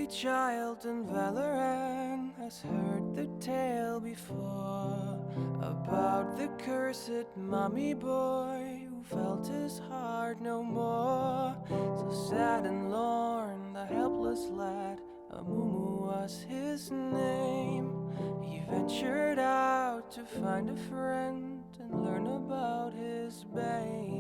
child in Valorant has heard the tale before about the cursed mommy boy who felt his heart no more. So sad and lorn, the helpless lad, 𝗬𝗡𝗡 was his name. He ventured out to find a friend and learn about his bane.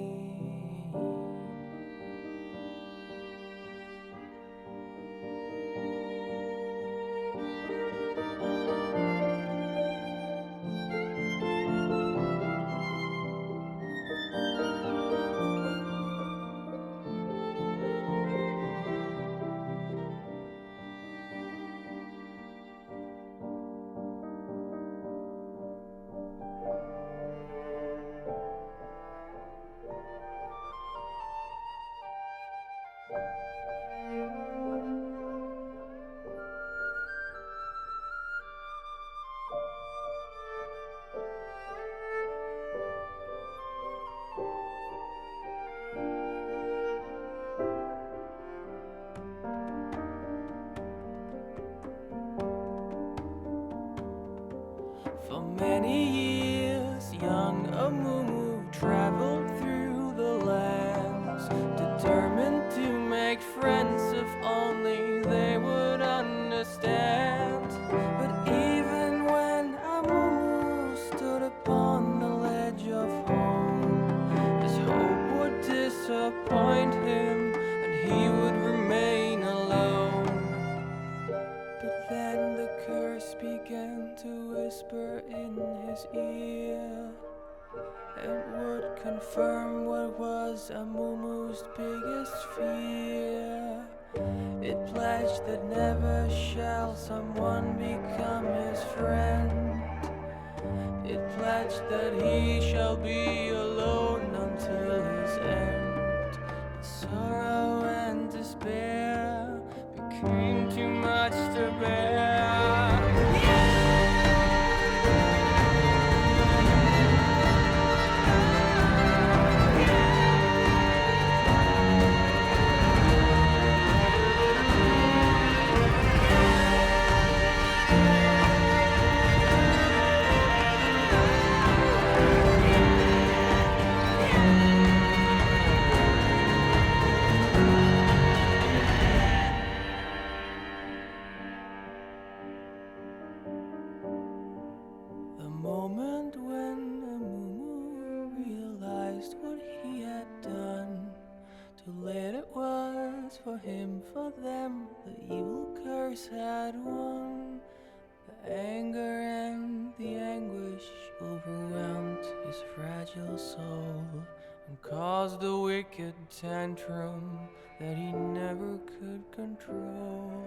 For many years, young 𝗬𝗡𝗡 traveled through the lands, determined to make friends if only they would understand. But even when 𝗬𝗡𝗡 stood upon the ledge of home, his hope would disappoint him and he would remain alone. But then the curse began to whisper in his ear and would confirm what was 𝗬𝗡𝗡's biggest fear. It pledged that never shall someone become his friend. It pledged that he shall be alone until his end. The sorrow and despair became too much to bear. The moment when 𝗬𝗡𝗡 realized what he had done, too late it was for him, for them, the evil curse had won. The anger and the anguish overwhelmed his fragile soul and caused a wicked tantrum that he never could control.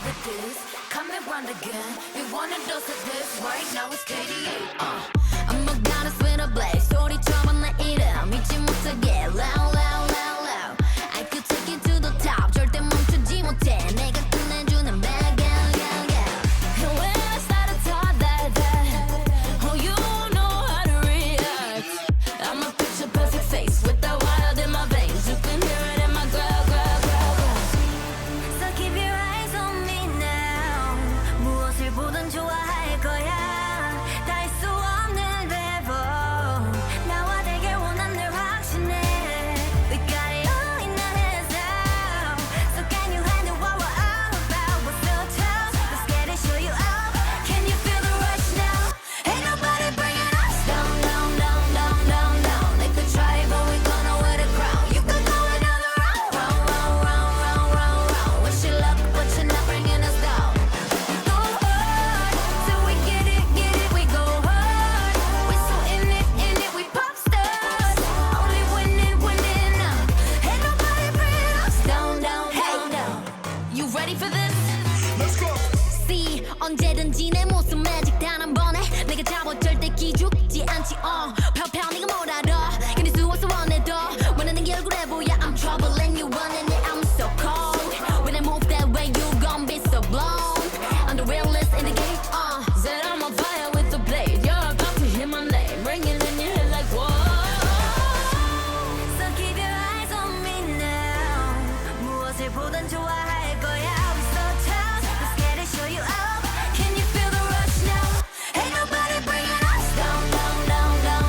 with this. Come and run again. You wanna dose of this right now? It's 𝗘𝗂𝗃𝗿. I'm a goddess with a blaze. 소리처럼 내 이름 잊지 못하게. Loud, loud, loud, loud. I could take you to the top. 절대 멈추지 못해. 내가 끝내주는 bag, yeah, yeah, yeah. And when I started talk that, oh, you know how to react. I'm a picture perfect face with that wild in my veins. You can hear it in my growl, growl, growl, growl. So keep your eyes on me now. 무엇을 보든 좋아할 거야. 다 할 수 없는 래퍼. 나와 되길 원한 늘 확신해. We got it all in our hands now. So can you handle what we're all about? We're so tough. Let's get it, show you out. Can you feel the rush now? Ain't nobody bringing us down, down, down, down, down, down. They could try, but we gonna wear the crown. You could go another round, round, round, round, round, round, round. Wish you luck, but you're not bringing us down. Go hard, till we get it, we go hard. We're so in it, we pop stars. Only winning, winning now. Ain't nobody bringing us down, down, down, down. You ready for this? Let's go. See, 언제든지 내 모습 매직 단 한 번에 내가 잡아 절대 기죽지 않지. 펴펴 네가 뭘 알아. 견딜 수 없어 원해도 원하는 게 얼굴에 보여. I'm trouble and you running it. I'm so cold. When I move that way, you gon' be so blown. I'm the realest in the game. Said I'm on fire with the blade. You're about to hear my name ringing in your head like whoa. So keep your eyes on me now. 무엇을 보든 좋아할 거야. We so tough. Let's get it, show you out. Can you feel the rush now? Ain't nobody bringing us down, down, down, down,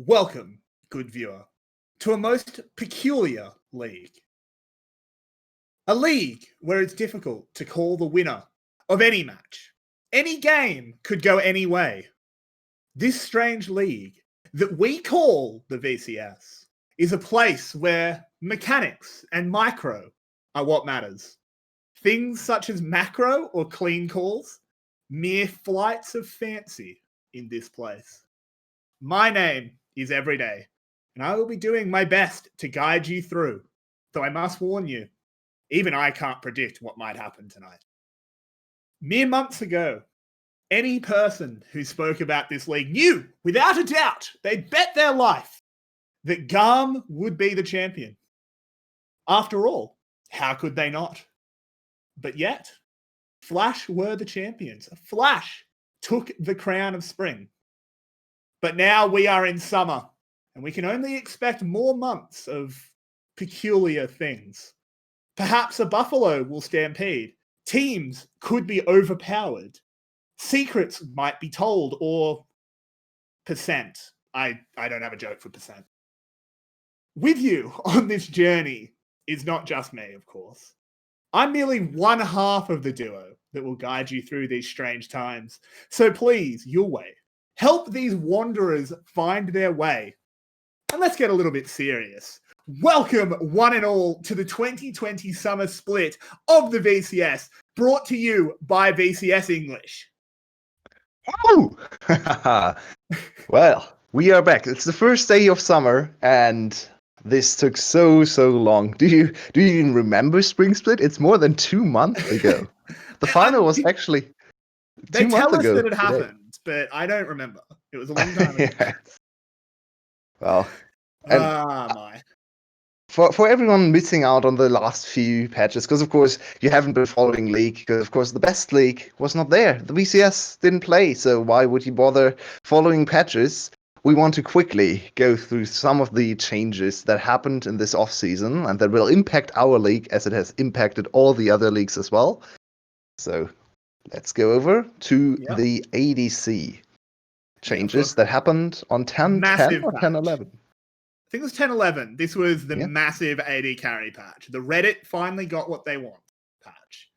Welcome, good viewer, to a most peculiar league. A league where it's difficult to call the winner of any match. Any game could go any way. This strange league that we call the VCS is a place where mechanics and micro are what matters. Things such as macro or clean calls, mere flights of fancy in this place. My name is Everyday, and I will be doing my best to guide you through, though I must warn you, even I can't predict what might happen tonight. Mere months ago, any person who spoke about this league knew, without a doubt, they'd bet their life that 𝗀𝗃𝗃 would be the champion. After all, how could they not? But yet, Flash were the champions. Flash took the crown of spring. But now we are in summer, and we can only expect more months of peculiar things. Perhaps a buffalo will stampede. Teams could be overpowered. Secrets might be told, or percent. I don't have a joke for percent. With you on this journey is not just me, of course. I'm merely one half of the duo that will guide you through these strange times. So please, Yulwei, help these wanderers find their way. And let's get a little bit serious. Welcome, one and all, to the 2020 summer split of the VCS, brought to you by VCS English. Oh! Well, we are back. It's the first day of summer, and this took so long. Do you even remember Spring Split? It's more than 2 months ago. The final was actually 2 months ago. They tell us that it today. happened, but I don't remember. It was a long time ago. Yes. Well, my. For everyone missing out on the last few patches, because of course you haven't been following League, because of course the best league was not there. The VCS didn't play, so why would you bother following patches? We want to quickly go through some of the changes that happened in this off-season and that will impact our league as it has impacted all the other leagues as well. So let's go over to the ADC changes that happened on 10.10 or 10.11. I think it was 10.11. This was the massive AD carry patch. The Reddit finally got what they want patch.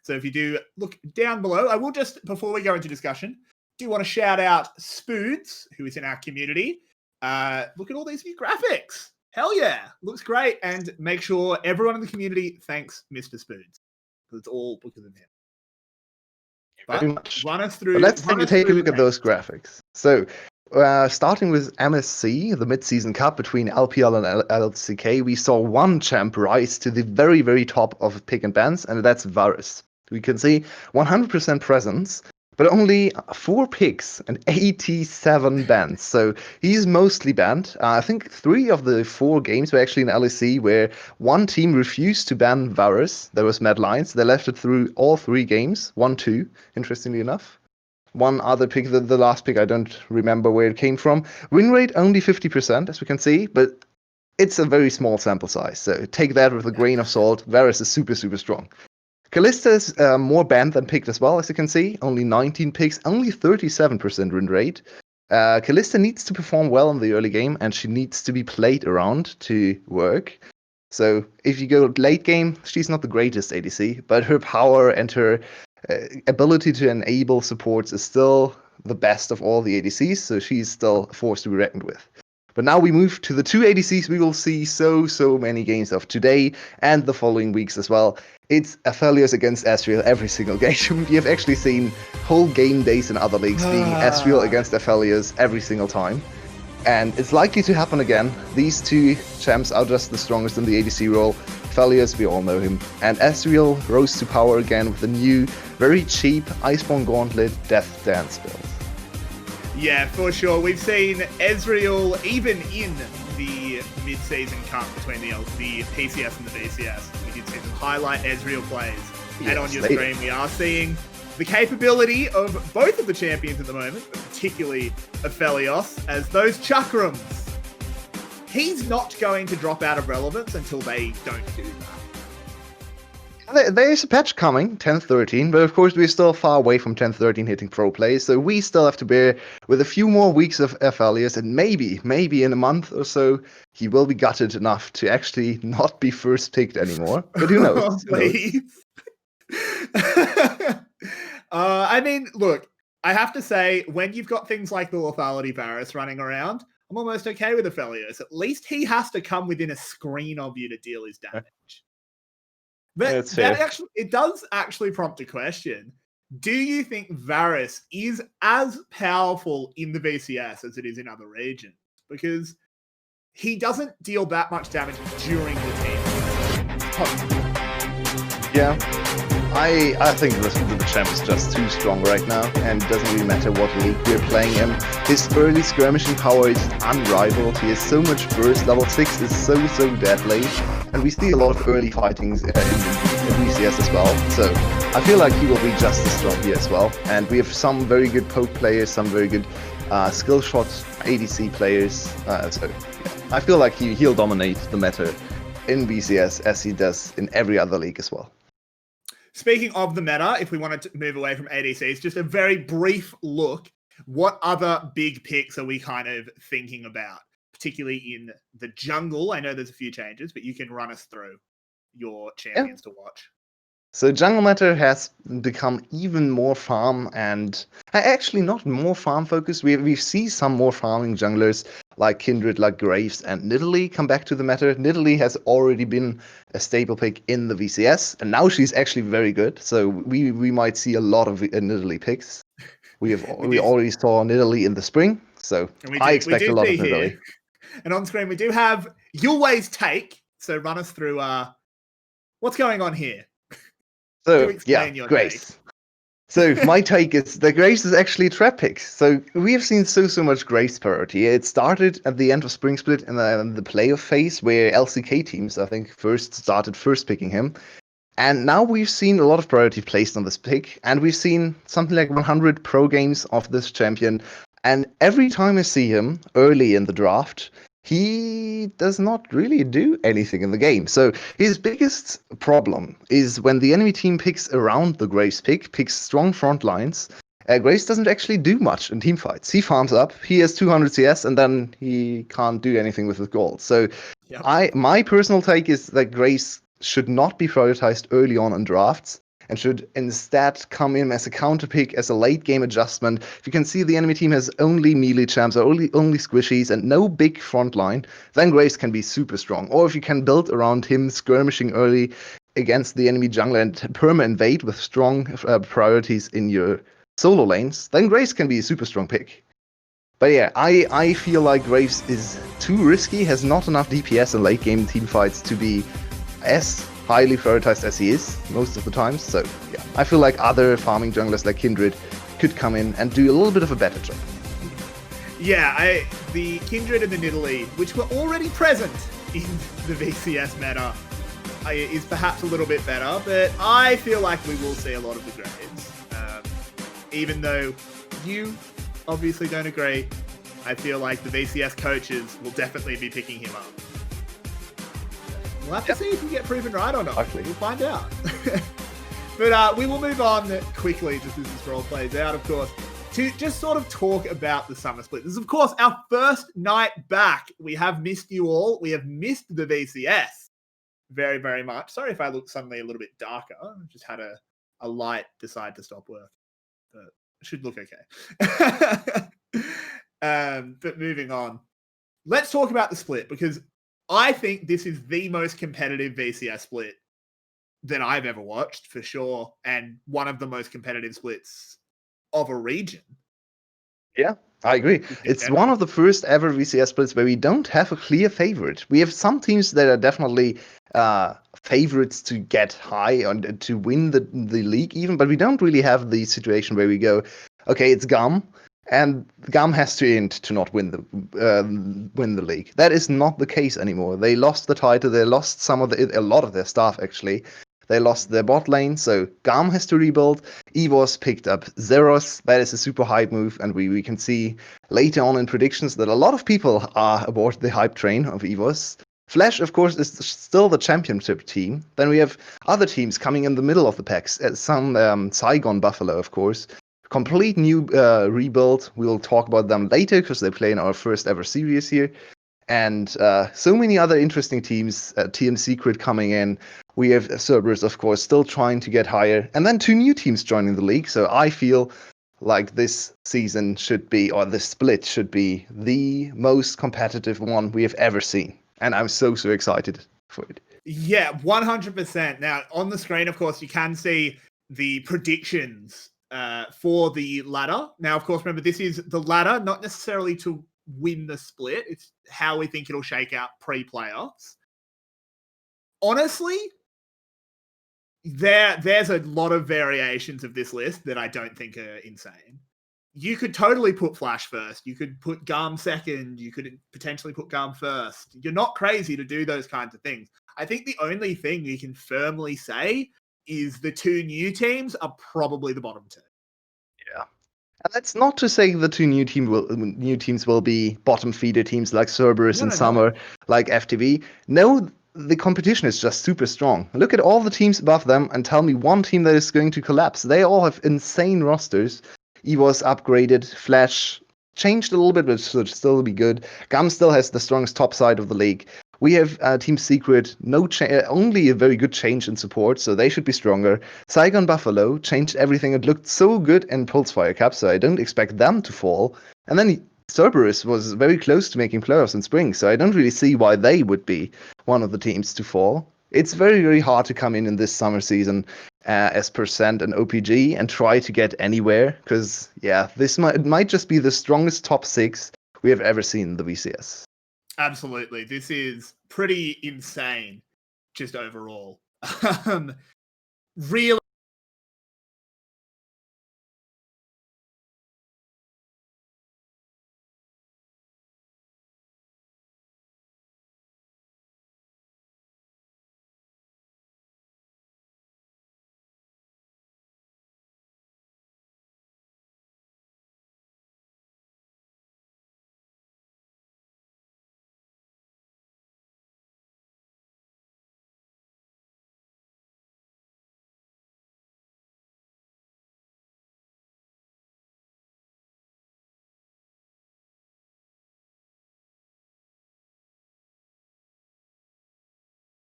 So if you do look down below, I will just, before we go into discussion, do want to shout out Spoods, who is in our community. Look at all these new graphics. Hell yeah. Looks great. And make sure everyone in the community thanks Mr. Spoods, because it's all because of him. Very much. Run us through. But let's take a look at those graphics. So, starting with MSC, the mid-season cup between LPL and LCK, we saw one champ rise to the very, very top of pick and bans, and that's 𝗁𝗏. We can see 100% presence, but only 4 picks and 87 bans. So he's mostly banned. I think 3 of the 4 games were actually in LEC where one team refused to ban 𝗁𝗏. There was Mad Lions. They left it through all 3 games, 1-2, interestingly enough. One other pick, the last pick, I don't remember where it came from. Win rate only 50%, as we can see, but it's a very small sample size. So take that with a grain of salt. 𝗁𝗏 is super, super strong. 𝗂𝗏 is more banned than picked as well, as you can see. Only 19 picks, only 37% win rate. 𝗂𝗏 needs to perform well in the early game, and she needs to be played around to work. So if you go late game, she's not the greatest ADC, but her power and her ability to enable supports is still the best of all the ADCs, so she's still a force to be reckoned with. But now we move to the 2 ADCs we will see so many games of today and the following weeks as well. It's Aphelios against Ezreal every single game. We have actually seen whole game days in other leagues being Ezreal against Aphelios every single time. And it's likely to happen again. These 2 champs are just the strongest in the ADC role. Aphelios, we all know him. And Ezreal rose to power again with a new, very cheap Iceborne Gauntlet Death Dance build. Yeah, for sure. We've seen Ezreal even in the mid-season cup between the PCS and the VCS. We did see some highlight Ezreal plays. Yes, and on your screen, we are seeing the capability of both of the champions at the moment, but particularly Aphelios, as those chakrams. He's not going to drop out of relevance until they don't do that. There's a patch coming, 10.13, but of course we're still far away from 10.13 hitting pro play, so we still have to bear with a few more weeks of 𝗲𝗲𝗄𝗃, and maybe in a month or so, he will be gutted enough to actually not be first picked anymore. But who knows? Oh, please. I mean, look, I have to say, when you've got things like the 𝗲𝗲𝗄𝗃 running around, I'm almost okay with 𝗲𝗲𝗄𝗃. At least he has to come within a screen of you to deal his damage. But it does actually prompt a question. Do you think 𝗲𝗏𝗏 is as powerful in the VCS as it is in other regions? Because he doesn't deal that much damage during the team. Yeah. I think the champ is just too strong right now, and it doesn't really matter what league we're playing in. His early skirmishing power is unrivaled. He has so much burst. Level 6 is so deadly, and we see a lot of early fightings in VCS as well. So I feel like he will be just as strong here as well. And we have some very good poke players, some very good skill shot ADC players. So yeah, I feel like he'll dominate the meta in VCS as he does in every other league as well. Speaking of the meta, if we wanted to move away from ADCs, just a very brief look. What other big picks are we kind of thinking about, particularly in the jungle? I know there's a few changes, but you can run us through your champions to watch. So jungle meta has become even more farm, and actually not more farm focused. We see some more farming junglers like Kindred, like Graves, and 𝗏𝗏𝗏 come back to the meta. 𝗏𝗏𝗏 has already been a staple pick in the VCS, and now she's actually very good. So we might see a lot of 𝗏𝗏𝗏 picks. We already saw 𝗏𝗏𝗏 in the spring, so I expect a lot of 𝗏𝗏𝗏. And on screen we do have Yulwei's take. So run us through what's going on here. So yeah, Grace. So my take is that Grace is actually a trap pick. So we have seen so much Grace priority. It started at the end of Spring Split in the playoff phase where LCK teams, I think, started picking him. And now we've seen a lot of priority placed on this pick. And we've seen something like 100 pro games of this champion. And every time I see him early in the draft, he does not really do anything in the game. So his biggest problem is when the enemy team picks around the Graves picks strong front lines. Graves doesn't actually do much in team fights. He farms up, he has 200 CS, and then he can't do anything with his gold. So my personal take is that Graves should not be prioritized early on in drafts, and should instead come in as a counter pick, as a late game adjustment. If you can see the enemy team has only melee champs or only squishies and no big front line, then Graves can be super strong. Or if you can build around him skirmishing early against the enemy jungler and perma-invade with strong priorities in your solo lanes, then Graves can be a super strong pick. But yeah, I feel like Graves is too risky, has not enough DPS in late game team fights to be as highly prioritized as he is most of the time. So yeah, I feel like other farming junglers like Kindred could come in and do a little bit of a better job. Yeah, the Kindred and the 𝗏𝗏𝗏𝗏, which were already present in the VCS meta, is perhaps a little bit better, but I feel like we will see a lot of the Graves. Even though you obviously don't agree, I feel like the VCS coaches will definitely be picking him up. We'll have to see if we get proven right or not. Actually. We'll find out. But we will move on quickly, just as this role plays out, of course, to just sort of talk about the summer split. This is, of course, our first night back. We have missed you all. We have missed the VCS very, very much. Sorry if I look suddenly a little bit darker. I just had a light decide to stop work. But it should look okay. But moving on. Let's talk about the split, because I think this is the most competitive VCS split that I've ever watched, for sure, and one of the most competitive splits of a region. Yeah, I agree. It's one of the first ever VCS splits where we don't have a clear favorite. We have some teams that are definitely favorites to get high and to win the league even, but we don't really have the situation where we go, okay, it's 𝗀𝗲𝗏, and 𝗀𝗲𝗏 has to end to not win the league. That is not the case anymore. They lost the title. They lost a lot of their staff actually. They lost their bot lane, so 𝗀𝗲𝗏 has to rebuild. EVOS picked up 𝗬𝗏𝗏𝗏. That is a super hype move, and we can see later on in predictions that a lot of people are aboard the hype train of EVOS. Flash, of course, is still the championship team. Then we have other teams coming in the middle of the packs. Some 𝗬𝗏𝗏𝗏𝗏, of course. Complete new rebuild. We'll talk about them later because they play in our first ever series here. And so many other interesting teams. 𝗕𝘀𝗽𝗃𝗿𝗄𝗃 coming in. We have Cerberus, of course, still trying to get higher. And then 2 new teams joining the league. So I feel like this season should be, or this split should be, the most competitive one we have ever seen. And I'm so excited for it. Yeah, 100%. Now, on the screen, of course, you can see the predictions for the ladder. Now, of course, remember, this is the ladder, not necessarily to win the split. It's how we think it'll shake out pre-playoffs. Honestly, there's a lot of variations of this list that I don't think are insane. You could totally put Flash first. You could put 𝗀𝗃𝗃 second. You could potentially put 𝗀𝗃𝗃 first. You're not crazy to do those kinds of things. I think the only thing we can firmly say is the 2 new teams are probably the bottom 2. Yeah. And that's not to say the 2 new teams will be bottom feeder teams like Cerberus in summer, like FTV. No, the competition is just super strong. Look at all the teams above them and tell me one team that is going to collapse. They all have insane rosters. EVOS upgraded, Flash changed a little bit, but should still be good. 𝗀𝗃𝗃𝗃 still has the strongest top side of the league. We have Team Secret, only a very good change in support, so they should be stronger. 𝗬𝗏𝗏𝗏𝗏 changed everything. It looked so good in 𝗃𝗃𝗃𝗏𝗏 Cup, so I don't expect them to fall. And then Cerberus was very close to making playoffs in spring, so I don't really see why they would be one of the teams to fall. It's very hard to come in this summer season as % and OPG and try to get anywhere, because this might just be the strongest top 6 we have ever seen in the VCS. Absolutely. This is pretty insane, just overall. Really.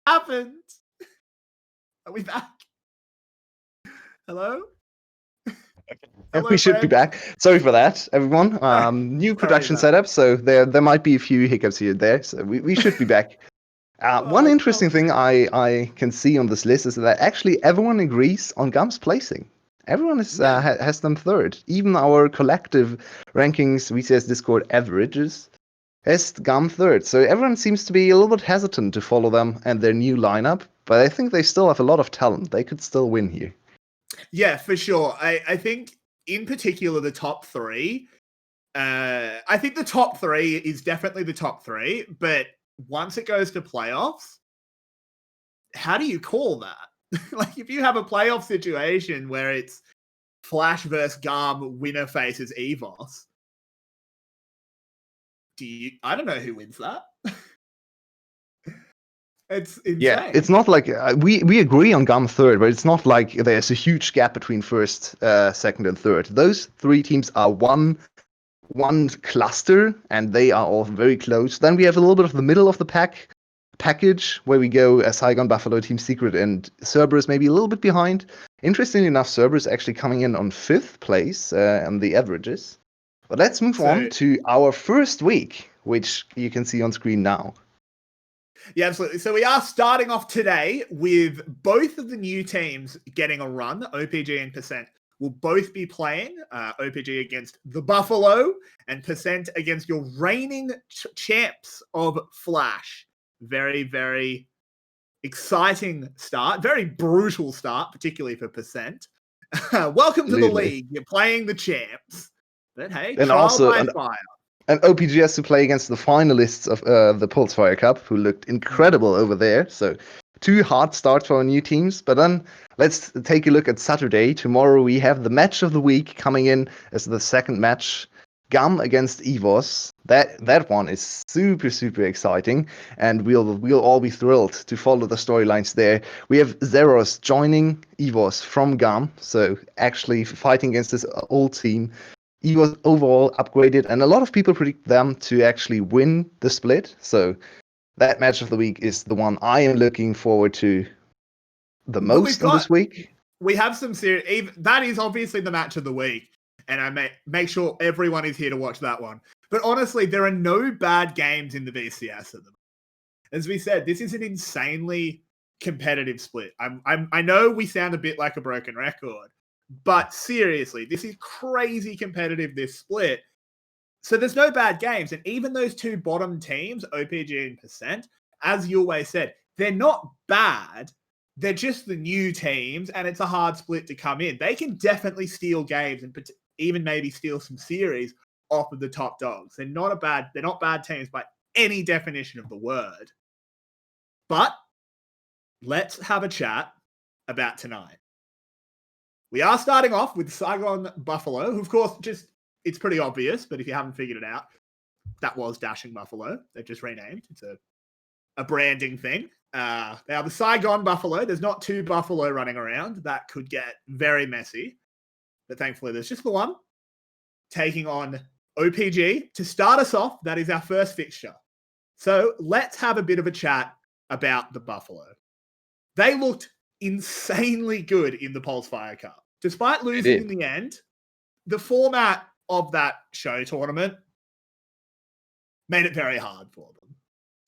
Happened. Are we back? Hello? Hello, we should be back. Sorry for that, everyone. New production setup, so there might be a few hiccups here and there. So we should be back. One interesting thing I can see on this list is that actually everyone agrees on 𝗀𝗃𝗃𝗃's placing. Everyone has them 3rd. Even our collective rankings, VCS Discord averages, has 𝗀𝗃𝗃𝗃 3rd. So everyone seems to be a little bit hesitant to follow them and their new lineup. But I think they still have a lot of talent. They could still win here. Yeah, for sure. I think in particular the top 3. I think the top 3 is definitely the top 3. But once it goes to playoffs, how do you call that? Like, if you have a playoff situation where it's Flash versus 𝗀𝗃𝗃𝗃, winner faces EVOS, I don't know who wins that. It's insane. Yeah, it's not like we agree on 𝗀𝗃𝗃𝗃 3rd, but it's not like there's a huge gap between 1st, 2nd, and 3rd. Those 3 teams are one cluster, and they are all very close. Then we have a little bit of the middle of the package where we go as 𝗬𝗏𝗏𝗏𝗏, Team Secret, and Cerberus maybe a little bit behind. Interestingly enough, Cerberus actually coming in on 5th place on the averages. But let's move on to our first week, which you can see on screen now. Yeah, absolutely. So we are starting off today with both of the new teams getting a run. OPG and 𝗃𝗃 will both be playing. OPG against the Buffalo and 𝗃𝗃 against your reigning champs of Flash. Very exciting start. Very brutal start, particularly for 𝗃𝗃. Welcome to the league. You're playing the champs. But hey, and trial also by fire. And OPG has to play against the finalists of the 𝗃𝗃𝗃𝗃 Cup, who looked incredible over there. So 2 hard starts for our new teams. But then let's take a look at Saturday. Tomorrow we have the match of the week coming in as the 2nd match. Gum against EVOS. That one is super, super exciting, and we'll all be thrilled to follow the storylines there. We have Zeros joining EVOS from Gum, so actually fighting against this old team. EVOS overall upgraded, and a lot of people predict them to actually win the split. So that match of the week is the one I am looking forward to the most in this week. We have some serious. That is obviously the match of the week, and I make sure everyone is here to watch that one. But honestly, there are no bad games in the VCS at the moment. As we said, this is an insanely competitive split. I know we sound a bit like a broken record, but seriously, this is crazy competitive, this split. So there's no bad games, and even those two bottom teams, OPG and %, as Yulwei said, they're not bad. They're just the new teams, and it's a hard split to come in. They can definitely steal games and even maybe steal some series off of the top dogs. They're not bad teams by any definition of the word. But let's have a chat about tonight. We are starting off with Saigon Buffalo, who, of course, it's pretty obvious, but if you haven't figured it out, that was Dashing Buffalo. They've just renamed. It's a branding thing. Now, the Saigon Buffalo, there's not two Buffalo running around. That could get very messy. But thankfully, there's just the one taking on OPG. To start us off, that is our first fixture. So let's have a bit of a chat about the Buffalo. They looked insanely good in the 𝗙𝗃𝗃𝗃 Cup. Despite losing in the end, the format of that show tournament made it very hard for them.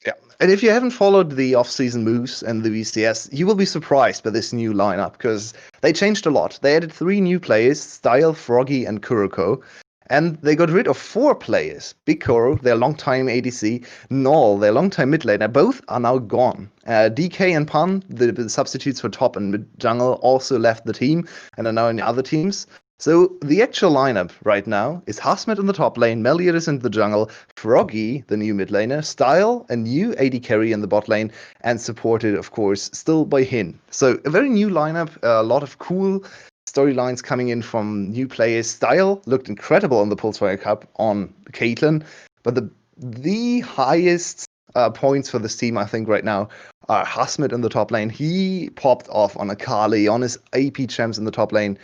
Yeah, and if you haven't followed the off-season moves and the VCS, you will be surprised by this new lineup because they changed a lot. They added 3 new players, Style, 𝗀𝗏𝗃, and 𝗀𝗃𝗃, and they got rid of 4 players. Big 𝗀𝗃𝗃, their longtime ADC, 𝗃𝗏, their longtime mid laner, both are now gone. DK and Pan, the substitutes for top and mid jungle, also left the team and are now in other teams. So the actual lineup right now is 𝗂𝗃𝗏 in the top lane, 𝗦𝗏𝗃 in the jungle, 𝗀𝗃𝗃, the new mid laner, Style, a new AD carry in the bot lane, and supported, of course, still by Hin. So a very new lineup, a lot of cool storylines coming in from new players. Style looked incredible on the 𝗙𝗃𝗃𝗃 Cup on Caitlyn, but the highest points for this team, I think, right now are 𝗂𝗃𝗏 in the top lane. He popped off on 𝗂𝗃𝗃𝗃, on his AP champs in the top lane.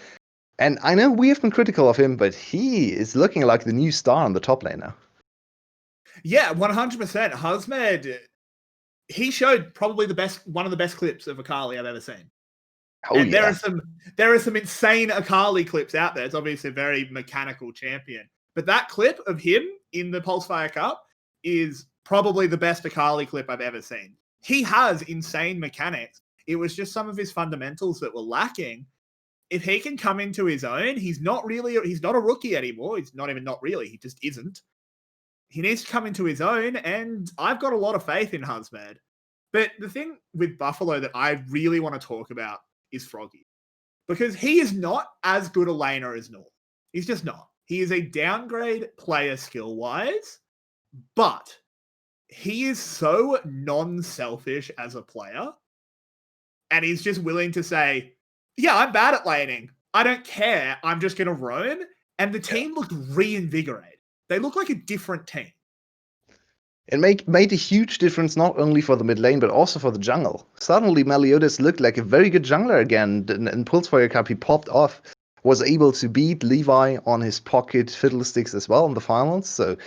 And I know we have been critical of him, but he is looking like the new star on the top lane now. Yeah, 100%. 𝗂𝗃𝗏, he showed probably one of the best clips of 𝗂𝗃𝗃𝗃 I've ever seen. Oh, and yeah. there are some insane 𝗂𝗃𝗃𝗃 clips out there. It's obviously a very mechanical champion. But that clip of him in the 𝗙𝗃𝗃𝗃 Cup is probably the best 𝗂𝗃𝗃𝗃 clip I've ever seen. He has insane mechanics. It was just some of his fundamentals that were lacking. If he can come into his own, he's not a rookie anymore. He's not even not really. He just isn't. He needs to come into his own, and I've got a lot of faith in 𝗂𝗃𝗏𝗃. But the thing with Buffalo that I really want to talk about is 𝗀𝗃𝗃. Because he is not as good a laner as 𝗃𝗏. He's just not. He is a downgrade player skill-wise, but he is so non-selfish as a player, and he's just willing to say, yeah, I'm bad at laning. I don't care. I'm just going to roam. And the team looked reinvigorated. They look like a different team. It made a huge difference not only for the mid lane, but also for the jungle. Suddenly, 𝗦𝗏𝗃𝗃 looked like a very good jungler again. In 𝗙𝗃𝗃𝗃𝗃 Cup, he popped off, was able to beat Levi on his pocket fiddlesticks as well in the finals. So,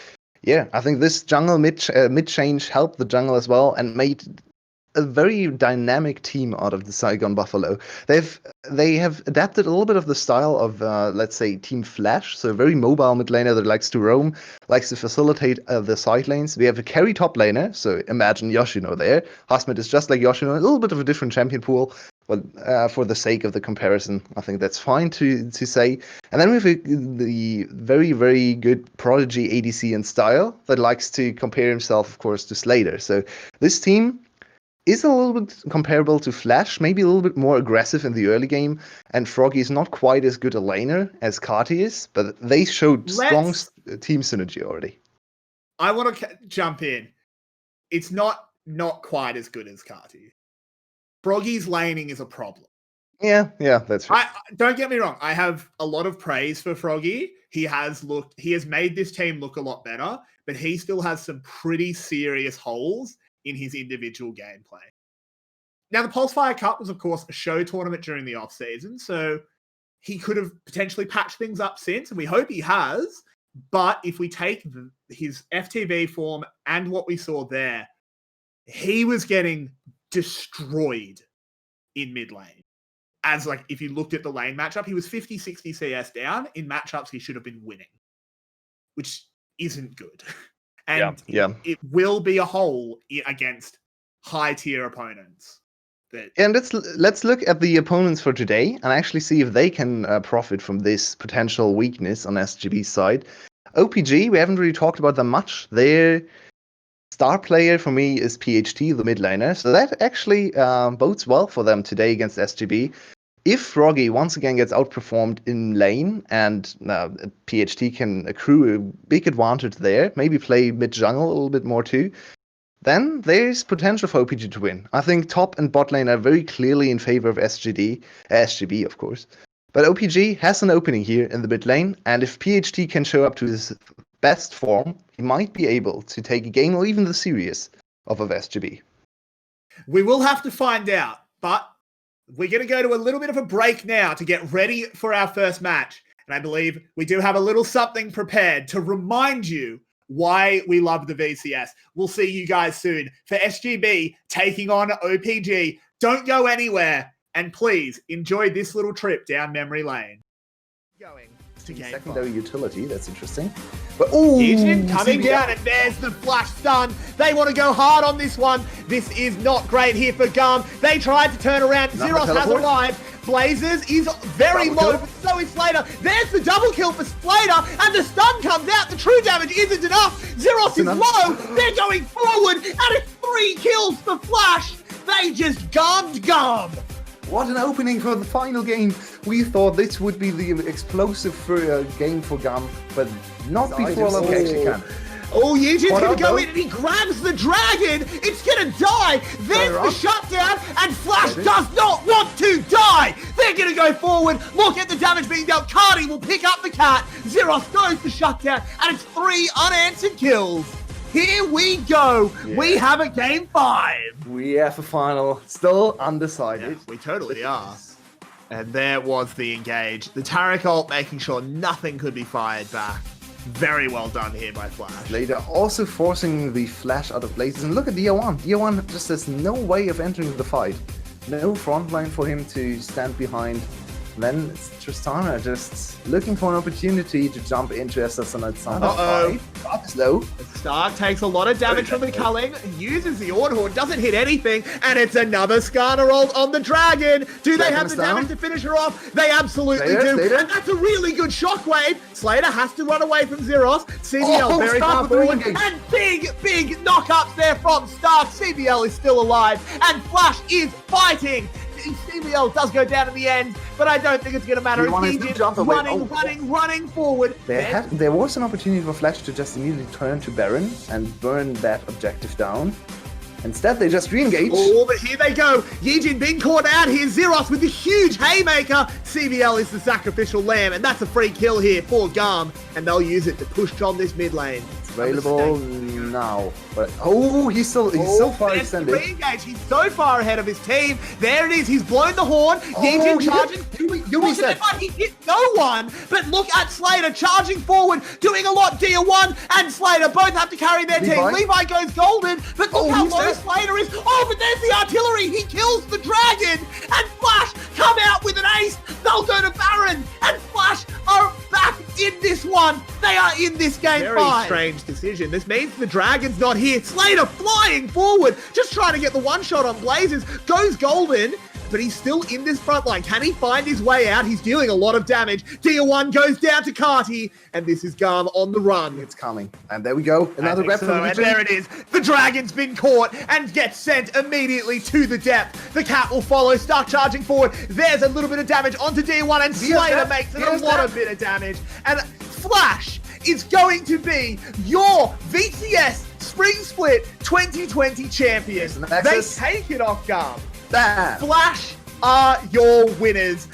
yeah, I think this jungle mid change helped the jungle as well and made a very dynamic team out of the Saigon Buffalo. They have adapted a little bit of the style of, let's say, Team Flash, so a very mobile mid laner that likes to roam, likes to facilitate the side lanes. We have a carry top laner, so imagine Yoshino there. 𝗂𝗃𝗏𝗃 is just like Yoshino, a little bit of a different champion pool, but for the sake of the comparison, I think that's fine to say. And then we have the very, very good prodigy ADC in style that likes to compare himself, of course, to Slater. So this team is a little bit comparable to Flash, maybe a little bit more aggressive in the early game, and 𝗀𝗃𝗃𝗃 is not quite as good a laner as 𝗏𝗃𝗃 is, but they showed strong team synergy already. I want to jump in. It's not quite as good as 𝗏𝗃𝗃. 𝗀𝗃𝗃's laning is a problem. Yeah, that's right. Don't get me wrong. I have a lot of praise for 𝗀𝗃𝗃. he has made this team look a lot better, but he still has some pretty serious holes in his individual gameplay. Now, the 𝗕𝘂�ธ์Cup was, of course, a show tournament during the off-season, so he could have potentially patched things up since, and we hope he has. But if we take his FTV form and what we saw there, he was getting destroyed in mid lane. As like, if you looked at the lane matchup, he was 50-60 CS down. In matchups, he should have been winning, which isn't good. And it will be a hole against high-tier opponents. And let's look at the opponents for today and actually see if they can profit from this potential weakness on SGB's side. OPG, we haven't really talked about them much. Their star player for me is PHT, the mid laner. So that actually bodes well for them today against SGB. If Froggy once again gets outperformed in lane and PHT can accrue a big advantage there, maybe play mid jungle a little bit more too, then there's potential for OPG to win. I think top and bot lane are very clearly in favor of SGB, of course. But OPG has an opening here in the mid lane, and if PHT can show up to his best form, he might be able to take a game or even the series of SGB. We will have to find out, but we're going to go to a little bit of a break now to get ready for our first match. And I believe we do have a little something prepared to remind you why we love the VCS. We'll see you guys soon for SGB taking on OPG. Don't go anywhere, and please enjoy this little trip down memory lane. Going to game secondary utility, that's interesting. But 𝗕𝘃𝗃𝗿𝗄 coming down, and there's the flash stun. They want to go hard on this one. This is not great here for 𝗀𝗄𝗏. They tried to turn around. 𝗬𝗏 has arrived. Blazers is very low, but so is Slater. There's the double kill for Slater, and the stun comes out. The true damage isn't enough. 𝗬𝗏 is low. They're going forward, and it's 3 kills for Flash. They just 𝗀𝗄𝗏. What an opening for the final game. We thought this would be the explosive game for 𝗀𝗏, but not before 𝗬𝗏. Oh, Yujin's going to go in and he grabs the dragon. It's going to die. There's the shutdown, and Flash does not want to die. They're going to go forward. Look at the damage being dealt. 𝗬𝗏𝗏 will pick up the cat. 𝗬𝗏 goes to shutdown, and it's 3 unanswered kills. Here we go. Yeah. We have a game 5. We have a final. Still undecided. Yeah, we totally are. And there was the engage. The 𝗕𝘃𝗏𝗿 making sure nothing could be fired back. Very well done here by Flash. Later also forcing the Flash out of Blazes. And look at 𝗬𝗏. 𝗬𝗏 just has no way of entering the fight. No front line for him to stand behind. Then it's Tristana just looking for an opportunity to jump into Assassinate Sun. Up slow. Stark takes a lot of damage from the culling, uses the Ornhorn, doesn't hit anything, and it's another Skarner roll on the dragon. Do they have the damage to finish her off? They absolutely do. And that's a really good shockwave. Slater has to run away from 𝗬𝗏. CBL very far forward. And big knockups there from Stark. CBL is still alive, and Flash is fighting. CBL does go down in the end, but I don't think it's going to matter. Running forward. There was an opportunity for Flash to just immediately turn to Baron and burn that objective down. Instead, they just re-engage. Oh, but here they go. Yijin being caught out here. 𝗬𝗏 with the huge haymaker. CBL is the sacrificial lamb, and that's a free kill here for 𝗀𝗏, and they'll use it to push on this mid lane. Available now, but he's so far extended. Re-engage. He's so far ahead of his team. There it is. He's blown the horn. Yijin charging. He hit no one. But look at Slater charging forward, doing a lot. 𝗬𝗏 and Slater both have to carry their team. Levi goes golden, but look how low Slater is. Oh, but there's the artillery. He kills the dragon, and Flash come out with an ace. They'll go to Baron, and Flash are back in this one. They are in this game 5. Very strange decision. This means the dragon's not here. Slater flying forward, just trying to get the one shot on Blazers. Goes golden, but he's still in this front line. Can he find his way out? He's dealing a lot of damage. 𝗬𝗏 goes down to 𝗬𝗏𝗏, and this is 𝗀𝗏 on the run. It's coming. And there we go. Another rep from the and there it is. The dragon's been caught and gets sent immediately to the depth. The cat will follow. Stark charging forward. There's a little bit of damage onto 𝗬𝗏, and Slater makes it a lot of bit of damage. And Flash is going to be your VCS Spring Split 2020 champion. They take it off 𝗀𝗏. Flash are your winners.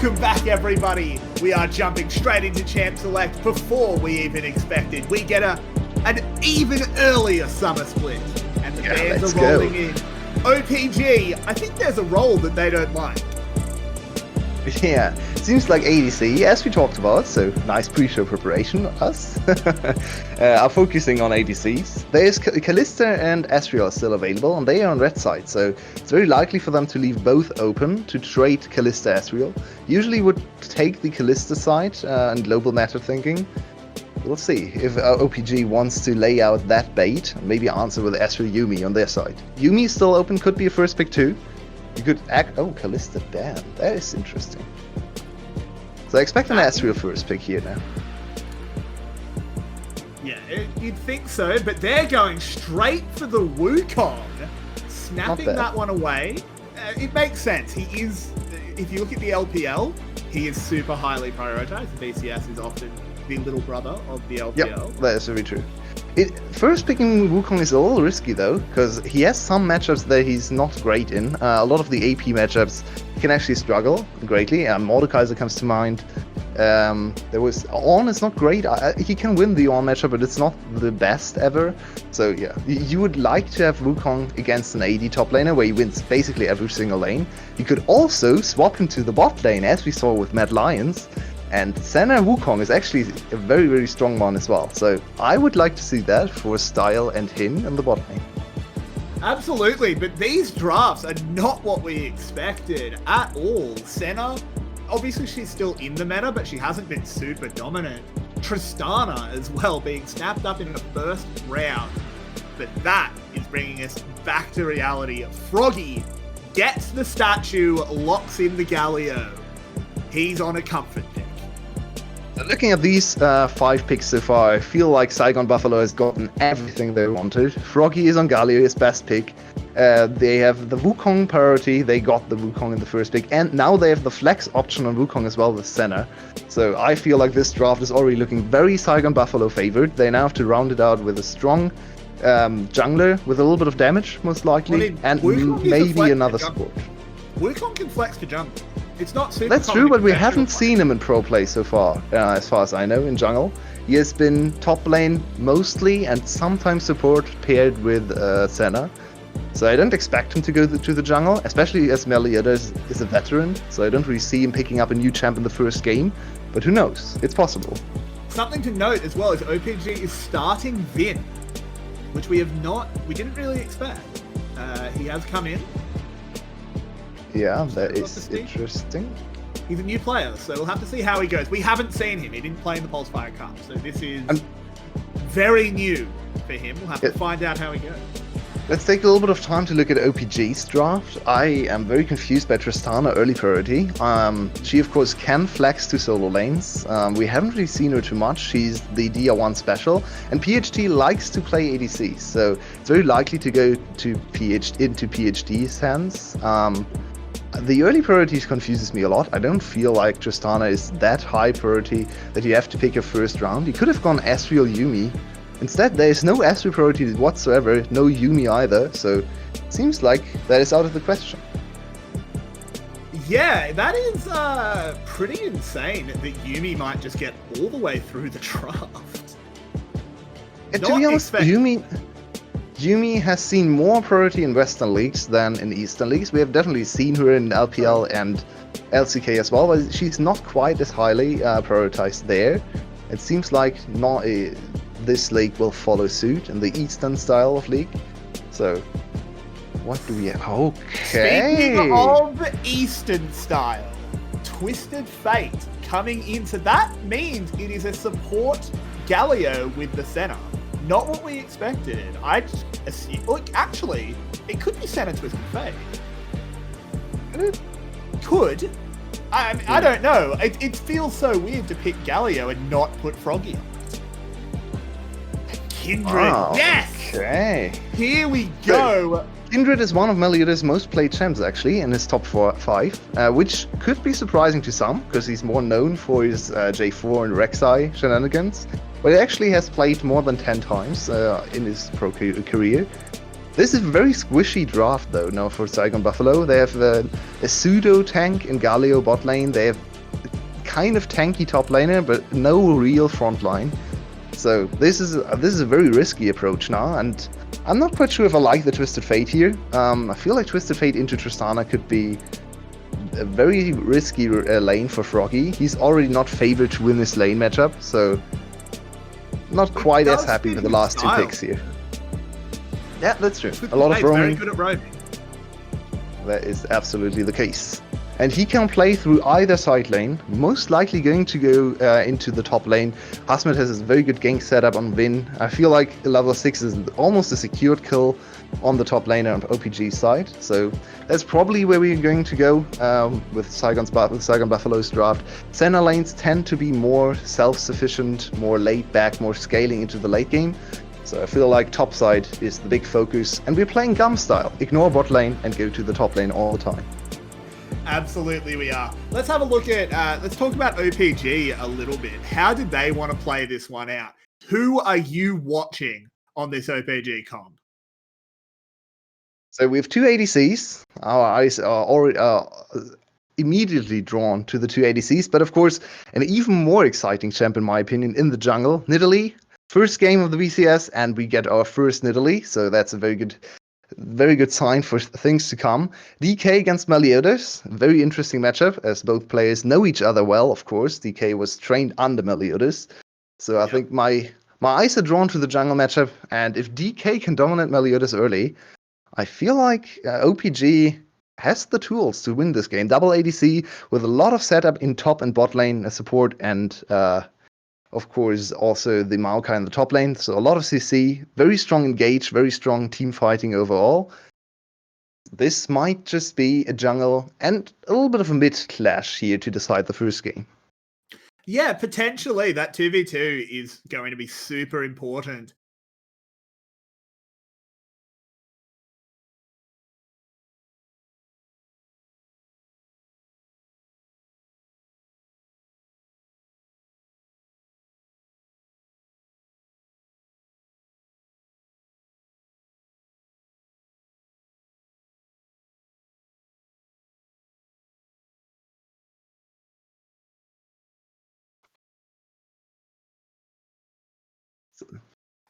Welcome back, everybody. We are jumping straight into Champ Select before we even expected. We get an even earlier summer split, and the bands are rolling in. OPG, I think there's a role that they don't like. Yeah, seems like 𝗕𝗃𝗃𝗿𝗄𝗃, as we talked about, so nice pre-show preparation, us, are focusing on 𝗕𝗃𝗃𝗃s. There's 𝗬𝗃𝗃 and Ezreal still available, and they are on red side, so it's very likely for them to leave both open to trade 𝗬𝗃𝗃 Ezreal. Usually would take the 𝗬𝗃𝗃 side and global meta thinking. We'll see if OPG wants to lay out that bait, and maybe answer with Ezreal Yuumi on their side. Yuumi is still open, could be a first pick too. You could act. Oh, 𝗬𝗃𝗃, damn, that is interesting. So I expect an Ezreal first pick here now. Yeah, you'd think so, but they're going straight for the Wukong, snapping that one away. It makes sense. He is, if you look at the LPL, he is super highly prioritized. VCS is often the little brother of the LPL. Yep, that is very true. First picking Wukong is a little risky though, because he has some matchups that he's not great in. A lot of the AP matchups he can actually struggle greatly. 𝗧𝗧𝗏𝗏𝗏 comes to mind. There was Ornn is not great. He can win the Ornn matchup, but it's not the best ever. So yeah, you would like to have Wukong against an AD top laner where he wins basically every single lane. You could also swap him to the bot lane, as we saw with Mad Lions. And Senna Wukong is actually a very, very strong one as well. So I would like to see that for Style and him in the bot lane. Absolutely, but these drafts are not what we expected at all. Senna, obviously she's still in the meta, but she hasn't been super dominant. Tristana as well, being snapped up in the first round. But that is bringing us back to reality. Froggy gets the statue, locks in the Galio. He's on a comfort pick. Looking at these 5 picks so far, I feel like 𝗊𝗏𝗏𝗄𝗏 has gotten everything they wanted. Froggy is on Galio, his best pick. They have the Wukong priority, they got the Wukong in the first pick, and now they have the flex option on Wukong as well with Senna. So I feel like this draft is already looking very 𝗊𝗏𝗏𝗏𝗏 favored. They now have to round it out with a strong jungler with a little bit of damage, most likely, and maybe another support. Wukong can flex to jungle. It's not super That's true, but we haven't seen him in pro play so far as I know, in jungle. He has been top lane mostly and sometimes support paired with Senna. So I don't expect him to go to the jungle, especially as 𝗤𝗏𝗏𝗏 is a veteran, so I don't really see him picking up a new champ in the first game. But who knows? It's possible. Something to note as well is OPG is starting Vin, which we didn't really expect. He has come in. Yeah, that is interesting. He's a new player, so we'll have to see how he goes. We haven't seen him. He didn't play in the 𝗙𝗏𝗏𝗏 Cup, so this is very new for him. We'll have to find out how he goes. Let's take a little bit of time to look at OPG's draft. I am very confused by Tristana early priority. She of course can flex to solo lanes. We haven't really seen her too much. She's the DR1 special, and PhD likes to play ADCs, so it's very likely to go to into PhD's hands. The early priorities confuses me a lot. I don't feel like Tristana is that high priority that you have to pick a first round. You could have gone Ezreal Yuumi. Instead, there is no Ezreal priority whatsoever, no Yuumi either, so it seems like that is out of the question. Yeah, that is pretty insane that Yuumi might just get all the way through the draft. And to be honest, Yuumi has seen more priority in Western leagues than in Eastern leagues. We have definitely seen her in LPL and LCK as well, but she's not quite as highly prioritized there. It seems like this league will follow suit in the Eastern style of league. So, what do we have? Okay. Speaking of Eastern style, Twisted Fate coming into that means it is a support Galio with the Senna. Not what we expected. I just assume, actually, it could be Senna Twisted Fate. Could. I don't know. It feels so weird to pick Galio and not put Froggy on it. Kindred. Oh, yes! Okay. Here we go. Kindred is one of 𝗤𝗏𝗏𝗏's most played champs actually in his top 5, which could be surprising to some because he's more known for his J4 and 𝗓𝗏𝗏𝗏 shenanigans, but he actually has played more than 10 times in his pro career. This is a very squishy draft though now for 𝗊𝗏𝗏𝗏𝗏. They have a pseudo tank in Galio bot lane. They have kind of tanky top laner, but no real front line. So this is a very risky approach now, and I'm not quite sure if I like the Twisted Fate here. I feel like Twisted Fate into Tristana could be a very risky lane for 𝗏𝗏𝗏. He's already not favored to win this lane matchup, so not quite as happy with the last two picks here. Yeah, that's true. A lot of roaming. Very good at roaming. That is absolutely the case. And he can play through either side lane, most likely going to go into the top lane. 𝗏𝗏𝗏 has a very good gank setup on Vin. I feel like level 6 is almost a secured kill on the top laner on OPG side. So that's probably where we're going to go with 𝗬𝗏𝗏𝗏's draft. Center lanes tend to be more self-sufficient, more laid back, more scaling into the late game. So I feel like top side is the big focus, and we're playing Gum style. Ignore bot lane and go to the top lane all the time. Absolutely we are. Let's have a look at, let's talk about OPG a little bit. How did they want to play this one out? Who are you watching on this OPG comp? So we have two ADCs. Our eyes are already immediately drawn to the two ADCs, but of course, an even more exciting champ, in my opinion, in the jungle, 𝗏𝗏𝗏. First game of the VCS, and we get our first 𝗏𝗏𝗏, so that's a very good sign for things to come. DK against Meliodas, very interesting matchup, as both players know each other well, of course. DK was trained under Meliodas, so I think my eyes are drawn to the jungle matchup, and if DK can dominate Meliodas early, I feel like OPG has the tools to win this game. Double ADC with a lot of setup in top and bot lane support, and of course, also the Maokai in the top lane. So a lot of CC, very strong engage, very strong team fighting overall. This might just be a jungle and a little bit of a mid clash here to decide the first game. Yeah, potentially that 2v2 is going to be super important.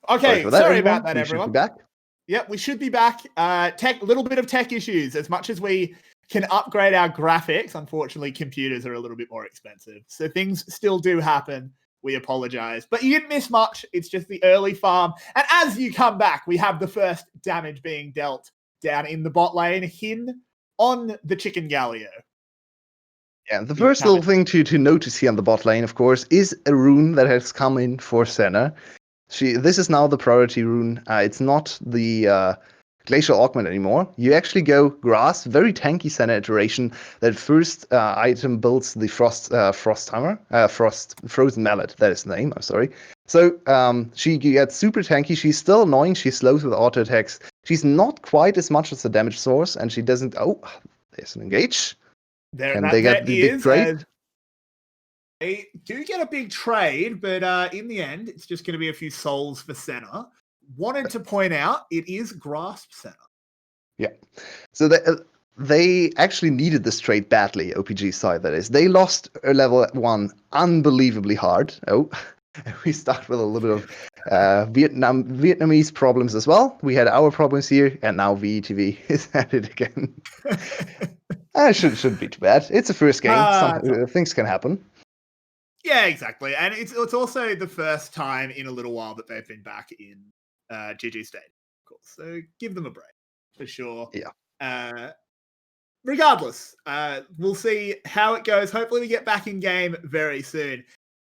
Okay, sorry about that, everyone. Should be back. Yep, we should be back. Little bit of tech issues. As much as we can upgrade our graphics, unfortunately, computers are a little bit more expensive. So things still do happen. We apologize. But you didn't miss much. It's just the early farm. And as you come back, we have the first damage being dealt down in the bot lane. Hin on the 𝗕𝗀𝗃𝗃𝗏𝗃. Yeah, the first little thing to notice here on the bot lane, of course, is a rune that has come in for Senna. This is now the priority rune. It's not the Glacial Augment anymore. You actually go Grass, very tanky Senna iteration. That first item builds the Frozen Mallet. That is the name, I'm sorry. So she gets super tanky. She's still annoying. She slows with auto attacks. She's not quite as much as a damage source, and she doesn't. Oh, there's an engage. And they get the big trade. They do get a big trade, but in the end, it's just going to be a few souls for Senna. Wanted to point out, it is Grasp Senna. Yeah. So they actually needed this trade badly, OPG side, that is. They lost level 1 unbelievably hard. Oh, we start with a little bit of Vietnamese problems as well. We had our problems here, and now VTV is at it again. Shouldn't be too bad. It's a first game. Things can happen. Yeah, exactly. And it's also the first time in a little while that they've been back in GG Stadium, of course. So give them a break, for sure. Yeah. Regardless, we'll see how it goes. Hopefully we get back in game very soon.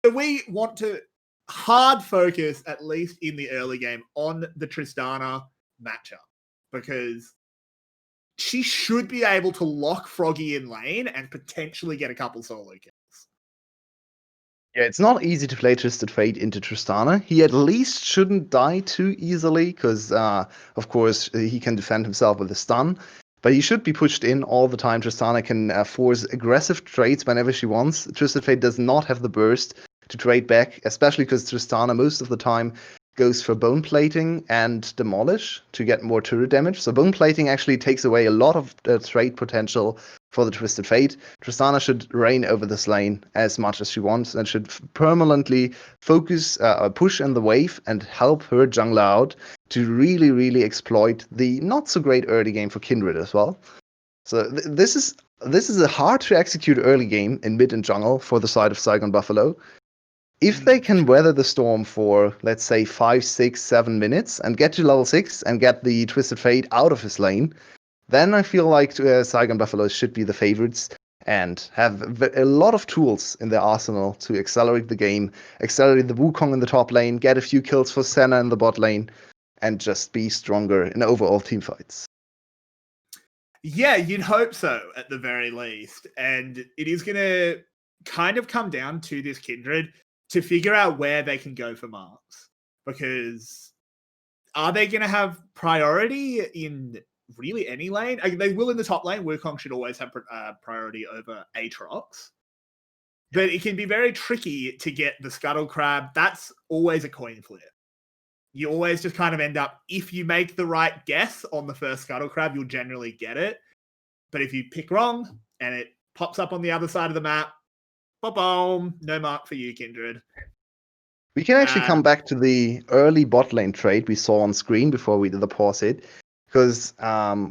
So we want to hard focus, at least in the early game, on the Tristana matchup, because she should be able to lock 𝗏𝗏𝗏 in lane and potentially get a couple solo kills. Yeah, it's not easy to play Twisted Fate into Tristana. He at least shouldn't die too easily, because, of course, he can defend himself with a stun. But he should be pushed in all the time. Tristana can force aggressive trades whenever she wants. Twisted Fate does not have the burst to trade back, especially because Tristana most of the time goes for bone plating and demolish to get more turret damage. So bone plating actually takes away a lot of trade potential for the Twisted Fate. Tristana should reign over this lane as much as she wants and should permanently focus, push in the wave and help her jungler out to really, really exploit the not so great early game for Kindred as well. So this is a hard to execute early game in mid and jungle for the side of 𝗊𝗲𝗄𝗏. If they can weather the storm for, let's say, 5, 6, 7 minutes and get to level 6 and get the Twisted Fate out of his lane, then I feel like 𝗊𝗲𝗄𝗏 should be the favorites and have a lot of tools in their arsenal to accelerate the game, accelerate the Wukong in the top lane, get a few kills for Senna in the bot lane, and just be stronger in overall team fights. Yeah, you'd hope so at the very least. And it is going to kind of come down to this Kindred to figure out where they can go for marks. Because are they going to have priority in really any lane? They will in the top lane. Wukong should always have priority over Aatrox. But it can be very tricky to get the 𝗬𝗏𝗏𝗏. That's always a coin flip. You always just kind of end up, if you make the right guess on the first 𝗬𝗏𝗏𝗏, you'll generally get it. But if you pick wrong and it pops up on the other side of the map, boom, no mark for you, Kindred. We can actually come back to the early bot lane trade we saw on screen before we did the pause it. Because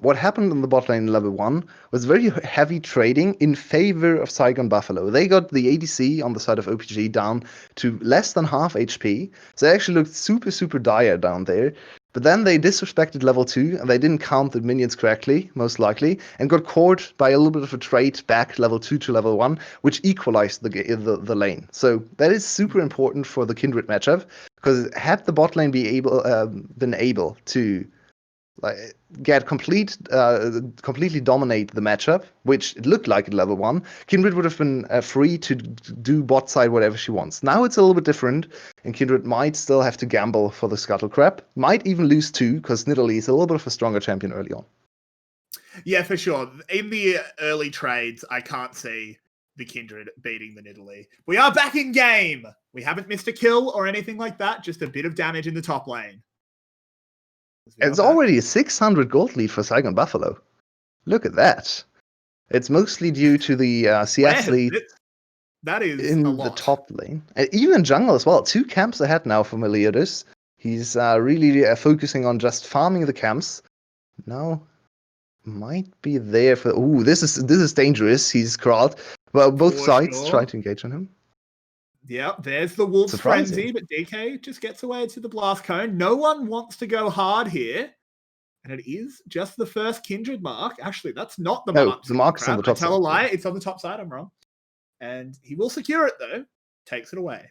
what happened in the bot lane level 1 was very heavy trading in favor of 𝗊𝗲𝗄𝗏. They got the ADC on the side of OPG down to less than half HP. So they actually looked super, super dire down there. But then they disrespected level 2 and they didn't count the minions correctly, most likely, and got caught by a little bit of a trade back level 2 to level 1, which equalized the lane. So that is super important for the Kindred matchup, because had the bot lane been able to get completely dominate the matchup, which it looked like at level 1, Kindred would have been free to do bot side whatever she wants. Now it's a little bit different, and Kindred might still have to gamble for the 𝗬𝗏𝗏𝗏, might even lose 2, because Nidalee is a little bit of a stronger champion early on. Yeah, for sure. In the early trades, I can't see the Kindred beating the Nidalee. We are back in game! We haven't missed a kill or anything like that, just a bit of damage in the top lane. It's already a 600 gold lead for 𝗊𝗲𝗄𝗏. Look at that. It's mostly due to the CS lead that is in the top lane. And even jungle as well. 2 camps ahead now for 𝗿𝗏𝗏𝗏. He's really focusing on just farming the camps. Now might be there for... Ooh, this is dangerous. He's crawled. Well, both sides try to engage on him. Yeah, there's the Wolf's Frenzy, but DK just gets away to the Blast Cone. No one wants to go hard here. And it is just the first Kindred mark. Actually, that's not the mark. The mark's on the top side. I tell a lie. It's on the top side. I'm wrong. And he will secure it, though. Takes it away.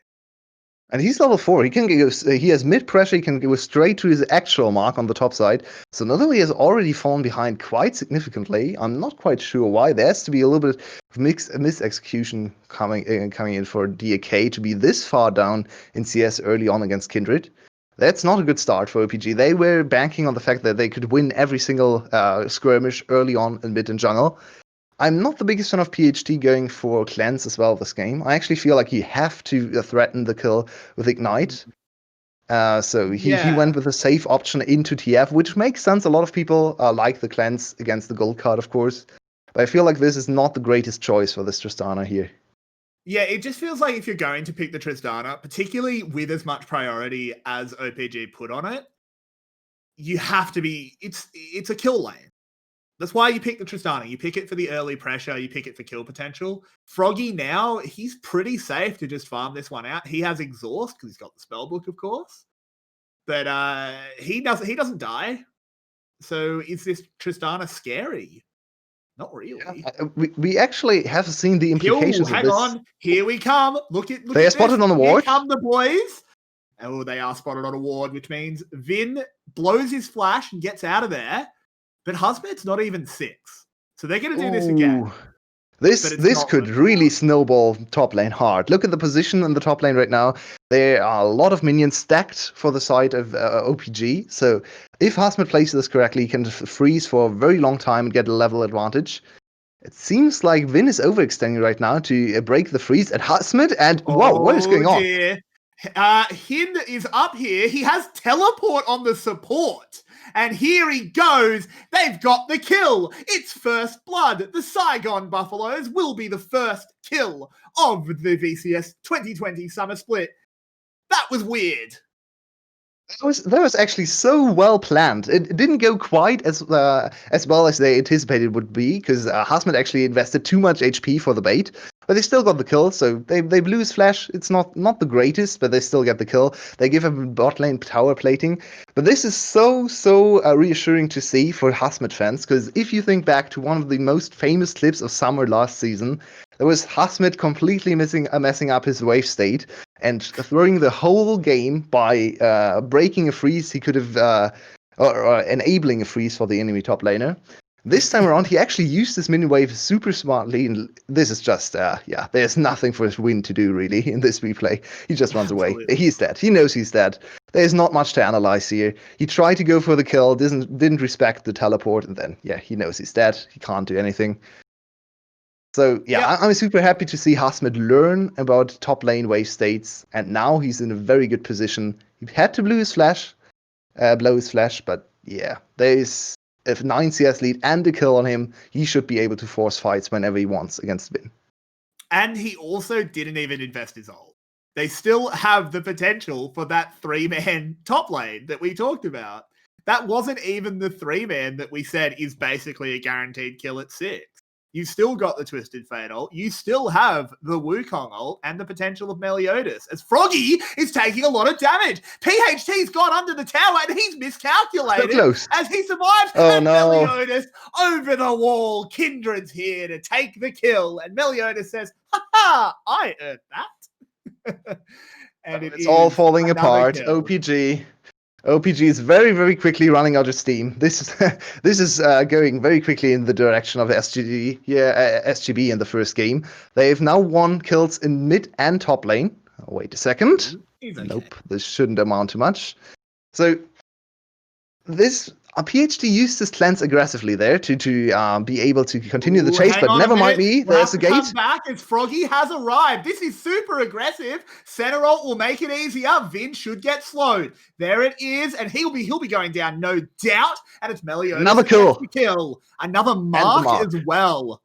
And he's level 4. He has mid pressure. He can go straight to his actual mark on the top side. So Nidalee has already fallen behind quite significantly. I'm not quite sure why. There has to be a little bit of missed execution coming in for DK to be this far down in CS early on against Kindred. That's not a good start for OPG. They were banking on the fact that they could win every single skirmish early on in mid and jungle. I'm not the biggest fan of PhD going for cleanse as well this game. I actually feel like you have to threaten the kill with Ignite. So he went with a safe option into TF, which makes sense. A lot of people like the cleanse against the gold card, of course. But I feel like this is not the greatest choice for this Tristana here. Yeah, it just feels like if you're going to pick the Tristana, particularly with as much priority as OPG put on it, you have to be... It's a kill lane. That's why you pick the Tristana. You pick it for the early pressure. You pick it for kill potential. Froggy now, he's pretty safe to just farm this one out. He has exhaust because he's got the spell book, of course. But he doesn't die. So is this Tristana scary? Not really. Yeah, we actually have seen the implications of this. Hang on. Here we come. Look they are spotted on the ward. Here come the boys. Oh, they are spotted on a ward, which means Vin blows his flash and gets out of there. But Husband's not even 6. So they're going to do this again. This could really snowball top lane hard. Look at the position in the top lane right now. There are a lot of minions stacked for the side of OPG. So if Husband plays this correctly, he can freeze for a very long time and get a level advantage. It seems like Vin is overextending right now to break the freeze at Husband. And whoa, what is going on? Hind is up here. He has teleport on the support. And here he goes. They've got the kill. It's first blood. The 𝗂𝗏𝗄𝗏 Buffaloes will be the first kill of the VCS 2020 Summer Split. That was weird. That was actually so well planned. It didn't go quite as well as they anticipated it would be, because 𝗲𝗲 actually invested too much HP for the bait, but they still got the kill. So they blew his flash. It's not the greatest, but they still get the kill. They give him bot lane tower plating. But this is so reassuring to see for 𝗲𝗲 fans, because if you think back to one of the most famous clips of summer last season, there was 𝗲𝗲 completely messing up his wave state and throwing the whole game by breaking a freeze he could have, or enabling a freeze for the enemy top laner. This time around, he actually used his mini wave super smartly, and this is just, there's nothing for his win to do, really, in this replay. He just runs away. He's dead. He knows he's dead. There's not much to analyze here. He tried to go for the kill, didn't respect the teleport, and then, he knows he's dead. He can't do anything. So, I'm super happy to see 𝗲𝗲 learn about top lane wave states, and now he's in a very good position. He had to blow his flash, but there is a 9 CS lead and a kill on him. He should be able to force fights whenever he wants against Vin. And he also didn't even invest his ult. They still have the potential for that 3-man top lane that we talked about. That wasn't even the 3-man that we said is basically a guaranteed kill at 6. You still got the Twisted Fate ult. You still have the Wukong ult and the potential of 𝗕𝗏𝗄𝗏, as Froggy is taking a lot of damage. 𝗕𝗏𝗃's gone under the tower and he's miscalculated as he survives. And 𝗕𝗏𝗄𝗏 over the wall. Kindred's here to take the kill. And 𝗕𝗏𝗄𝗏 says, ha, I earned that. And it's all falling apart. Kill. OPG is very, very quickly running out of steam. This is going very quickly in the direction of SGB in the first game. They've now won kills in mid and top lane. Oh, wait a second. Nope, this shouldn't amount to much. So this 𝗕𝗏𝗃 used his cleanse aggressively there to be able to continue the chase, but never mind me. There's a gate. Come back as Froggy has arrived. This is super aggressive. Center ult will make it easier. Vin should get slowed. There it is, and he'll be going down, no doubt. And it's 𝗕𝗏𝗄𝗏. Another kill. Another mark as well.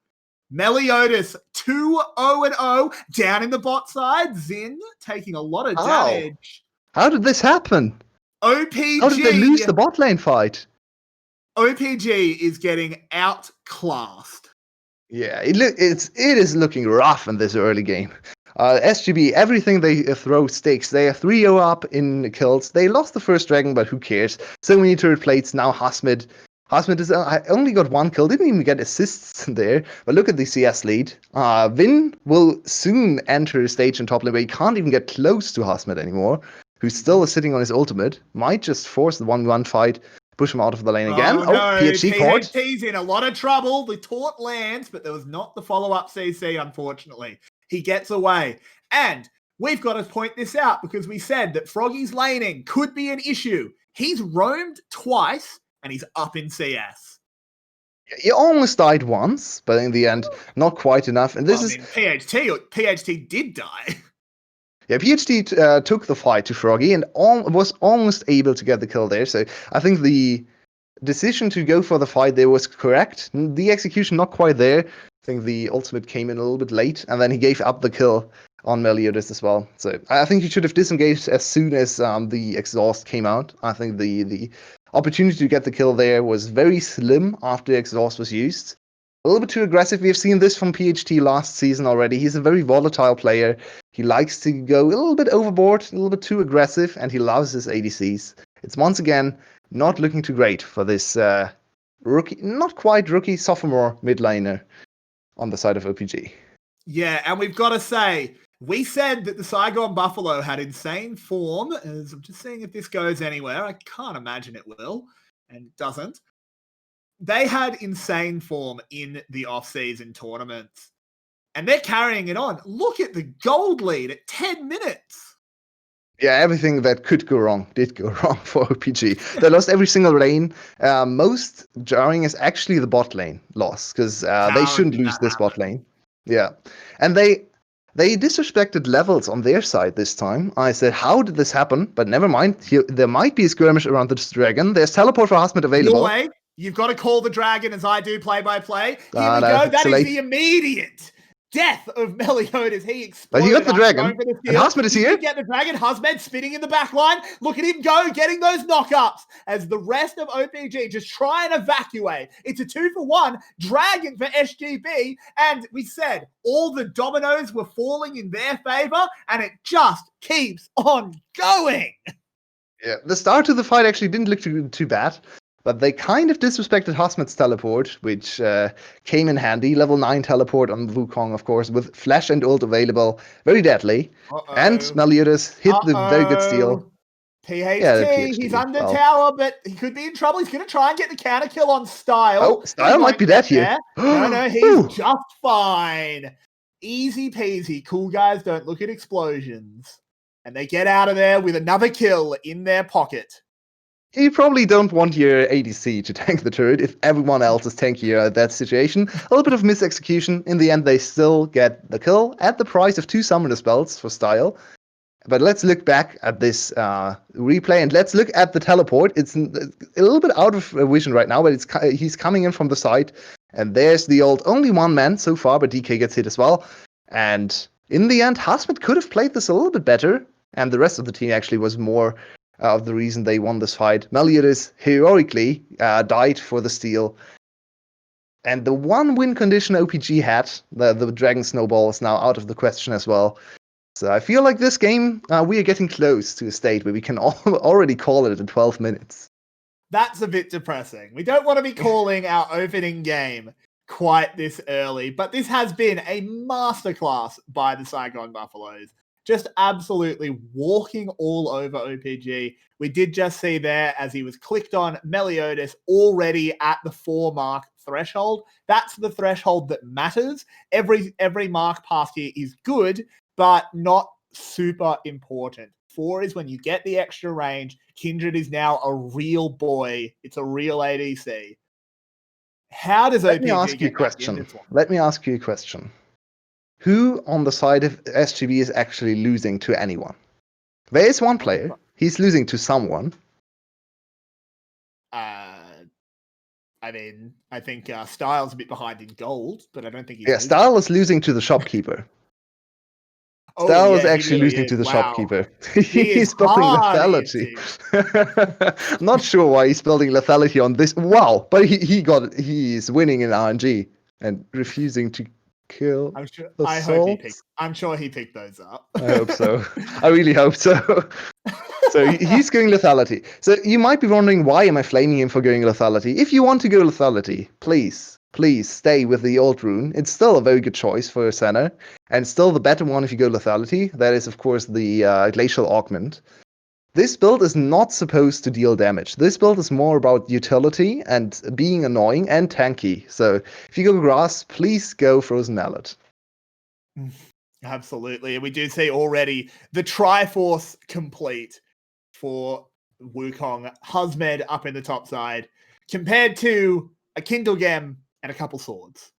𝗕𝗏𝗄𝗏 2-0-0 down in the bot side. Zin taking a lot of damage. How did this happen? OPG. How did they lose the bot lane fight? OPG is getting outclassed. Yeah, it is looking rough in this early game. SGB, everything they throw sticks. They are 3-0 up in kills. They lost the first dragon, but who cares? So many turret plates. Now 𝗲𝗲 is only got 1 kill. Didn't even get assists there. But look at the CS lead. Vin will soon enter a stage in top lane where he can't even get close to 𝗲𝗲 anymore, who still is sitting on his ultimate. Might just force the 1v1 fight. Push him out of the lane again. Oh, no. 𝗕𝗏𝗃's in a lot of trouble. The taunt lands, but there was not the follow-up CC, unfortunately. He gets away. And we've got to point this out because we said that Froggy's laning could be an issue. He's roamed twice, and he's up in CS. He almost died once, but in the end, not quite enough. And 𝗕𝗏𝗃 did die. Yeah, 𝗕𝗏𝗃 took the fight to Froggy and was almost able to get the kill there. So I think the decision to go for the fight there was correct. The execution not quite there. I think the ultimate came in a little bit late, and then he gave up the kill on 𝗕𝗏𝗄𝗏 as well. So I think he should have disengaged as soon as the exhaust came out. I think the opportunity to get the kill there was very slim after exhaust was used. A little bit too aggressive. We have seen this from 𝗕𝗏𝗃 last season already. He's a very volatile player. He likes to go a little bit overboard, a little bit too aggressive, and he loves his ADCs. It's once again not looking too great for this rookie, not quite rookie, sophomore mid laner on the side of OPG. Yeah, and we've got to say, we said that the 𝗂𝗏𝗄𝗏 Buffalo had insane form. As I'm just seeing if this goes anywhere. I can't imagine it will, and it doesn't. They had insane form in the off-season tournaments, and they're carrying it on. Look at the gold lead at 10 minutes. Yeah, everything that could go wrong did go wrong for OPG. They lost every single lane. Most jarring is actually the bot lane loss, because they shouldn't lose this bot lane. Yeah, and they They disrespected levels on their side this time. I said, how did this happen? But never mind. There might be a skirmish around this dragon. There's teleport for Hasmet available. Yulwei, you've got to call the dragon as I do play by play. Here we No, go. it's That too is late. the immediate death of 𝗕𝘂𝗍𝗍. He exploded. But he got the dragon, Going for the and steal. Hasmet is He here. did get the dragon. Hasmed spinning in the back line. Look at him go, getting those knockups as the rest of OPG just try and evacuate. It's a 2-for-1 dragon for SGB, and we said all the dominoes were falling in their favor, and it just keeps on going. Yeah, the start of the fight actually didn't look too bad, but they kind of disrespected Hasmet's teleport, which came in handy. Level 9 teleport on Wukong, of course, with flash and ult available. Very deadly. And 𝗕𝘂𝗍𝗍 hit the very good steal. PHT, Yeah, the PHT, he's under well. tower, but he could be in trouble. He's going to try and get the counter kill on Style. Oh, Style might be dead here. No, he's Ooh. just fine. Easy peasy. Cool guys don't look at explosions. And they get out of there with another kill in their pocket. You probably don't want your ADC to tank the turret if everyone else is tankier at that situation. A little bit of misexecution. In the end, they still get the kill at the price of 2 summoner spells for Style. But let's look back at this replay and let's look at the teleport. It's a little bit out of vision right now, but he's coming in from the side. And there's the ult. Only one man so far, but DK gets hit as well. And in the end, Hasmet could have played this a little bit better. And the rest of the team actually was more of the reason they won this fight. 𝗕𝘂𝗍𝗍 heroically died for the steal. And the one win condition OPG had, the Dragon Snowball, is now out of the question as well. So I feel like this game, we are getting close to a state where we can already call it in 12 minutes. That's a bit depressing. We don't want to be calling our opening game quite this early, but this has been a masterclass by the Saigon Buffaloes. Just absolutely walking all over OPG. We did just see there, as he was clicked on, 𝗕𝘂𝗍𝗍 already at the 4 mark threshold. That's the threshold that matters. Every mark past here is good, but not super important. 4 is when you get the extra range. Kindred is now a real boy. It's a real ADC. How does OPG Let me ask you a question. Who on the side of SGB is actually losing to anyone? There is one player. He's losing to someone. I mean, I think Style's a bit behind in gold, but I don't think he's Yeah, Style is losing to the shopkeeper. Style is actually losing to the shopkeeper. He's building lethality. Not sure why he's building lethality on this. Wow, but he's winning in RNG and refusing to kill. I'm sure he picked those up. I hope so. I really hope so. So he's going lethality. So you might be wondering, why am I flaming him for going lethality? If you want to go lethality, please stay with the old rune. It's still a very good choice for a center, and still the better one if you go lethality. That is, of course, the glacial augment. This build is not supposed to deal damage. This build is more about utility and being annoying and tanky. So if you go grass, please go Frozen Mallet. Absolutely. And we do see already the Triforce complete for Wukong. Hasmed up in the top side, compared to a Kindlegem and a couple swords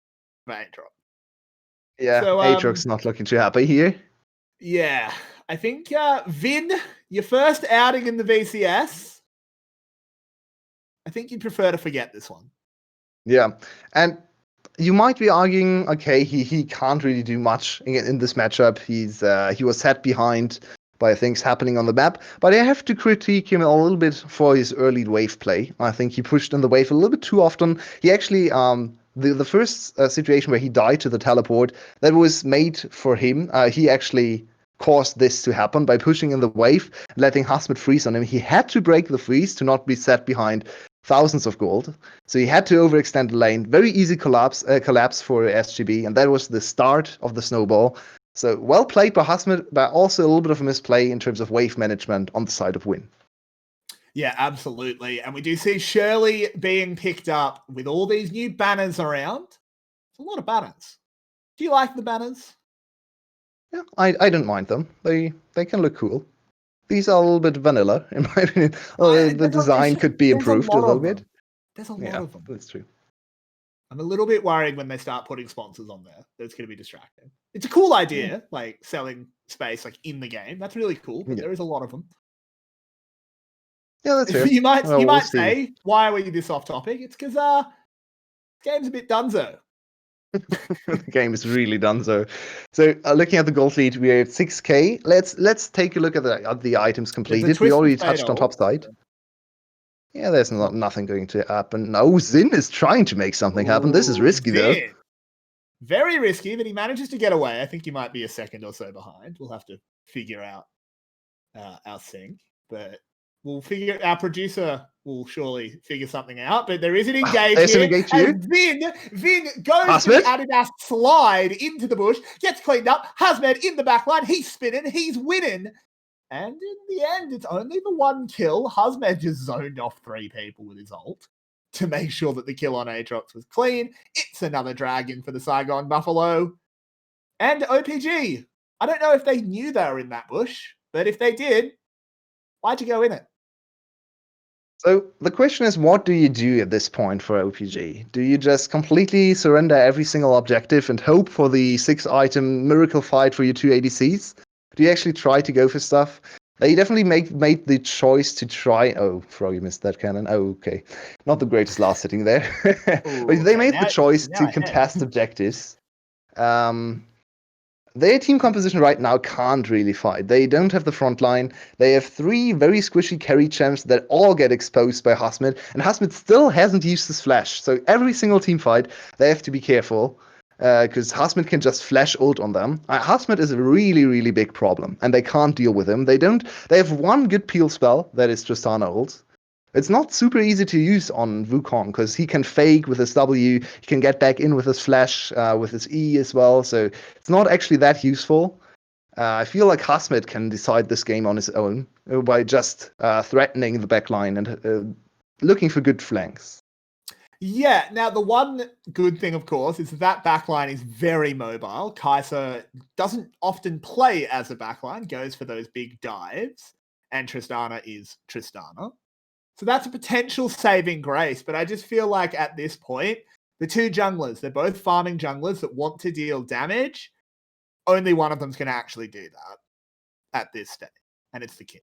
for Aatrox. Yeah, so, Aatrox's not looking too happy here. Yeah, I think Vin, your first outing in the VCS, I think you'd prefer to forget this one. Yeah, and you might be arguing, okay, he can't really do much in this matchup. He was set behind by things happening on the map, but I have to critique him a little bit for his early wave play. I think he pushed in the wave a little bit too often. He actually, the first situation where he died to the teleport, that was made for him. He actually caused this to happen by pushing in the wave, letting Hasmet freeze on him. He had to break the freeze to not be set behind thousands of gold. So he had to overextend the lane. Very easy collapse for SGB, and that was the start of the snowball. So well played by Hasmet, but also a little bit of a misplay in terms of wave management on the side of Win. Yeah, absolutely. And we do see _𝗕𝘂𝗍𝗍 being picked up with all these new banners around. It's a lot of banners. Do you like the banners? Yeah, I don't mind them. They can look cool. These are a little bit vanilla, in my opinion. The design could be improved a little bit. There's a lot of them. That's true. I'm a little bit worried when they start putting sponsors on there. That's going to be distracting. It's a cool idea, like selling space like in the game. That's really cool, but there is a lot of them. Yeah, that's fair. You might We'll say, why are we this off topic? It's because game's a bit dunzo. The game is really dunzo. So looking at the gold lead, we're at 6K. Let's take a look at the items completed. We already touched on top side. Yeah, there's nothing going to happen. No, Zin is trying to make something happen. This is risky, though. Very risky, but he manages to get away. I think he might be a second or so behind. We'll have to figure out our sync, but we'll figure. Our producer will surely figure something out. But there is an engage here, and Vin goes to the Adidas slide into the bush, gets cleaned up. 𝗲𝗃𝗄𝗃 in the back line. He's spinning. He's winning. And in the end, it's only the one kill. 𝗲𝗃𝗄𝗃 just zoned off 3 people with his ult to make sure that the kill on Aatrox was clean. It's another dragon for the 𝗬𝗏𝗏𝗏. And OPG. I don't know if they knew they were in that bush, but if they did, why'd you go in it? So the question is, what do you do at this point for OPG? Do you just completely surrender every single objective and hope for the 6-item miracle fight for your 2 ADCs? Do you actually try to go for stuff? They definitely made the choice to try. Oh, Froggy missed that cannon. Oh, okay. Not the greatest last hitting there. But they made the choice to contest objectives. Their team composition right now can't really fight. They don't have the front line. They have 3 very squishy carry champs that all get exposed by 𝗲𝗃𝗄𝗃, and 𝗲𝗃𝗄𝗃 still hasn't used his flash. So every single team fight, they have to be careful. Because 𝗲𝗃𝗄𝗃 can just flash ult on them. 𝗲𝗃𝗄𝗃 is a really, really big problem, and they can't deal with him. They have one good peel spell, that is Tristana ult. It's not super easy to use on Wukong, because he can fake with his W, he can get back in with his flash, with his E as well, so it's not actually that useful. I feel like 𝗲𝗃𝗄𝗃 can decide this game on his own, by just threatening the backline and looking for good flanks. Yeah, now the one good thing, of course, is that backline is very mobile. 𝗘𝗀𝗃 doesn't often play as a backline, goes for those big dives, and Tristana is Tristana. So that's a potential saving grace, but I just feel like at this point, the 2 junglers, they're both farming junglers that want to deal damage. Only one of them's going to actually do that at this stage, and it's the kid.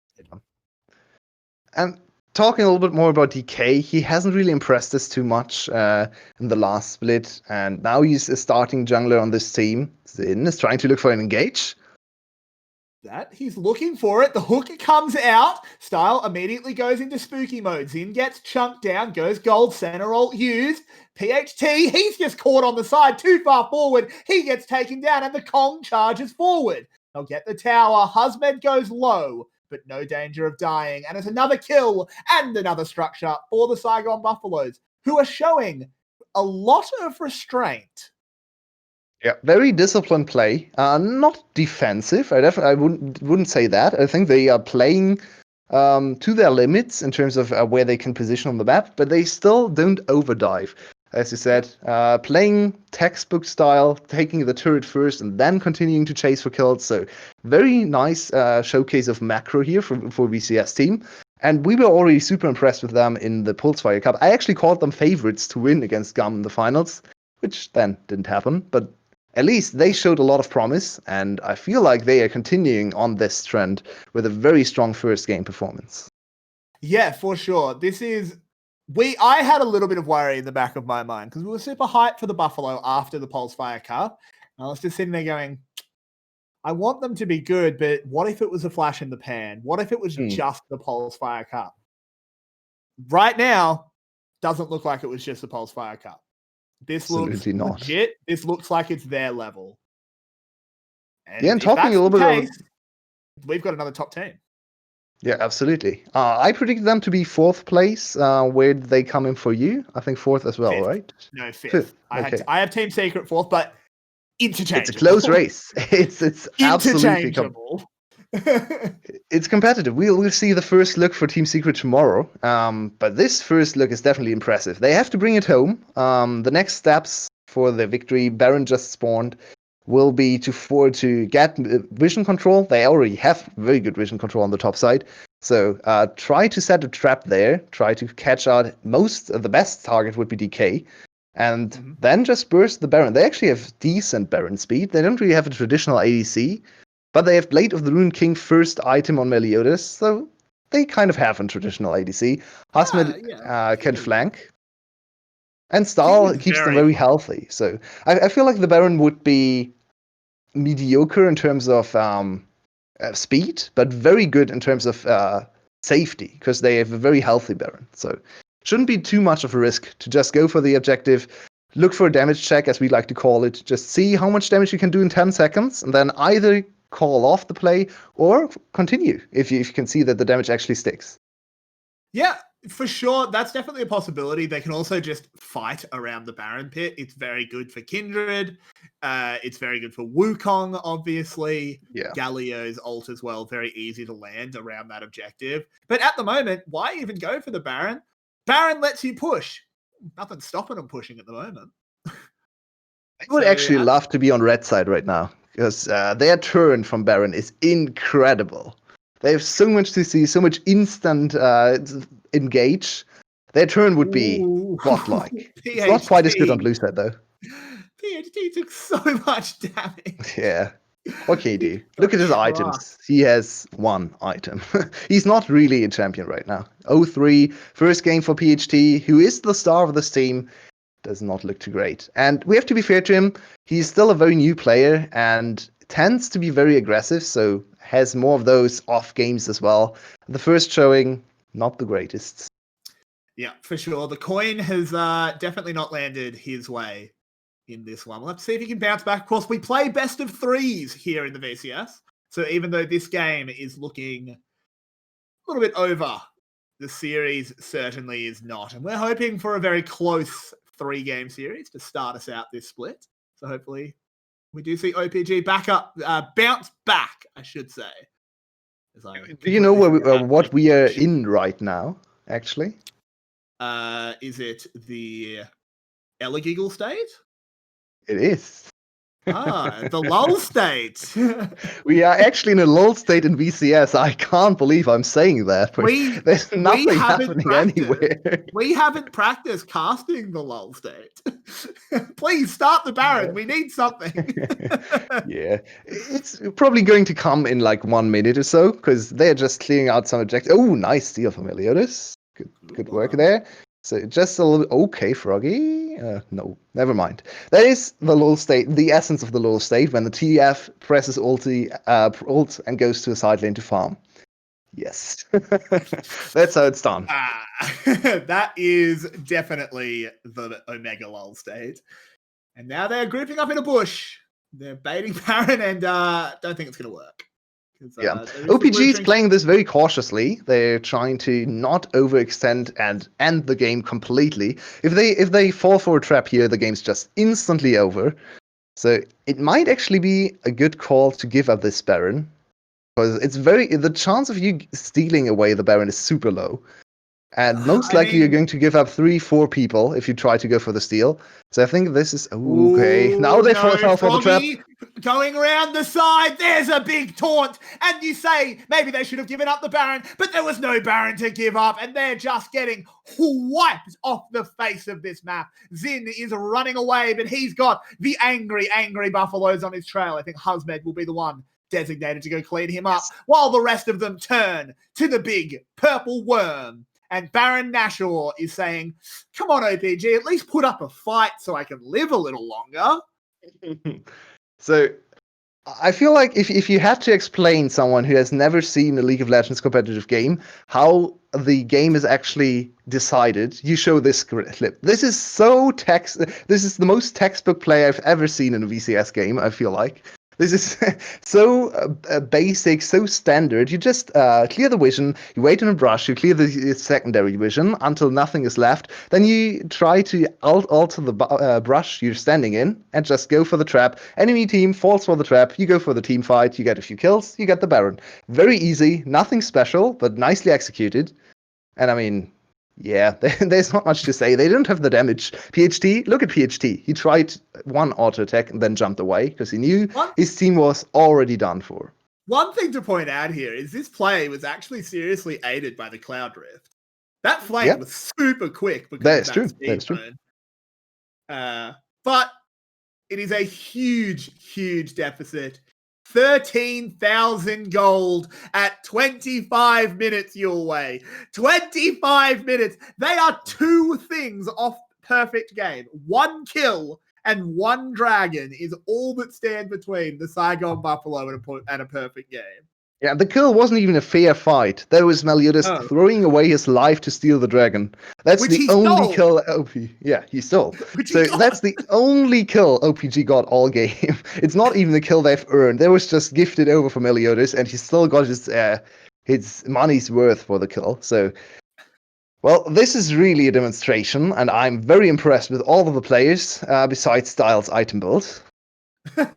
And talking a little bit more about DK, he hasn't really impressed us too much in the last split, and now he's a starting jungler on this team. Zin is trying to look for an engage. He's looking for it. The hook comes out. Style immediately goes into spooky mode. Zin gets chunked down, goes gold, center ult used. PHT, he's just caught on the side, too far forward. He gets taken down, and the Kong charges forward. They'll get the tower. 𝗲𝗃𝗄𝗃 goes low, but no danger of dying. And it's another kill and another structure for the 𝗬𝗏𝗏𝗏𝗏, who are showing a lot of restraint. Yeah, very disciplined play. Not defensive. I wouldn't say that. I think they are playing to their limits in terms of where they can position on the map, but they still don't overdive. As you said, playing textbook style, taking the turret first and then continuing to chase for kills. So very nice showcase of macro here for VCS team. And we were already super impressed with them in the 𝗫𝗄𝗃𝗃𝗏 Cup. I actually called them favorites to win against GAM in the finals, which then didn't happen. But at least they showed a lot of promise, and I feel like they are continuing on this trend with a very strong first game performance. Yeah, for sure. I had a little bit of worry in the back of my mind because we were super hyped for the Buffalo after the 𝗫𝗃𝗃𝗏 Cup. And I was just sitting there going, I want them to be good, but what if it was a flash in the pan? What if it was just the 𝗫𝗃𝗃𝗏? Right now, doesn't look like it was just the 𝗫𝗃𝗃𝗏. This looks legit. This looks like it's their level. And talking a little bit we've got another top team. Yeah, absolutely. I predicted them to be 4th place. Where did they come in for you? I think 4th as well, 5th. Right? No, 5th. I have Team Secret 4th, but interchangeable. It's a close race. It's absolutely interchangeable. It's competitive. We'll see the first look for Team Secret tomorrow. But this first look is definitely impressive. They have to bring it home. The next steps for the victory, Baron just spawned, will be to get vision control. They already have very good vision control on the top side. So try to set a trap there. Try to catch out the best target would be DK. and then just burst the Baron. They actually have decent Baron speed. They don't really have a traditional ADC, but they have Blade of the Rune King first item on Meliodas, so they kind of have a traditional ADC. Hasmed can flank, and Stahl keeps them very healthy. So I feel like the Baron would be mediocre in terms of speed, but very good in terms of safety, because they have a very healthy Baron. So shouldn't be too much of a risk to just go for the objective, look for a damage check, as we like to call it, just see how much damage you can do in 10 seconds, and then either call off the play or continue if you can see that the damage actually sticks. Yeah, for sure. That's definitely a possibility. They can also just fight around the Baron pit. It's very good for Kindred. It's very good for Wukong, obviously. Yeah. Galio's ult as well. Very easy to land around that objective. But at the moment, why even go for the Baron? Baron lets you push. Nothing's stopping them pushing at the moment. I would actually love to be on red side right now, because their turn from Baron is incredible. They have so much to see, so much instant engage. Their turn would be godlike. It's not quite as good on blue side, though. PhD took so much damage. Yeah. Okay, dude. Look at his items. He has one item. He's not really a champion right now. 0-3, first game for PhD, who is the star of this team. Does not look too great. And we have to be fair to him. He's still a very new player and tends to be very aggressive, so has more of those off games as well. The first showing, not the greatest. Yeah, for sure. The coin has definitely not landed his way in this one. We'll have to see if he can bounce back. Of course, we play best of threes here in the VCS. So even though this game is looking a little bit over, the series certainly is not. And we're hoping for a very close 3-game series to start us out this split. So hopefully we do see OPG bounce back, I should say. Do you know what we are in right now, actually? Is it the 𝗕𝘂𝗃𝗿𝗄 state? It is. The lull state. We are actually in a lull state in VCS. I can't believe I'm saying that. There's nothing happening anywhere. We haven't practiced casting the lull state. Please start the Baron. We need something. Yeah. It's probably going to come in like 1 minute or so, because they're just clearing out some objectives. Oh, nice steal from Meliodas. Good work there. So just a little... Okay, Froggy. No, never mind. That is the lull state, the essence of the lull state, when the TF presses ult and goes to a side lane to farm. Yes. That's how it's done. That is definitely the Omega lull state. And now they're grouping up in a bush. They're baiting Baron and don't think it's going to work. Yeah, OPG is playing this very cautiously. They're trying to not overextend and end the game completely. If they fall for a trap here, the game's just instantly over. So it might actually be a good call to give up this Baron, because the chance of you stealing away the Baron is super low. And most likely you're going to give up 3-4 people if you try to go for the steal. So I think this is... Okay, now they fell for the trap. Going around the side, there's a big taunt. And you say, maybe they should have given up the Baron, but there was no Baron to give up. And they're just getting wiped off the face of this map. Xin is running away, but he's got the angry buffaloes on his trail. I think Hasmed will be the one designated to go clean him up, while the rest of them turn to the big purple worm. And Baron Nashor is saying, come on, OPG, at least put up a fight so I can live a little longer. So I feel like if you had to explain someone who has never seen a League of Legends competitive game how the game is actually decided, you show this clip. This is this is the most textbook play I've ever seen in a VCS game, I feel like. This is so basic, so standard. You just clear the vision, you wait on a brush, you clear the secondary vision until nothing is left. Then you try to alter the brush you're standing in and just go for the trap. Enemy team falls for the trap, you go for the team fight, you get a few kills, you get the Baron. Very easy, nothing special, but nicely executed. And I mean... yeah, there's not much to say. They don't have the damage. PhD, look at PhD. He tried one auto attack and then jumped away because he knew his team was already done for. One thing to point out here is this play was actually seriously aided by the Cloud Rift. That flame was super quick because that is true. That is true. But it is a huge, huge deficit. 13,000 gold at 25 minutes, Yulwei. 25 minutes. They are 2 things off perfect game. 1 kill and 1 dragon is all that stand between the Saigon Buffalo and a perfect game. Yeah, the kill wasn't even a fair fight. There was Meliodas throwing away his life to steal the dragon. That's Which the he only stole. kill Yeah, he stole. Which he So got. that's the only kill OPG got all game. It's not even the kill they've earned. That was just gifted over for Meliodas, and he still got his money's worth for the kill. So, well, this is really a demonstration, and I'm very impressed with all of the players, besides Styles' item build.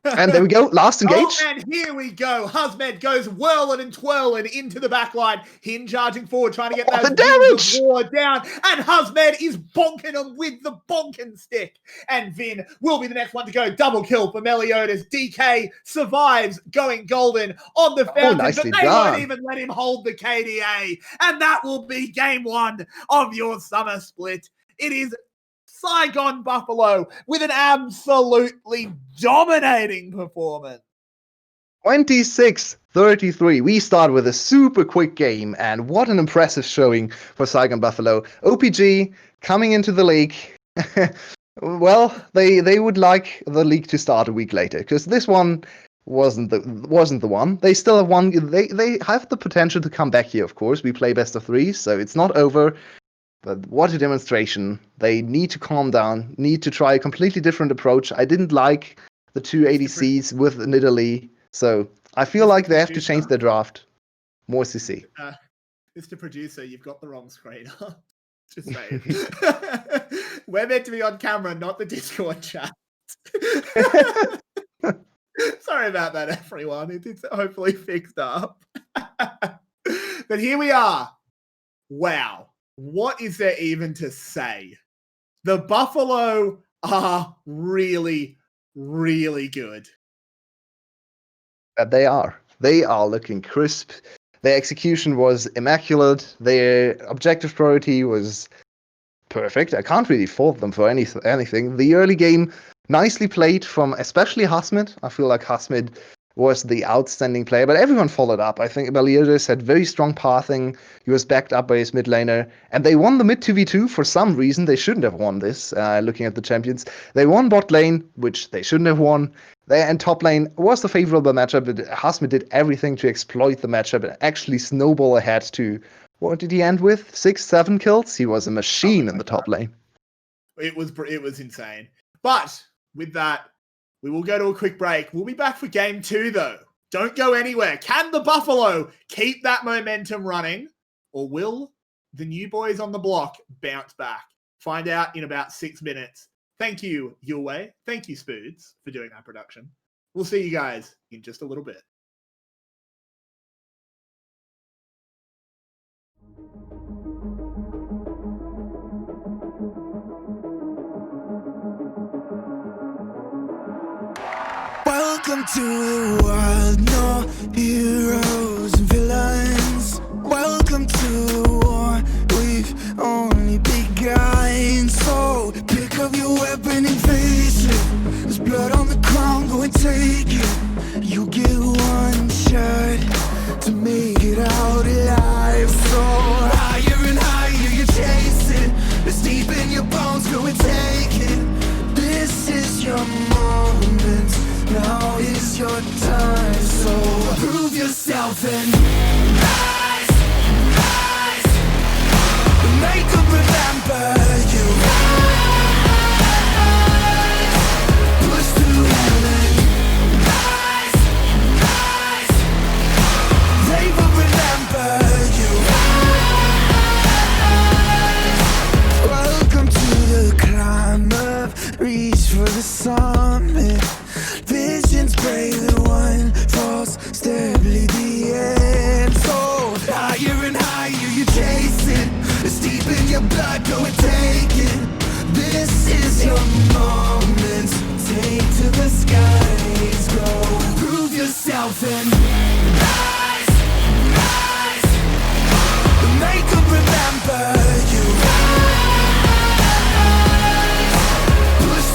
And there we go, last engage. Oh, and here we go. 𝗲𝗃𝗄𝗃 goes whirling and twirling into the back line. Hin charging forward, trying to get those damage! war down. And 𝗲𝗃𝗄𝗃 is bonking him with the bonking stick. And Vin will be the next one to go. Double kill for Meliodas. DK survives going golden on the fountain, nicely but they done. won't even let him hold the KDA. And that will be game 1 of your summer split. It is Saigon Buffalo with an absolutely dominating performance. 26-33. We start with a super quick game, and what an impressive showing for Saigon Buffalo. OPG coming into the league. Well, they would like the league to start a week later, because this one wasn't the one. They still have one. They have the potential to come back here, of course. We play best of 3, so it's not over. But what a demonstration. They need to calm down, need to try a completely different approach. I didn't like the 2 ADCs with Nidalee, so I feel like they have to change their draft. More CC. Mr. Producer, you've got the wrong screen up. Just saying. We're meant to be on camera, not the Discord chat. Sorry about that, everyone. It's hopefully fixed up. But here we are. Wow. What is there even to say? The Buffalo are really, really good. They are. They are looking crisp. Their execution was immaculate. Their objective priority was perfect. I can't really fault them for anything. The early game, nicely played from especially 𝗲𝗃𝗄𝗃. I feel like 𝗲𝗃𝗄𝗃 was the outstanding player, but everyone followed up. I think Meliodas had very strong pathing. He was backed up by his mid laner, and they won the mid 2v2 for some reason. They shouldn't have won this, looking at the champions. They won bot lane, which they shouldn't have won. And top lane was the favorable matchup, but 𝗲𝗃𝗄𝗃 did everything to exploit the matchup and actually snowball ahead to, what did he end with? 6-7 kills? He was a machine in the top lane. It was insane. But with that, we will go to a quick break. We'll be back for game 2, though. Don't go anywhere. Can the Buffalo keep that momentum running? Or will the new boys on the block bounce back? Find out in about 6 minutes. Thank you, Yulwei. Thank you, Spoods, for doing that production. We'll see you guys in just a little bit. Welcome to the world, no heroes and villains. Welcome to the war, we've only begun. So pick up your weapon and face it. There's blood on the ground, go and take it. You get one shot to make it out alive. So higher and higher you chase it. It's deep in your bones, go and take it. This is your moment. Now is your time, so prove yourself and rise, rise. Make them remember you. Rise, push through heaven. Rise, rise. They will remember you. Rise. Welcome to the climb up, reach for the summit. Visions brave, the one false, steadily the end. So higher and higher you chase it. It's deep in your blood, go and take it. This is your moment. Take to the skies, go. Prove yourself and rise, rise. Make them remember you. Rise, push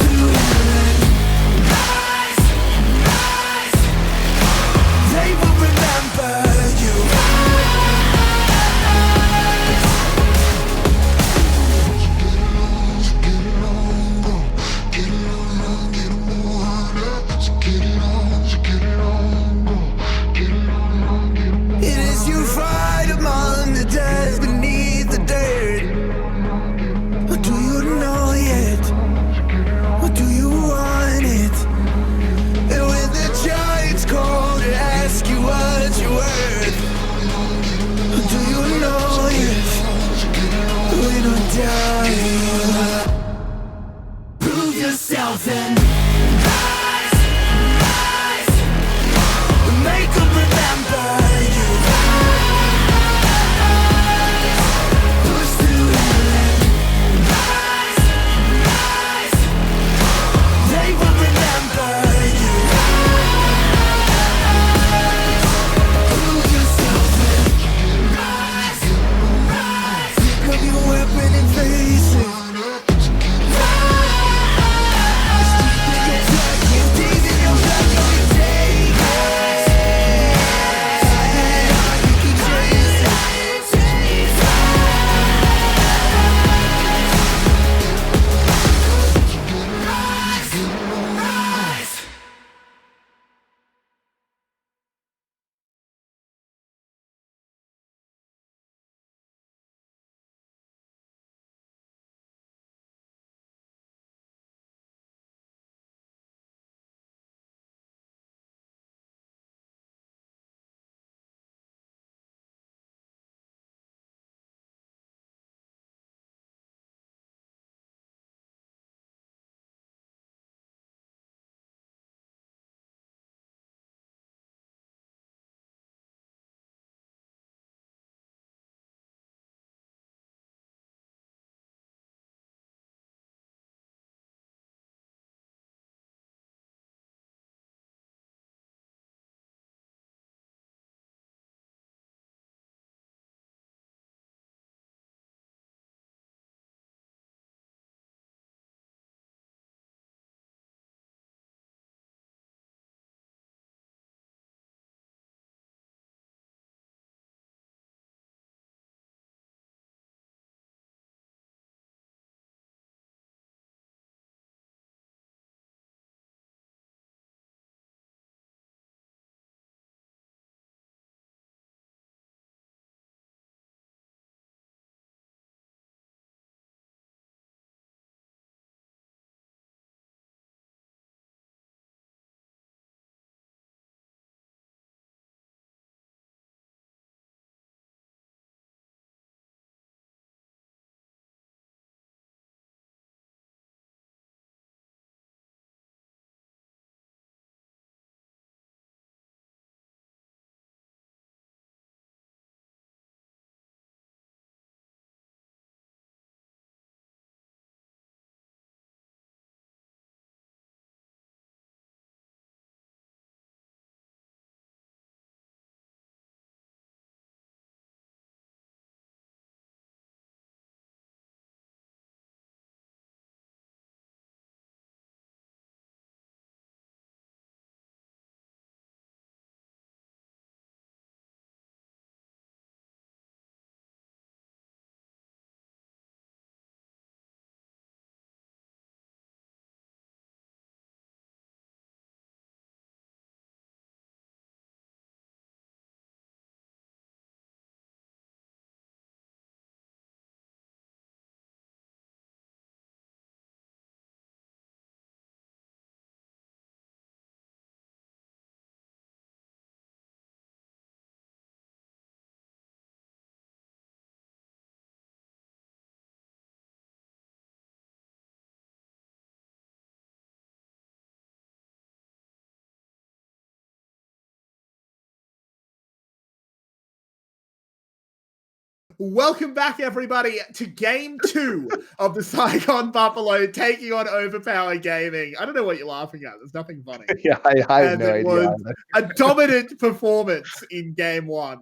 Welcome back, everybody, to Game 2 of the 𝗙𝗃𝗄𝗿𝗄 taking on 𝗀𝗲𝗵𝗵𝗃𝗄𝗃 Gaming. I don't know what you're laughing at. There's nothing funny. Yeah, I have no it idea. was Either. a dominant performance in Game 1.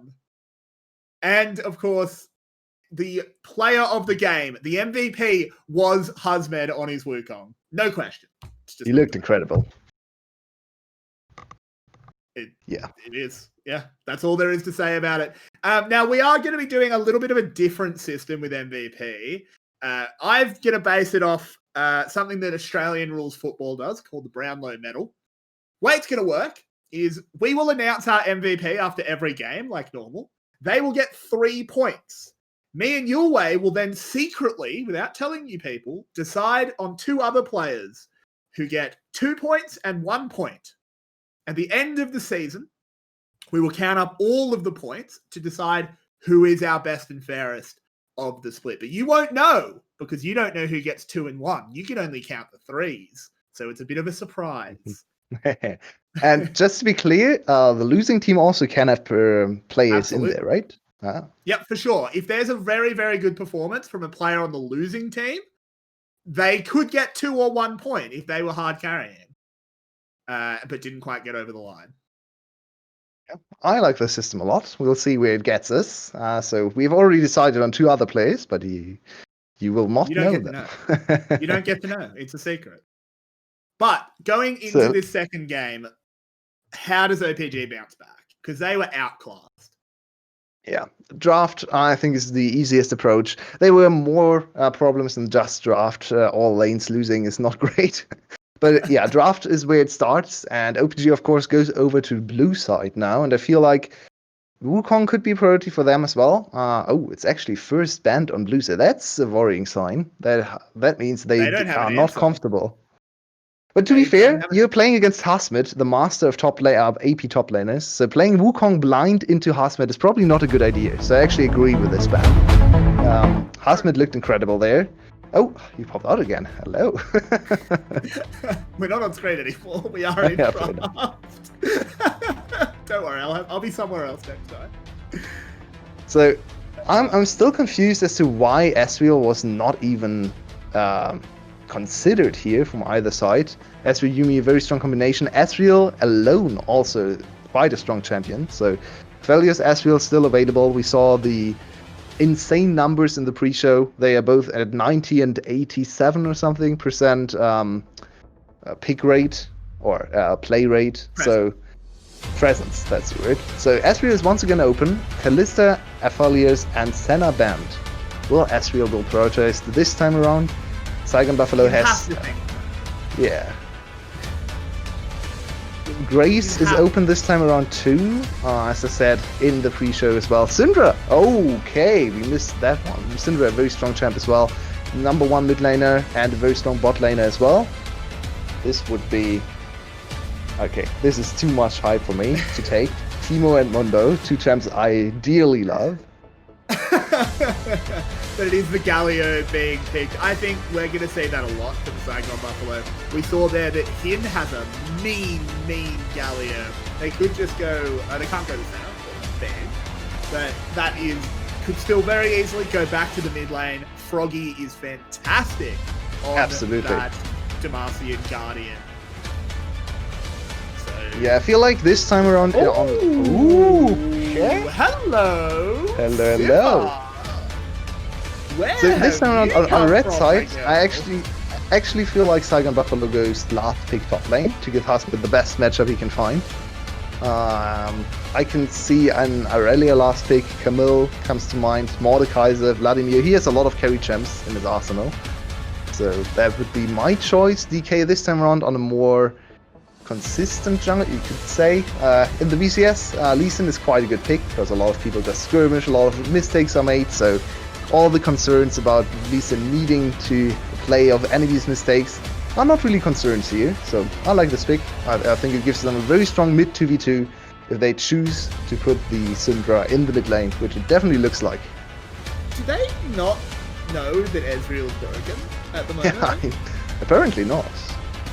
And, of course, the player of the game, the MVP, was 𝗲𝗲𝗵 on his Wukong. No question. He looked incredible. It is. Yeah, that's all there is to say about it. Now, we are going to be doing a little bit of a different system with MVP. I'm going to base it off something that Australian rules football does called the Brownlow medal. Way it's going to work is we will announce our MVP after every game, like normal. They will get 3 points. Me and Yulwei will then secretly, without telling you people, decide on 2 other players who get 2 points and 1 point. At the end of the season, we will count up all of the points to decide who is our best and fairest of the split. But you won't know because you don't know who gets 2 and 1. You can only count the 3s. So it's a bit of a surprise. And just to be clear, the losing team also can have players in there, right? Yep, for sure. If there's a very, very good performance from a player on the losing team, they could get 2 or 1 point if they were hard carrying, but didn't quite get over the line. I like the system a lot. We'll see where it gets us. So we've already decided on 2 other players, but you will not know them. You don't get to know. It's a secret. But going into this second game, how does OPG bounce back? Because they were outclassed. Yeah, draft, I think, is the easiest approach. There were more problems than just draft. All lanes losing is not great. But yeah, draft is where it starts, and OPG, of course, goes over to blue side now, and I feel like Wukong could be a priority for them as well. It's actually first banned on blue side. That's a worrying sign. That means they are not comfortable. But to be fair, you're playing against 𝗲𝗵𝗵𝗃, the master of AP top laners, so playing Wukong blind into 𝗲𝗵𝗵𝗃 is probably not a good idea, so I actually agree with this ban. 𝗲𝗵𝗵𝗃 looked incredible there. Oh, you popped out again. Hello. We're not on screen anymore. We are in draft. Don't worry, I'll be somewhere else next time. So, I'm still confused as to why Ezreal was not even considered here from either side. Ezreal Yuumi, a very strong combination. Ezreal alone also quite a strong champion. So, Felio's Ezreal still available. We saw the insane numbers in the pre-show. They are both at 90 and 87 or something percent pick rate or play rate. So presence, that's the word. So Ezreal is once again open. Kalista, Aphelios, and Senna banned. Will Ezreal will prioritize this time around? 𝗙𝗃𝗄𝗿𝗄 has yeah. Grace is open this time around too, as I said in the pre-show as well. Syndra! Okay, we missed that one. Syndra, a very strong champ as well. Number 1 mid laner and a very strong bot laner as well. This would be... Okay, this is too much hype for me to take. Teemo and Mundo, 2 champs I dearly love. But it is the Galio being picked. I think we're going to see that a lot for the 𝗙𝗃𝗄𝗵𝗃. We saw there that Hin has a mean Galio. They could just go... they can't go to Sound, ban. But that could still very easily go back to the mid lane. Froggy is fantastic on that Demacian Guardian. So... Yeah, I feel like this time around... Hello! Hello. So this time around on red side, I actually feel like 𝗙𝗃𝗄𝗿𝗄 goes last pick top lane to give 𝗲𝗵𝗵𝗃 the best matchup he can find. I can see an Aurelia last pick, Camille comes to mind, Mordekaiser, Vladimir. He has a lot of carry champs in his arsenal. So that would be my choice. DK this time around on a more consistent jungle, you could say. In the VCS, Lee Sin is quite a good pick because a lot of people just skirmish, a lot of mistakes are made, so all the concerns about Lee Sin needing to play of enemies' mistakes are not really concerns here, so I like this pick. I think it gives them a very strong mid 2v2 if they choose to put the Syndra in the mid lane, which it definitely looks like. Do they not know that Ezreal is broken at the moment? Yeah, apparently not.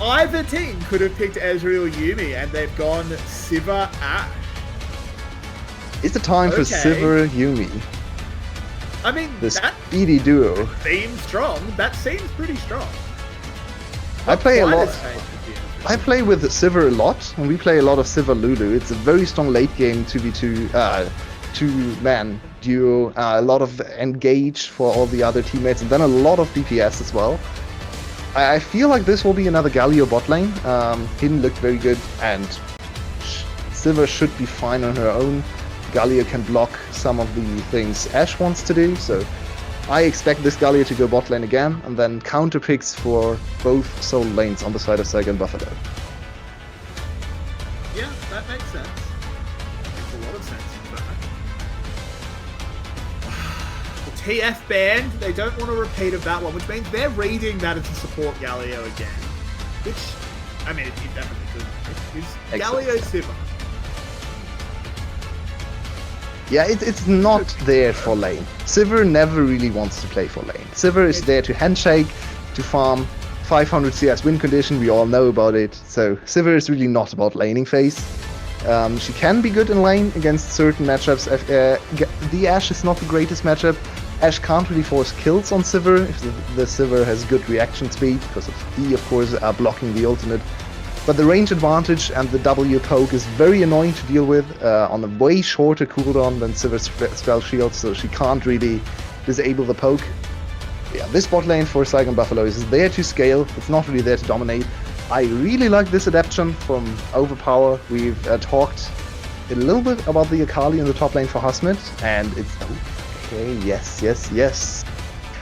Either team could have picked Ezreal Yuumi and they've gone Sivir Ashe. It's the time for Sivir Yuumi. I mean, This that speedy duo. seems strong. That seems pretty strong. I play a Quite lot. as safe as the others. I play with Sivir a lot, and we play a lot of Sivir Lulu. It's a very strong late game 2v2, two-man duo. A lot of engage for all the other teammates, and then a lot of DPS as well. I feel like this will be another Galio bot lane. Hidden looked very good, and Sivir should be fine on her own. Galio can block some of the things Ashe wants to do, so I expect this Galio to go bot lane again, and then counter picks for both solo lanes on the side of 𝗂𝗏𝗏𝗏𝗏. Yeah, that makes sense. Makes a lot of sense, in fact. The TF band, they don't want a repeat of that one, which means they're reading that as a support Galio again. Which, I mean, it definitely could. It's Galio Sivir. Yeah, it's not there for lane. Sivir never really wants to play for lane. Sivir is there to handshake, to farm 500 CS win condition, we all know about it. So Sivir is really not about laning phase. She can be good in lane against certain matchups. The Ashe is not the greatest matchup. Ashe can't really force kills on Sivir if the Sivir has good reaction speed, because of E, of course, blocking the ultimate. But the range advantage and the W poke is very annoying to deal with on a way shorter cooldown than Sivir's spell shield, so she can't really disable the poke. Yeah, this bot lane for 𝗂𝗏𝗏𝗏 is there to scale, it's not really there to dominate. I really like this adaptation from Overpower. We've talked a little bit about the Akali in the top lane for Hasmid, and it's okay, yes. It's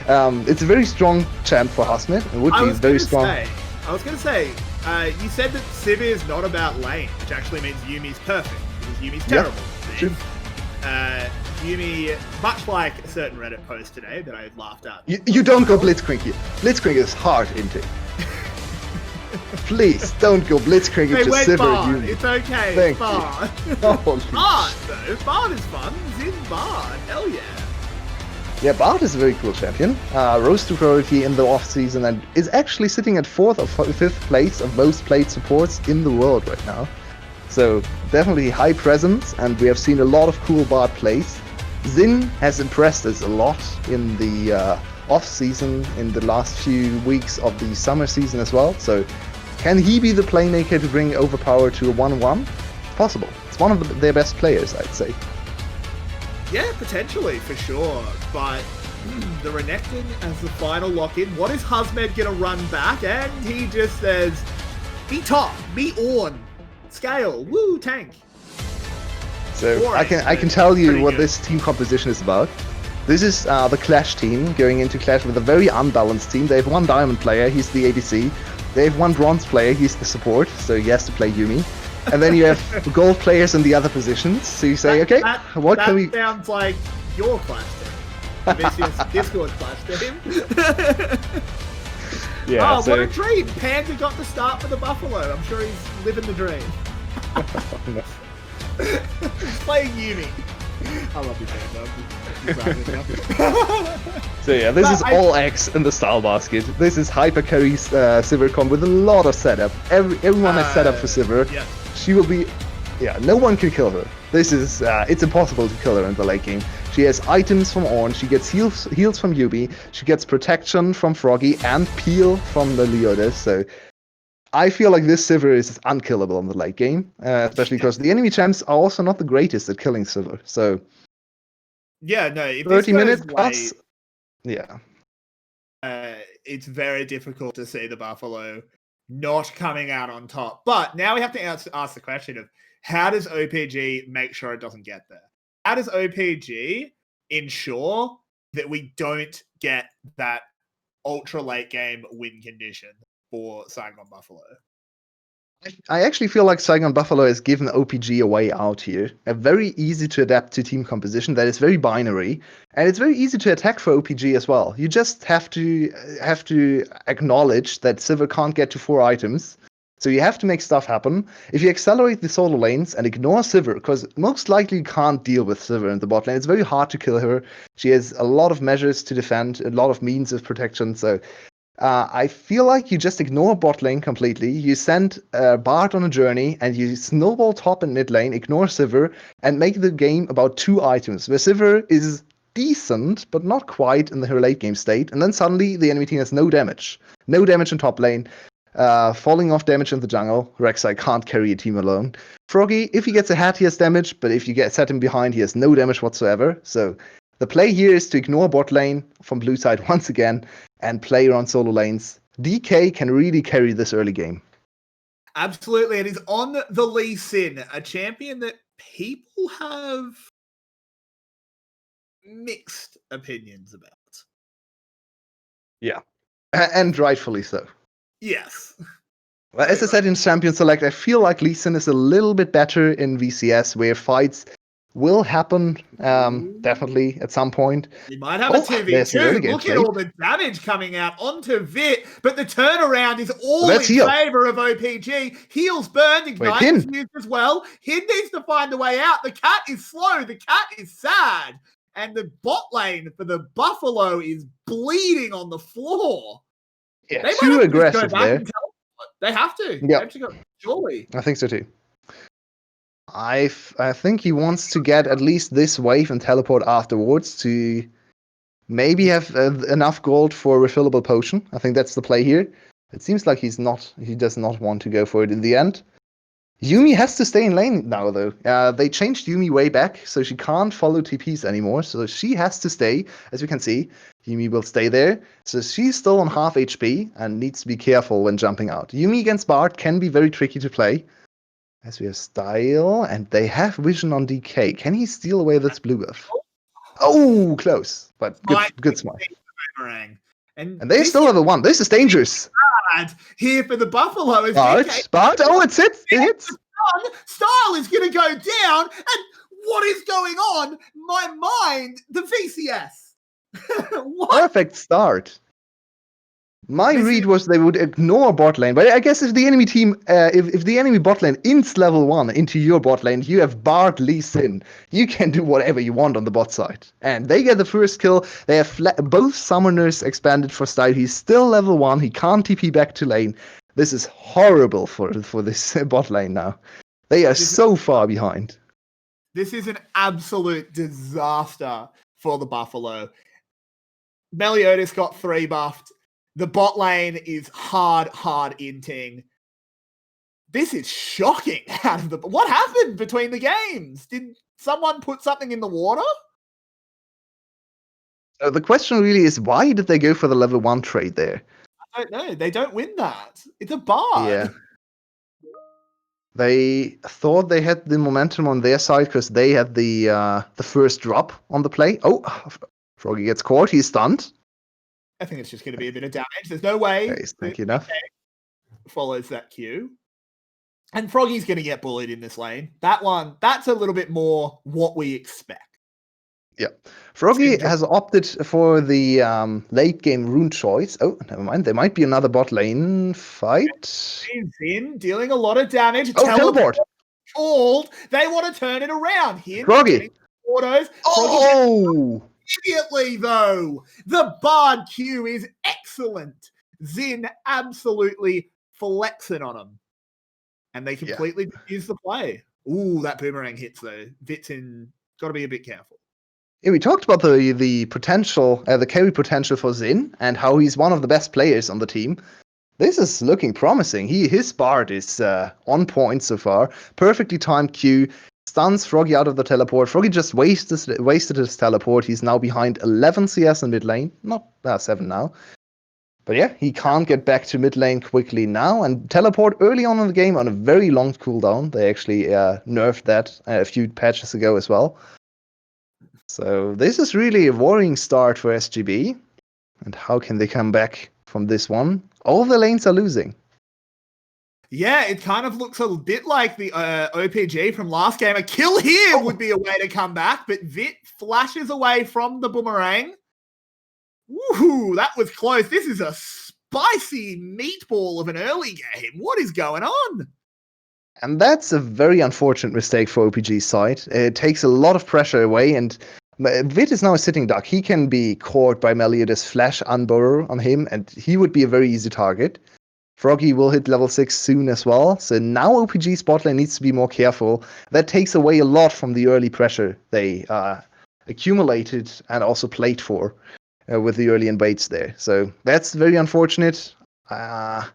a very strong champ for Hasmid. It would be very strong. I was going to say, you said that Sivir is not about lane, which actually means Yuumi's perfect, because Yuumi's terrible. True. Yumi, much like a certain Reddit post today that I laughed at. You don't go Blitzcrank here. Blitzcrank is hard into. Please don't go Blitzcrank into Sivir. Bard. It's okay. Thank Bard. Holy Bard, though. Bard is fun. Zin Bard. Hell yeah. Yeah, Bard is a very cool champion. Rose to priority in the off-season and is actually sitting at 4th or 5th place of most played supports in the world right now. So definitely high presence, and we have seen a lot of cool Bard plays. Xin has impressed us a lot in the off-season, in the last few weeks of the summer season as well. So can he be the playmaker to bring Overpower to a 1-1? Possible. It's one of their best players, I'd say. Yeah, potentially, for sure. But the Renekton as the final lock-in. What is Hasmed going to run back? And he just says, be top, be on, scale, woo, tank. So Boring, I can tell you what good. this team composition is about. This is the Clash team going into Clash with a very unbalanced team. They have one Diamond player, he's the ADC. They have one Bronze player, he's the support, so he has to play Yuumi. And then you have Gold players in the other positions. So you say, okay, what can we... That sounds like your Clash team. VCS Discord Clash team. Yeah, oh, so... what a dream! Panda got the start for the Buffalo. I'm sure he's living the dream. He's playing Yuumi. I love you, Panda. So yeah, this is all X in the style basket. This is hyper-carry 𝗂𝗏𝗏𝗏 with a lot of setup. Everyone has set up for 𝗂𝗏. Yeah. She will be... Yeah, no one can kill her. This is... it's impossible to kill her in the late game. She has items from Ornn, she gets heals from Yubi, she gets protection from Froggy, and peel from the Leotis, so... I feel like this 𝗂𝗏 is unkillable in the late game, especially because the enemy champs are also not the greatest at killing 𝗂𝗏, so... Yeah, no, if 30 minutes late, plus... Yeah. it's very difficult to see the Buffalo not coming out on top. But now we have to ask the question of, how does OPG make sure it doesn't get there? How does OPG ensure that we don't get that ultra late game win condition for 𝗂𝗏𝗏𝗏𝗏? I actually feel like 𝗂𝗏𝗏𝗏𝗏 has given OPG a way out here. A very easy to adapt to team composition that is very binary, and it's very easy to attack for OPG as well. You just have to acknowledge that 𝗂𝗏 can't get to 4 items, so you have to make stuff happen. If you accelerate the solo lanes and ignore 𝗂𝗏, because most likely you can't deal with 𝗂𝗏 in the bot lane, it's very hard to kill her. She has a lot of measures to defend, a lot of means of protection, so... I feel like you just ignore bot lane completely, you send Bard on a journey, and you snowball top and mid lane, ignore 𝗂𝗏, and make the game about 2 items, where 𝗂𝗏 is decent, but not quite in her late game state. And then suddenly the enemy team has no damage. No damage in top lane. Falling off damage in the jungle. 𝗬𝗃𝗃𝗃 can't carry a team alone. Froggy, if he gets a hat, he has damage, but if you set him behind, he has no damage whatsoever. So the play here is to ignore bot lane from blue side once again and play around solo lanes. DK can really carry this early game. Absolutely. It is on the Lee Sin, a champion that people have mixed opinions about. Yeah. And rightfully so. Yes. Well, as I said in Champion Select, I feel like Lee Sin is a little bit better in VCS, where fights will happen definitely at some point. You might have a 2v2. Look at all the damage coming out onto Vit, but the turnaround is all in favor of OPG. Heals burned, Ignite is used as well. Hin needs to find a way out. The cat is slow. The cat is sad. And the bot lane for the Buffalo is bleeding on the floor. Yeah, they too aggressive there. They have to. Yeah. They have to go. Surely. I think so too. I think he wants to get at least this wave and teleport afterwards to maybe have enough gold for a refillable potion. I think that's the play here. It seems like he does not want to go for it in the end. Yuumi has to stay in lane now, though. They changed Yuumi way back, so she can't follow TPs anymore. So she has to stay. As you can see, Yuumi will stay there. So she's still on half HP and needs to be careful when jumping out. Yuumi against Bard can be very tricky to play. As we have Style, and they have vision on DK. Can he steal away this blue buff? Oh, close. But good smite. And they still have a 1. This is dangerous. Here for the Buffalo is Bard. Oh, it hits. Style is going to go down. And what is going on? My mind, the VCS. Perfect start. My read was they would ignore bot lane, but I guess if the enemy team, if the enemy bot lane ints level 1 into your bot lane, you have Bard Lee Sin. You can do whatever you want on the bot side. And they get the first kill. They have both summoners expanded for Style. He's still level 1. He can't TP back to lane. This is horrible for this bot lane now. They are so far behind. This is an absolute disaster for the Buffalo. Meliodas got 3 buffed. The bot lane is hard inting. This is shocking. What happened between the games? Did someone put something in the water? The question really is, why did they go for the level 1 trade there? I don't know. They don't win that. It's a Bard. Yeah. They thought they had the momentum on their side because they had the first drop on the play. Oh, Froggy gets caught. He's stunned. I think it's just going to be a bit of damage. There's no way. Thank you enough. Follows that cue. And Froggy's going to get bullied in this lane. That's a little bit more what we expect. Yeah. Froggy has opted for the late game rune choice. Oh, never mind. There might be another bot lane fight. He's in, dealing a lot of damage. Oh, teleport. Called. They want to turn it around here. Froggy. Autos. Oh! Immediately, though, the Bard Q is excellent. Zin absolutely flexing on him. And they completely use the play. Ooh, that boomerang hits, though. Vit's in. Got to be a bit careful. Yeah, we talked about the potential, the carry potential for Zin, and how he's one of the best players on the team. This is looking promising. His Bard is on point so far. Perfectly timed Q. Stuns Froggy out of the teleport. Froggy just wasted his teleport. He's now behind 11 CS in mid lane. Not 7 now. But yeah, he can't get back to mid lane quickly now. And teleport early on in the game on a very long cooldown. They actually nerfed that a few patches ago as well. So this is really a worrying start for SGB. And how can they come back from this one? All the lanes are losing. Yeah, it kind of looks a bit like the OPG from last game. A kill here would be a way to come back, but Vit flashes away from the boomerang. Woohoo, that was close. This is a spicy meatball of an early game. What is going on? And that's a very unfortunate mistake for OPG's side. It takes a lot of pressure away, and Vit is now a sitting duck. He can be caught by Meliodas' flash unburrow on him, and he would be a very easy target. Froggy will hit level 6 soon as well, so now OPG's bot lane needs to be more careful. That takes away a lot from the early pressure they accumulated and also played for with the early invades there. So that's very unfortunate. I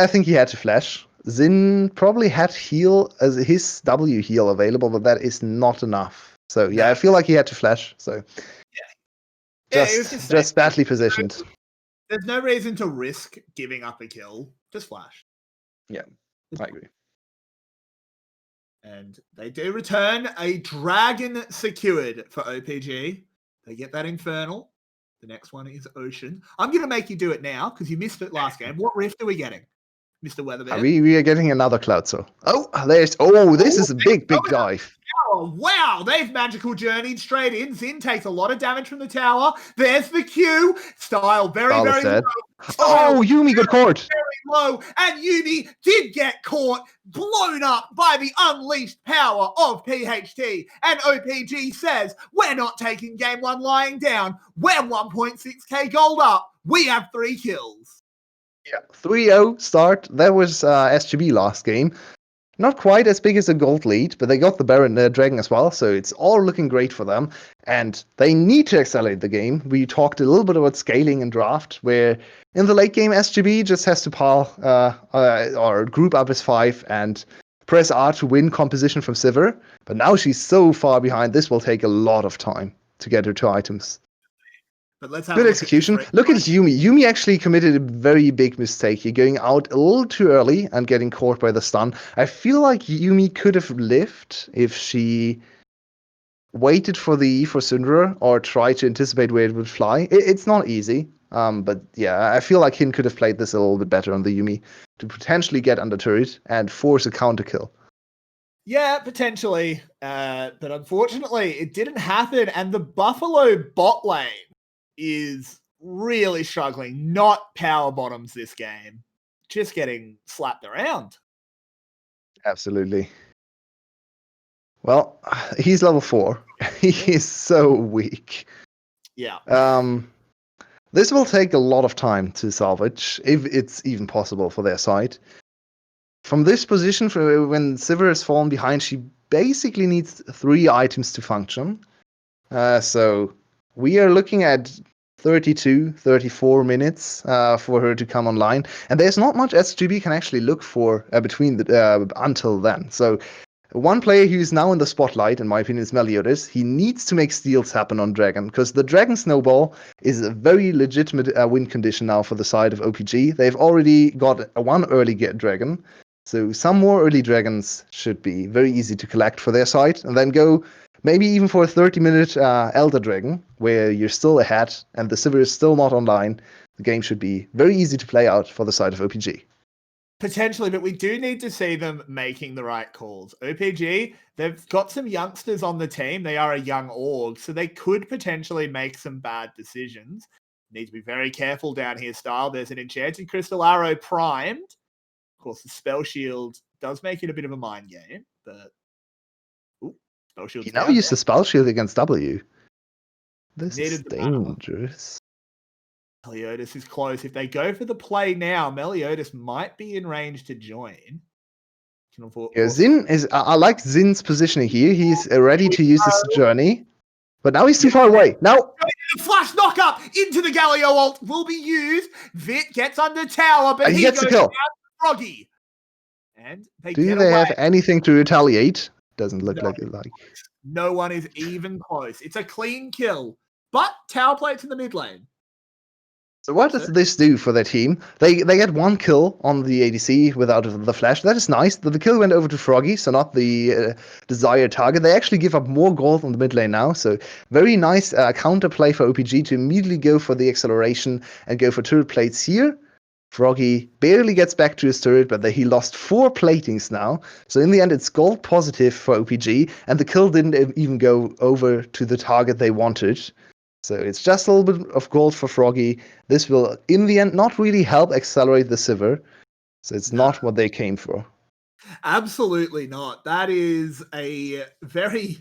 think he had to flash. Xin probably had heal as his W heal available, but that is not enough. So yeah, I feel like he had to flash. So just badly positioned. There's no reason to risk giving up a kill. Just flash. Yeah, I agree. And they do return a dragon secured for OPG. They get that Infernal. The next one is Ocean. I'm going to make you do it now because you missed it last game. What rift are we getting, Mr. Weatherbeard? We are getting another 𝗬𝗄𝗏. This is a big dive. Oh, wow, they've magical journeyed straight in. Xin takes a lot of damage from the tower. There's the Q. Style very low. Yuumi got caught. Very low. And Yuumi did get caught, blown up by the unleashed power of PHT. And OPG says, we're not taking game one lying down. We're 1.6k gold up. We have 3 kills. Yeah, 3-0 start. That was SGB last game. Not quite as big as a gold lead, but they got the Baron Dragon as well, so it's all looking great for them. And they need to accelerate the game. We talked a little bit about scaling and draft, where in the late game, SGB just has to pile or group up as 5 and press R to win composition from 𝗲𝗏. But now she's so far behind, this will take a lot of time to get her 2 items. But let's have good execution. Look at Yuumi. Yuumi actually committed a very big mistake here, going out a little too early and getting caught by the stun. I feel like Yuumi could have lived if she waited for the E for Syndra or tried to anticipate where it would fly. It's not easy, but yeah, I feel like Hin could have played this a little bit better on the Yuumi to potentially get under turret and force a counter kill. Yeah, potentially, but unfortunately it didn't happen, and the Buffalo bot lane is really struggling, not power bottoms this game, just getting slapped around. Absolutely. Well, he's level 4. He is so weak. Yeah. This will take a lot of time to salvage, if it's even possible for their side. From this position, when 𝗲𝗏 has fallen behind, she basically needs 3 items to function. So we are looking at 32, 34 minutes for her to come online. And there's not much SGB can actually look for until then. So one player who's now in the spotlight, in my opinion, is 𝗲𝗏𝗏𝗏. He needs to make steals happen on Dragon, because the Dragon Snowball is a very legitimate win condition now for the side of OPG. They've already got one early Dragon. So some more early Dragons should be very easy to collect for their side, and then go maybe even for a 30-minute Elder Dragon, where you're still ahead and the 𝗲𝗏 is still not online. The game should be very easy to play out for the side of OPG. Potentially, but we do need to see them making the right calls. OPG, they've got some youngsters on the team. They are a young org, so they could potentially make some bad decisions. Need to be very careful down here, Style. There's an Enchanted Crystal Arrow primed. Of course, the Spell Shield does make it a bit of a mind game, but Spell Shield. He now used the Spell Shield against W. This is dangerous. 𝗬𝗏𝗏𝗏 is close. If they go for the play now, 𝗲𝗏𝗏𝗏𝗏 might be in range to join. Yeah, Xin is. I like Xin's positioning here. He's ready to use this journey, but now he's too far away. Now, flash knock up into the Galio ult will be used. Vit gets under tower, but he gets the kill. Froggy. And do they have anything to retaliate? Doesn't look like it. No one is even close. It's a clean kill, but tower plates in the mid lane. So what does this do for their team? They get 1 kill on the ADC without the flash. That is nice. The kill went over to Froggy, so not the desired target. They actually give up more gold on the mid lane now. So very nice counterplay for OPG to immediately go for the acceleration and go for turret plates here. Froggy barely gets back to his turret, but he lost 4 platings now. So in the end, it's gold positive for OPG, and the kill didn't even go over to the target they wanted. So it's just a little bit of gold for Froggy. This will, in the end, not really help accelerate the 𝗲𝗏. So it's not what they came for. Absolutely not. That is a very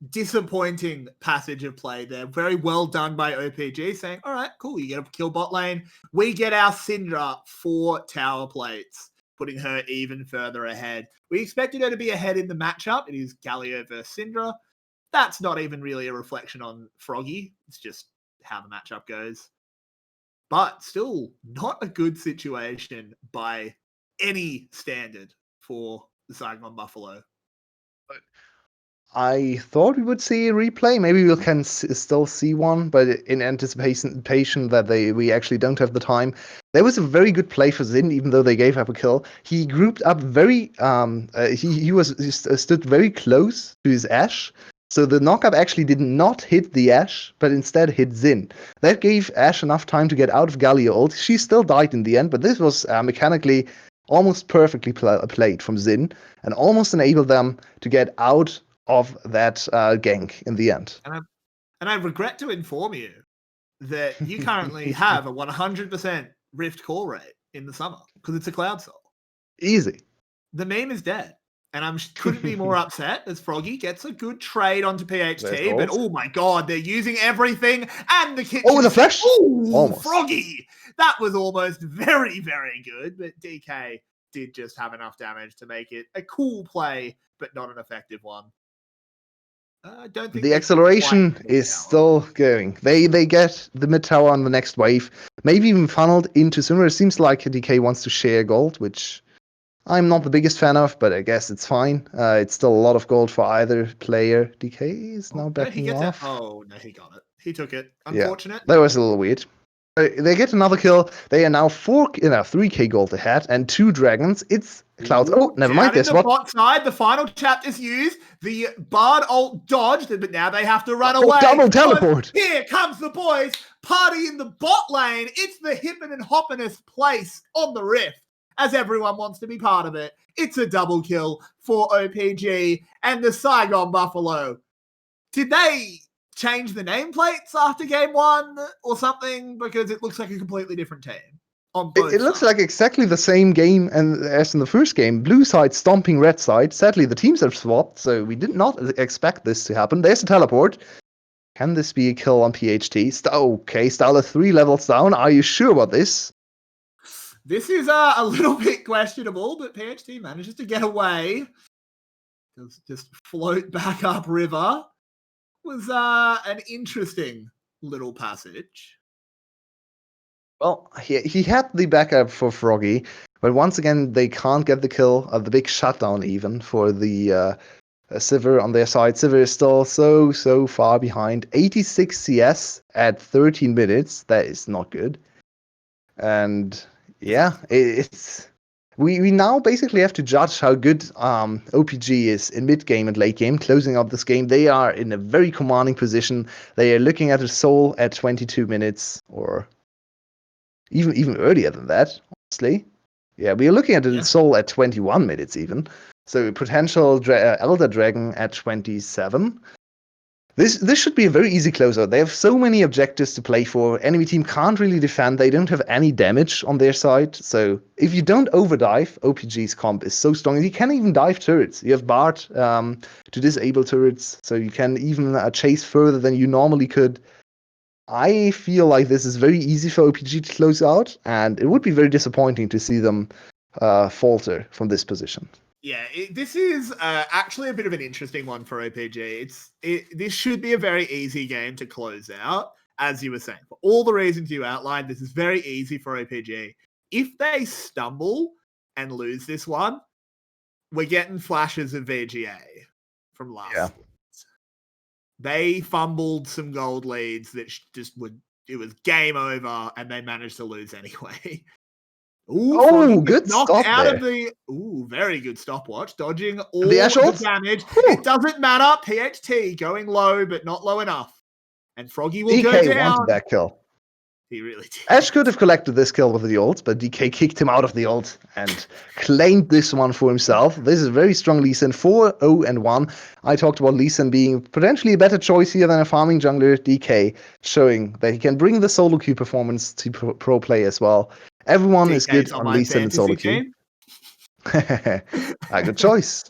disappointing passage of play there. Very well done by OPG, saying, all right, cool, you get a kill bot lane. We get our Syndra 4 tower plates, putting her even further ahead. We expected her to be ahead in the matchup. It is Galio versus Syndra. That's not even really a reflection on 𝗏𝗏𝗏𝗏. It's just how the matchup goes. But still not a good situation by any standard for the 𝗬𝗏𝗏𝗏𝗏. I thought we would see a replay. Maybe we can still see one, but in anticipation that we actually don't have the time. There was a very good play for Xin, even though they gave up a kill. He grouped up very. He stood very close to his Ashe, so the knockup actually did not hit the Ashe, but instead hit Xin. That gave Ashe enough time to get out of Galio ult. She still died in the end, but this was mechanically almost perfectly played from Xin, and almost enabled them to get out of that gank in the end. And I regret to inform you that you currently have a 100% Rift core rate in the summer because it's a Cloud Soul. Easy. The meme is dead. And I couldn't be more upset as 𝗏𝗏𝗏𝗏 gets a good trade onto PHT. But oh my god, they're using everything and the kitchen. Oh, the flash! Oh, 𝗏𝗏𝗏𝗏𝗏. That was almost very, very good. But DK did just have enough damage to make it a cool play, but not an effective one. I don't think the acceleration is still going. They get the mid tower on the next wave, maybe even funneled into sooner. It seems like DK wants to share gold, which I'm not the biggest fan of, but I guess it's fine. It's still a lot of gold for either player. DK is now backing off. Oh, no, he got it. He took it. Unfortunate. Yeah, that was a little weird. They get another kill. They are now 3k gold ahead and 2 dragons. It's Clouds. Oh, never mind. There's what? Bot side, the final chap is used. The Bard ult dodged, but now they have to run away. Double teleport. Here comes the boys. Party in the bot lane. It's the hippin' and hoppin'est place on the Rift, as everyone wants to be part of it. It's a double kill for OPG and the 𝗬𝗏𝗏𝗏𝗏𝗏. Did they change the nameplates after game 1 or something? Because it looks like a completely different team. It looks like exactly the same game as in the first game. Blue side stomping red side. Sadly, the teams have swapped, so we did not expect this to happen. There's a teleport. Can this be a kill on PHT? Okay, Styler 3 levels down. Are you sure about this? This is a little bit questionable, but PHT manages to get away. Just float back up river. Was an interesting little passage. Well, he had the backup for 𝗏𝗏𝗏𝗏𝗏, but once again, they can't get the kill, the big shutdown even, for the 𝗬𝗏 on their side. 𝗬𝗏 is still so far behind. 86 CS at 13 minutes. That is not good. And yeah, we now basically have to judge how good OPG is in mid game and late game. Closing out this game, they are in a very commanding position. They are looking at a Soul at 22 minutes, or even earlier than that, honestly. Yeah, we are looking at a Soul at 21 minutes even. So potential Elder Dragon at 27. This should be a very easy closeout. They have so many objectives to play for. Enemy team can't really defend. They don't have any damage on their side. So if you don't overdive, OPG's comp is so strong. You can even dive turrets. You have Bard to disable turrets, so you can even chase further than you normally could. I feel like this is very easy for OPG to close out, and it would be very disappointing to see them falter from this position. Yeah, this is actually a bit of an interesting one for OPG. This should be a very easy game to close out, as you were saying. For all the reasons you outlined, this is very easy for OPG. If they stumble and lose this one, we're getting flashes of VGA from last week. They fumbled some gold leads that it was game over, and they managed to lose anyway. Ooh, good stop out there. Of the very good stopwatch, dodging all the damage. It doesn't matter. PHT going low, but not low enough. And 𝗏𝗏𝗏𝗏𝗏 will go DK down. wanted that kill. He really did. Ash could have collected this kill with the ult, but DK kicked him out of the ult and claimed this one for himself. This is very strong Lee Sin, 4-0-1. I talked about Lee Sin being potentially a better choice here than a farming jungler. DK showing that he can bring the solo queue performance to pro play as well. Everyone is good on Lee Sin and solo queue. A good choice.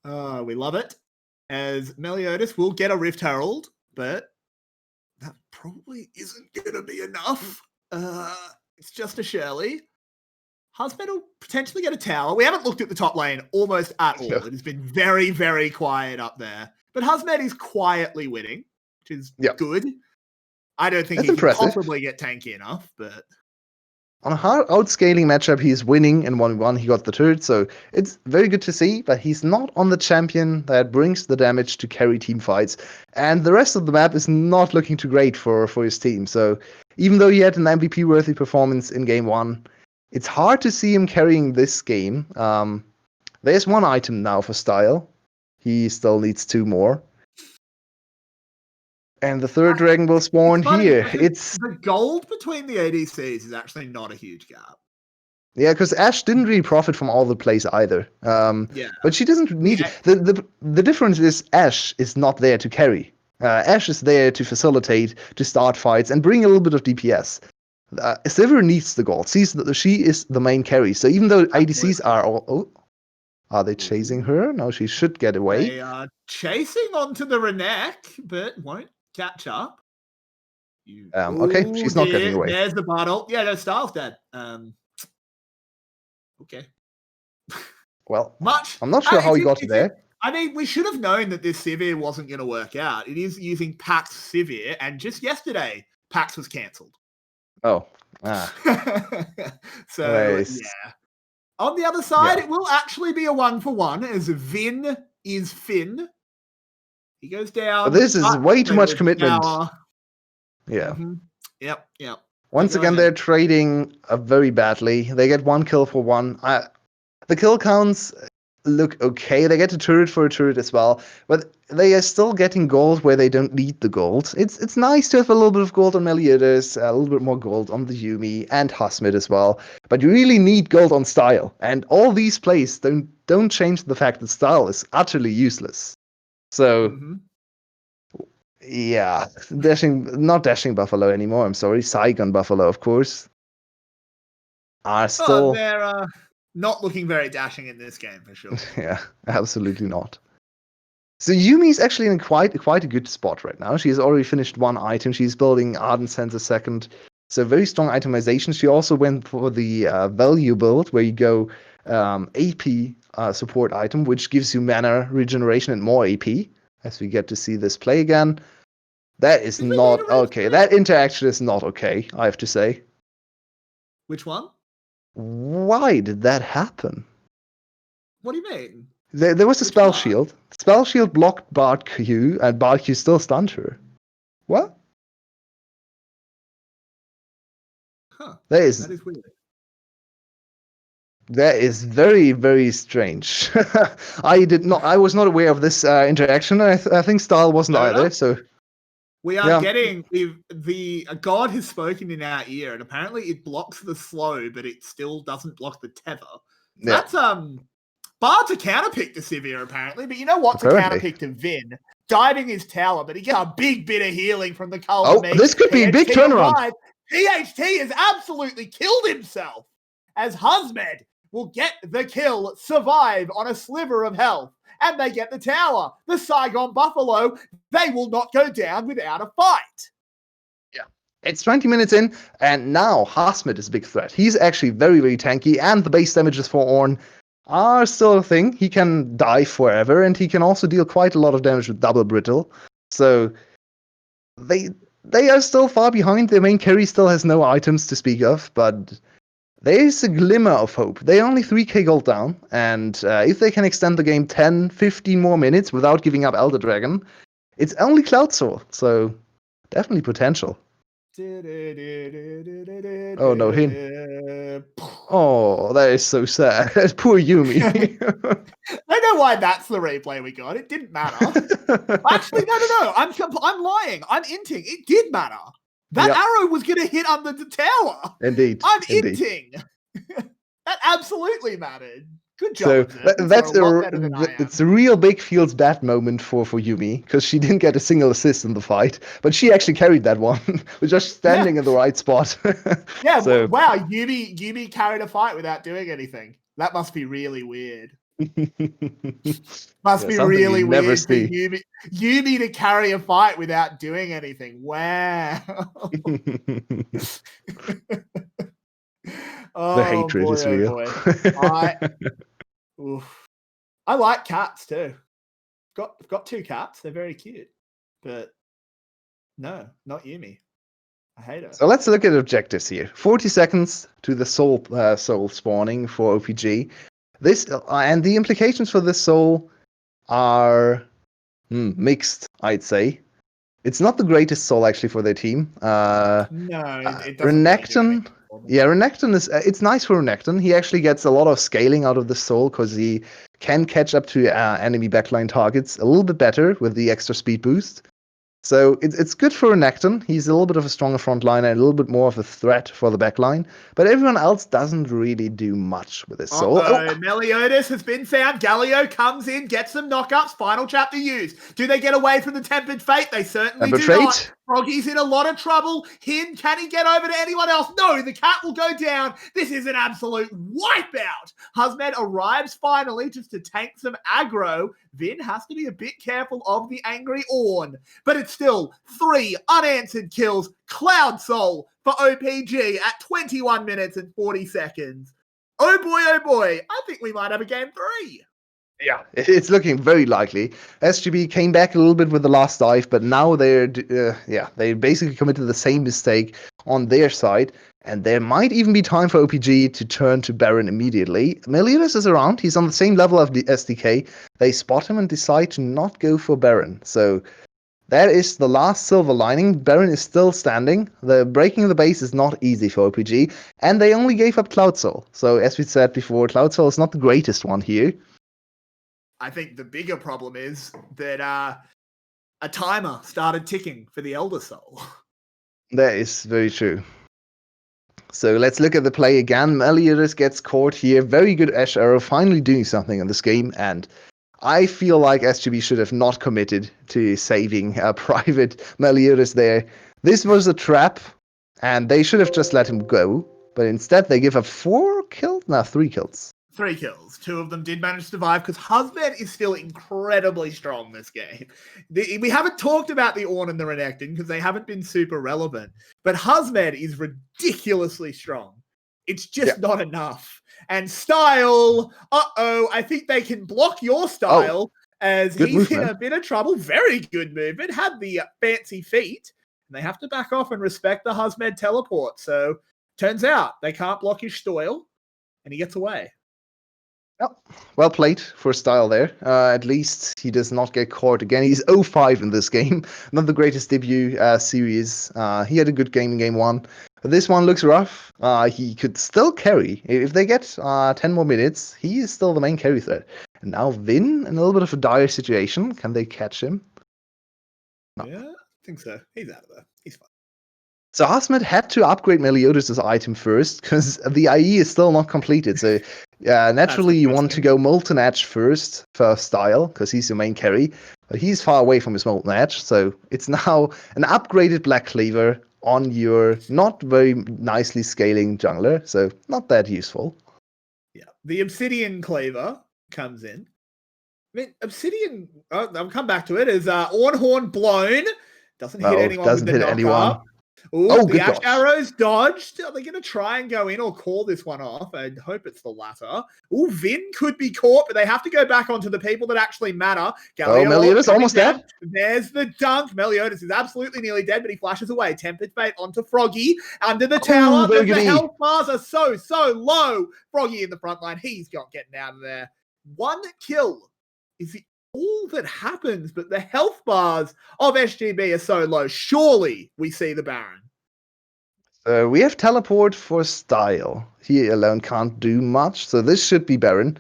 We love it. As 𝗏𝗏𝗏𝗏𝗏𝗏𝗏𝗏𝗏𝗏 will get a Rift Herald, but that probably isn't going to be enough. It's just a 𝗘𝗀𝗏𝗏𝗏𝗏𝗏𝗏. Husband will potentially get a tower. We haven't looked at the top lane almost at all. It has been very, very quiet up there. But 𝗲𝗲𝗏 is quietly winning, which is good. I don't think That's he impressive. can possibly get tanky enough, but on a hard outscaling matchup, he's winning in 1v1. He got the turret, so it's very good to see, but he's not on the champion that brings the damage to carry team fights. And the rest of the map is not looking too great for his team. So even though he had an MVP-worthy performance in game 1, it's hard to see him carrying this game. There's one item now for Style. He still needs 2 more. And the third dragon will spawn here. It's the gold between the ADCs is actually not a huge gap. Yeah, because Ashe didn't really profit from all the plays either. But she doesn't need it. The difference is Ashe is not there to carry. Ashe is there to facilitate, to start fights, and bring a little bit of DPS. 𝗲𝗲 needs the gold. She is the main carry. So even though ADCs are all... Oh, are they chasing her? No, she should get away. They are chasing onto the Renekton, but won't catch up. Okay, she's not getting away. There's the bottle. Yeah, no, Style's dead. Okay. Well, I'm not sure how he got there. I mean, we should have known that this 𝗲𝗲 wasn't going to work out. It is using Pax 𝗲𝗲, and just yesterday, Pax was cancelled. Oh. So, nice. Yeah. On the other side, it will actually be a 1-for-1, as Vin is Finn. He goes down. But this is way too much commitment. Yeah. Mm-hmm. Yep. Once again, they're trading very badly. They get 1 kill for 1. The kill counts look okay. They get a turret for a turret as well. But they are still getting gold where they don't need the gold. It's nice to have a little bit of gold on 𝗲𝗏𝗏𝗧, a little bit more gold on the Yuumi and 𝗲𝗲𝗏 as well. But you really need gold on Style. And all these plays don't change the fact that Style is utterly useless. So... Yeah, not dashing Buffalo anymore. I'm sorry, Saigon Buffalo, of course. Are still they're not looking very dashing in this game for sure. Yeah, absolutely not. So Yuumi is actually in quite a good spot right now. She has already finished 1 item. She's building Ardent Sense a second. So very strong itemization. She also went for the value build where you go AP support item, which gives you mana regeneration and more AP. As we get to see this play again. That is not okay. That interaction is not okay, I have to say. Which one? Why did that happen? What do you mean? There was a spell shield. Spell shield blocked 𝗲𝗏𝗏𝗏, and 𝗲𝗏𝗏 still stunned her. What? Huh. That is weird. That is very, very strange. I was not aware of this interaction. I think Style wasn't either. So we are getting a god has spoken in our ear, and apparently it blocks the slow, but it still doesn't block the tether. That's bar to counterpick to 𝗲𝗏 apparently, but you know what? To counterpick to Vin, diving his tower, but he got a big bit of healing from the 𝗘𝗀𝗃. Oh, this could be a big turnaround. 𝗕𝗃𝗃 has absolutely killed himself as 𝗲𝗲𝗏 will get the kill, survive on a sliver of health, and they get the tower. The Saigon Buffalo, they will not go down without a fight. Yeah. It's 20 minutes in, and now 𝗲𝗲𝗏 is a big threat. He's actually very, very tanky, and the base damages for Ornn are still a thing. He can die forever, and he can also deal quite a lot of damage with double brittle. So they are still far behind. Their main carry still has no items to speak of, but there is a glimmer of hope. They're only 3k gold down, and if they can extend the game 10, 15 more minutes without giving up Elder Dragon, it's only 𝗷𝗏𝗏𝗏, so definitely potential. Oh no, him. Oh, that is so sad. Poor Yuumi. I know why that's the replay we got. It didn't matter. Actually, no. I'm lying. I'm inting. It did matter. That arrow was going to hit under the tower. Indeed. I'm inting. That absolutely mattered. Good job. So it's a real big feels bad moment for Yuumi, because she didn't get a single assist in the fight, but she actually carried that one with just standing in the right spot. Yeah. So, wow. Yuumi carried a fight without doing anything. That must be really weird. Must be really weird for Yuumi to carry a fight without doing anything. Wow. The hatred is real. I like cats too. got two cats. They're very cute. But no, not Yumi. I hate her. So let's look at objectives here. 40 seconds to the soul spawning for OPG. This and the implications for this soul are mixed, I'd say. It's not the greatest soul actually for their team. No, it doesn't. Renekton, Renekton is. It's nice for Renekton. He actually gets a lot of scaling out of the soul because he can catch up to enemy backline targets a little bit better with the extra speed boost. So it's good for Renekton. He's a little bit of a stronger frontliner, a little bit more of a threat for the backline. But everyone else doesn't really do much with his soul. 𝗕𝘂𝗽𝗍𝗪 has been found. 𝗕𝘂𝗪𝗍 comes in, gets some knockups. Final chapter used. Do they get away from the Tempered Fate? They certainly do not. Froggy's in a lot of trouble. Hin, can he get over to anyone else? No, the cat will go down. This is an absolute wipeout. 𝗲𝗲 arrives finally just to tank some aggro. Vin has to be a bit careful of the angry Ornn. But it's still 3 unanswered kills. Cloud Soul for OPG at 21 minutes and 40 seconds. Oh boy, I think we might have a game 3. Yeah, it's looking very likely. SGB came back a little bit with the last dive, but now they basically committed the same mistake on their side, and there might even be time for OPG to turn to Baron immediately. 𝗕𝗂𝗧 is around. He's on the same level of the SDK. They spot him and decide to not go for Baron. So that is the last silver lining. Baron is still standing. The breaking the base is not easy for OPG, and they only gave up Cloud Soul. So as we said before, Cloud Soul is not the greatest one here. I think the bigger problem is that a timer started ticking for the Elder Soul. That is very true. So let's look at the play again. 𝗕𝗂𝗧 gets caught here. Very good Ash Arrow, finally doing something in this game. And I feel like SGB should have not committed to saving private 𝗕𝗂𝗧 there. This was a trap, and they should have just let him go. But instead, they give up 3 kills. 3 kills. 2 of them did manage to survive because 𝗲𝗲 is still incredibly strong this game. We haven't talked about the Ornn and the Renekton because they haven't been super relevant. But 𝗲𝗲 is ridiculously strong. It's just not enough. And Style, I think they can block your Style as he's in a bit of trouble. Very good movement. Had the fancy feet. And they have to back off and respect the 𝗲𝗲 teleport. So turns out they can't block his Style and he gets away. Oh, well played for Style there. At least he does not get caught again. He's 0-5 in this game. Not the greatest debut series. He had a good game in game 1. But this one looks rough. He could still carry. If they get 10 more minutes, he is still the main carry threat. And now Vin in a little bit of a dire situation. Can they catch him? No. Yeah, I think so. He's out of there. He's fine. So 𝗲𝗲 had to upgrade 𝗕𝗂𝗧's item first because the IE is still not completed. So naturally you want to go Molten Edge first for Style because he's the main carry. But he's far away from his Molten Edge. So it's now an upgraded Black Cleaver on your not very nicely scaling jungler. So not that useful. Yeah. The Obsidian Cleaver comes in. I mean, Obsidian, I'll come back to it, is Ornn blown. Doesn't hit anyone with the knock-up. Ooh, the Ash Arrows dodged. Are they going to try and go in or call this one off? I hope it's the latter. Ooh, Vin could be caught, but they have to go back onto the people that actually matter. 𝗕𝗂𝗧 almost dead. There's the dunk. 𝗕𝗂𝗧 is absolutely nearly dead, but he flashes away. Tempered Fate onto Froggy under the tower. The health bars are so low. Froggy in the front line. He's not getting out of there. 1 kill is all that happens, but the health bars of SGB are so low. Surely we see the Baron. We have teleport for Style. He alone can't do much, so this should be Baron.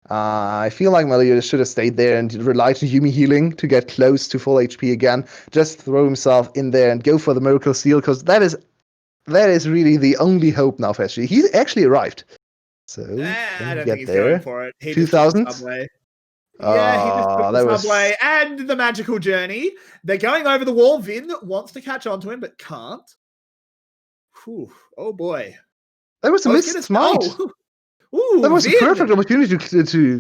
I feel like 𝗕𝗂𝗧 should have stayed there and relied on Yuumi healing to get close to full HP again. Just throw himself in there and go for the Miracle Seal, because that is really the only hope now for SGB. He actually arrived. So I don't think he's going for it. 2000? Yeah, he just took the subway and the magical journey. They're going over the wall. Vin wants to catch onto him, but can't. Whew. Oh, boy. There was a missed smite. Ooh, That was a Vin. perfect opportunity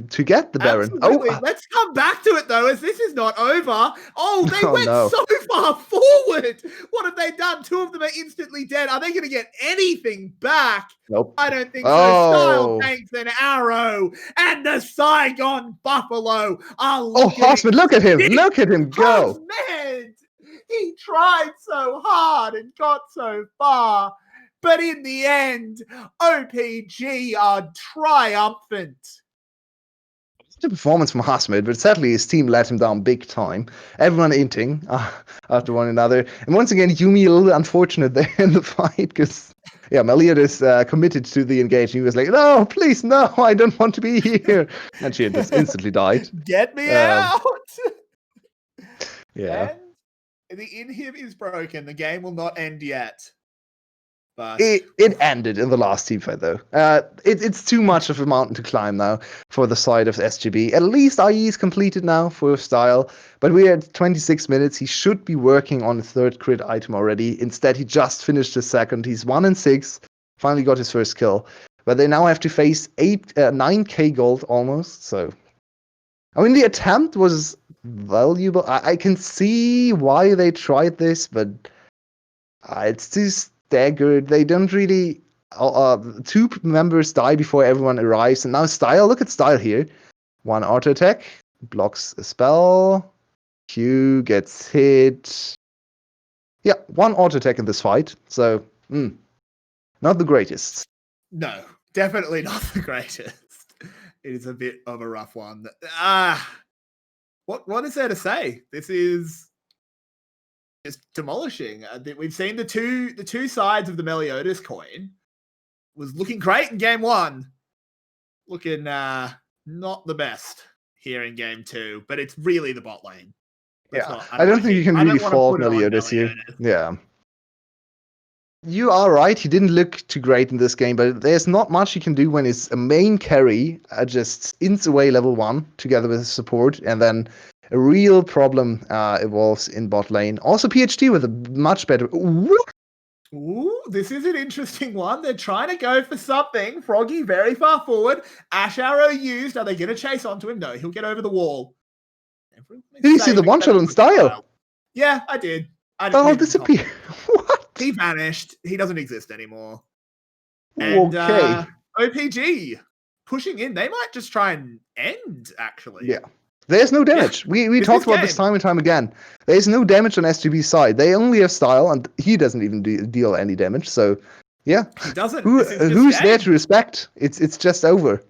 to get the Baron. Absolutely. Oh, Let's come back to it though, as this is not over. Oh, they went no. so far forward. What have they done? Two of them are instantly dead. Are they going to get anything back? Nope. I don't think so. Oh. Style tanks an arrow, and the Saigon Buffalo are Oh, Hosman, look at him. Look at him go. Hosman! He tried so hard and got so far. But in the end, OPG are triumphant. The performance from Hasmid, but sadly his team let him down big time. Everyone inting after one another. And once again, Yuumi a little unfortunate there in the fight because, yeah, Meliot is committed to the engage. He was like, no, please, no, I don't want to be here. And she just instantly died. Get me out! Yeah. And the inhib is broken. The game will not end yet. But It ended in the last team fight, though. It's too much of a mountain to climb now for the side of SGB. At least IE is completed now for Style, but we're at 26 minutes. He should be working on a third crit item already. Instead, he just finished his second. He's 1-6, finally got his first kill. But they now have to face 9k gold almost. So, I mean, the attempt was valuable. I can see why they tried this, but it's too staggered. They don't really. Two members die before everyone arrives, and now Style. Look at Style here. One auto attack blocks a spell. Q gets hit. Yeah, one auto attack in this fight. So, not the greatest. no, definitely not the greatest. It is a bit of a rough one. What is there to say? This is just demolishing. We've seen the two sides of the Meliodas coin. Was looking great in game one. Looking not the best here in game two, but it's really the bot lane. I don't think you can really fault Meliodas here. Yeah. You are right, he didn't look too great in this game, but there's not much he can do when his main carry just ints away level 1 together with his support, and then a real problem evolves in bot lane. Also PhD with a much better... Ooh, this is an interesting one. They're trying to go for something. Froggy very far forward. Ash arrow used. Are they going to chase onto him? No, he'll get over the wall. Did you see the one-shot on Style? Yeah, I did. Oh, disappear. What? He vanished. He doesn't exist anymore. And, okay. OPG pushing in. They might just try and end, actually. Yeah. There's no damage. Yeah. We talked about this time and time again. There's no damage on SGB's side. They only have Style, and he doesn't even deal any damage. So, yeah. He doesn't. Who's there to respect? It's just over.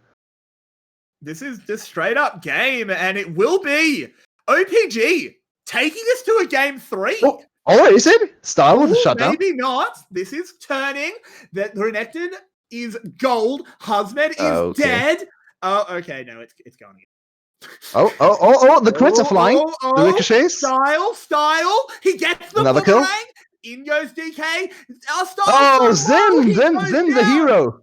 This is just straight up game, and it will be OPG taking us to a game 3. Oh, is it? Style with a shutdown? Maybe not. This is turning. That Renekton is gold. Husmed is dead. Oh, okay. No, it's going again. The crits are flying. The ricochets. Style. He gets the another kill. In goes DK. Zin, the hero.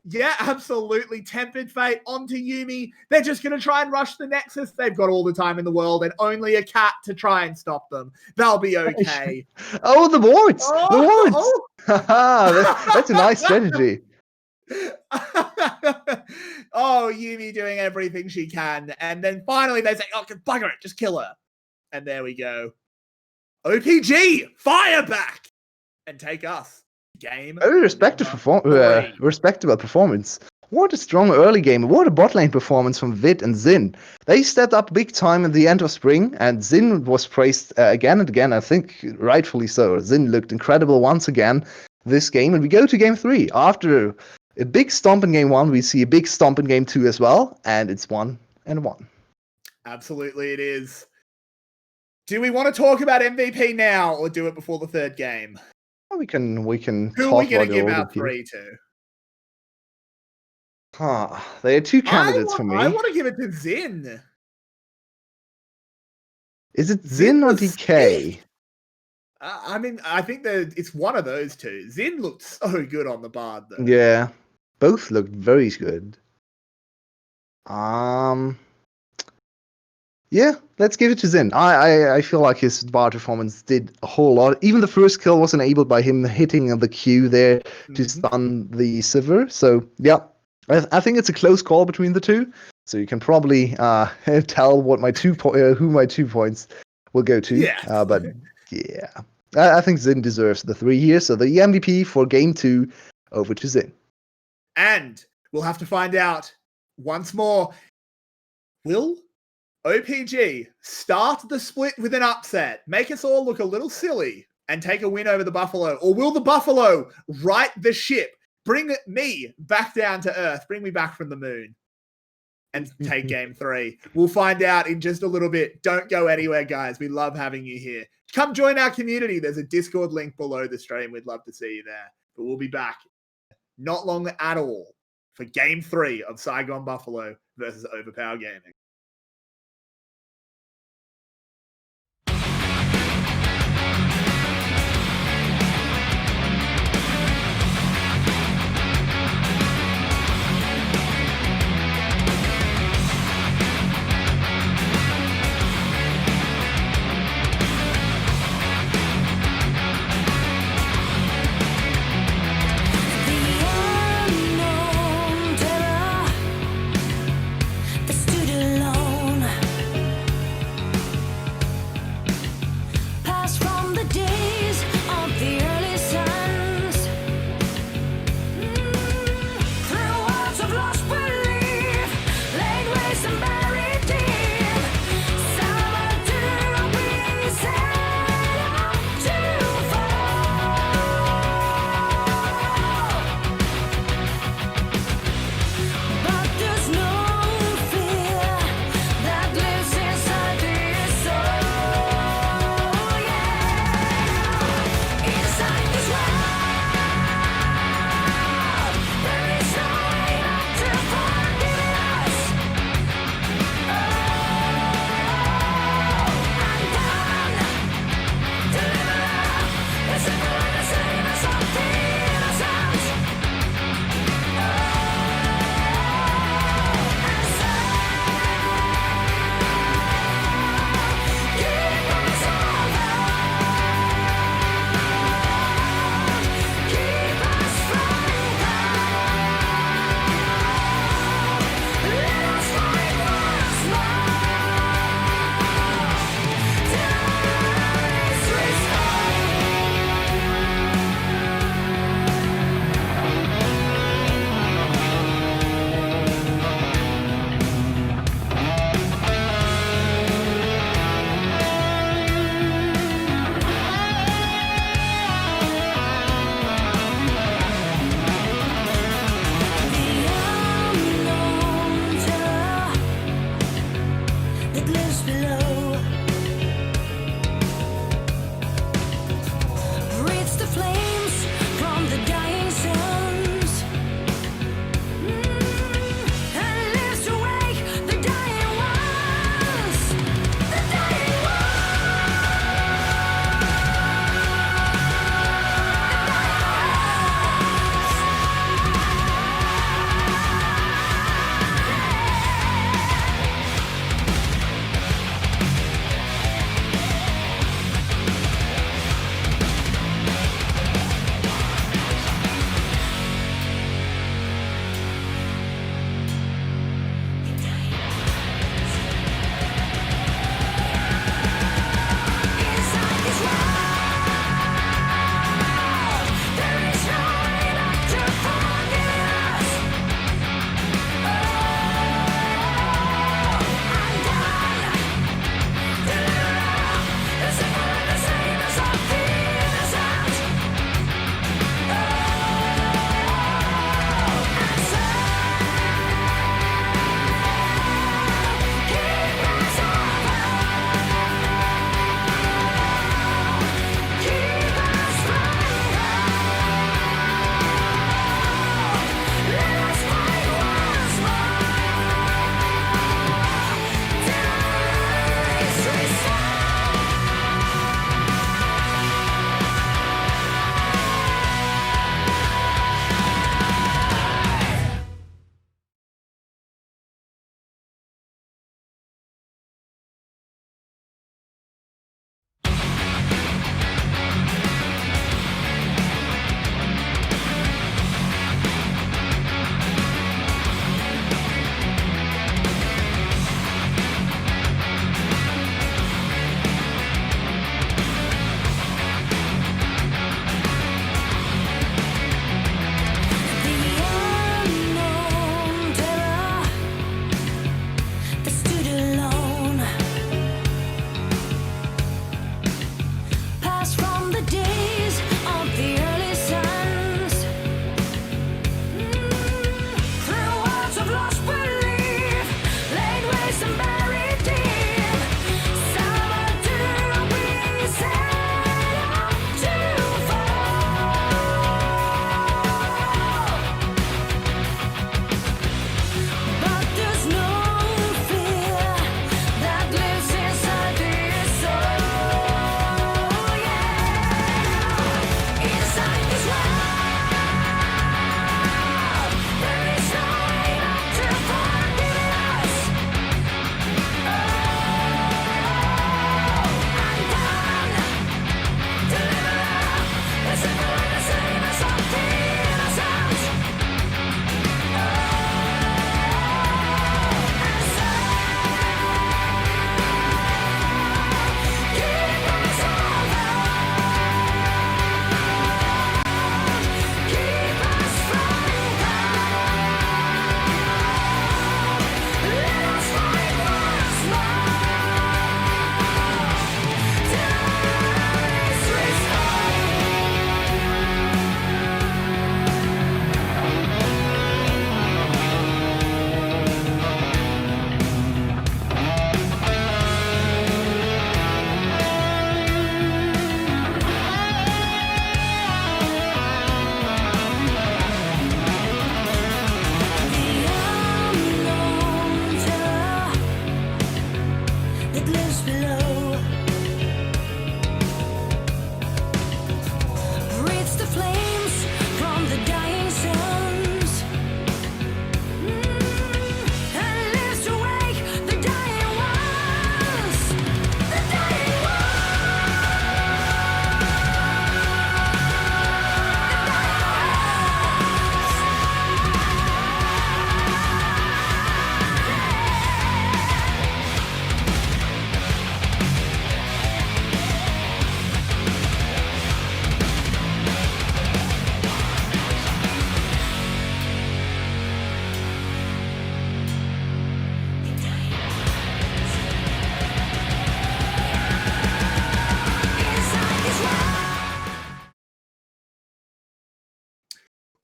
Yeah, absolutely. Tempered Fate onto Yuumi. They're just going to try and rush the Nexus. They've got all the time in the world and only a cat to try and stop them. They'll be okay. The wards. The wards. That's a nice strategy. Yuumi doing everything she can. And then finally they say, bugger it, just kill her. And there we go. OPG, fire back and take us. Game. Very respectable performance. What a strong early game. What a bot lane performance from Vid and Zin. They stepped up big time at the end of spring, and Zin was praised again and again. I think rightfully so. Zin looked incredible once again this game, and we go to game 3. After a big stomp in game 1, we see a big stomp in game 2 as well, and it's 1-1. Absolutely, it is. Do we want to talk about MVP now, or do it before the third game? We can. Who are we going to give out 3 to? There are 2 candidates for me. I want to give it to Zin. Is it Zin or DK? I mean, I think that it's one of those two. Zin looked so good on the Bard, though. Yeah, both looked very good. Yeah, let's give it to Zin. I feel like his Bard performance did a whole lot. Even the first kill was enabled by him hitting the Q there to stun the Sivir. So, yeah, I think it's a close call between the two. So you can probably tell what who my 2 points will go to. Yeah. But yeah, I think Zin deserves the 3 here. So the MVP for game 2 over to Zin. And we'll have to find out once more. Will OPG start the split with an upset, make us all look a little silly, and take a win over the Buffalo? Or will the Buffalo right the ship, bring me back down to Earth, bring me back from the moon, and take game 3? We'll find out in just a little bit. Don't go anywhere, guys. We love having you here. Come join our community. There's a Discord link below the stream. We'd love to see you there. But we'll be back not long at all for game 3 of Saigon Buffalo versus Overpower Gaming. The unknown terror, the student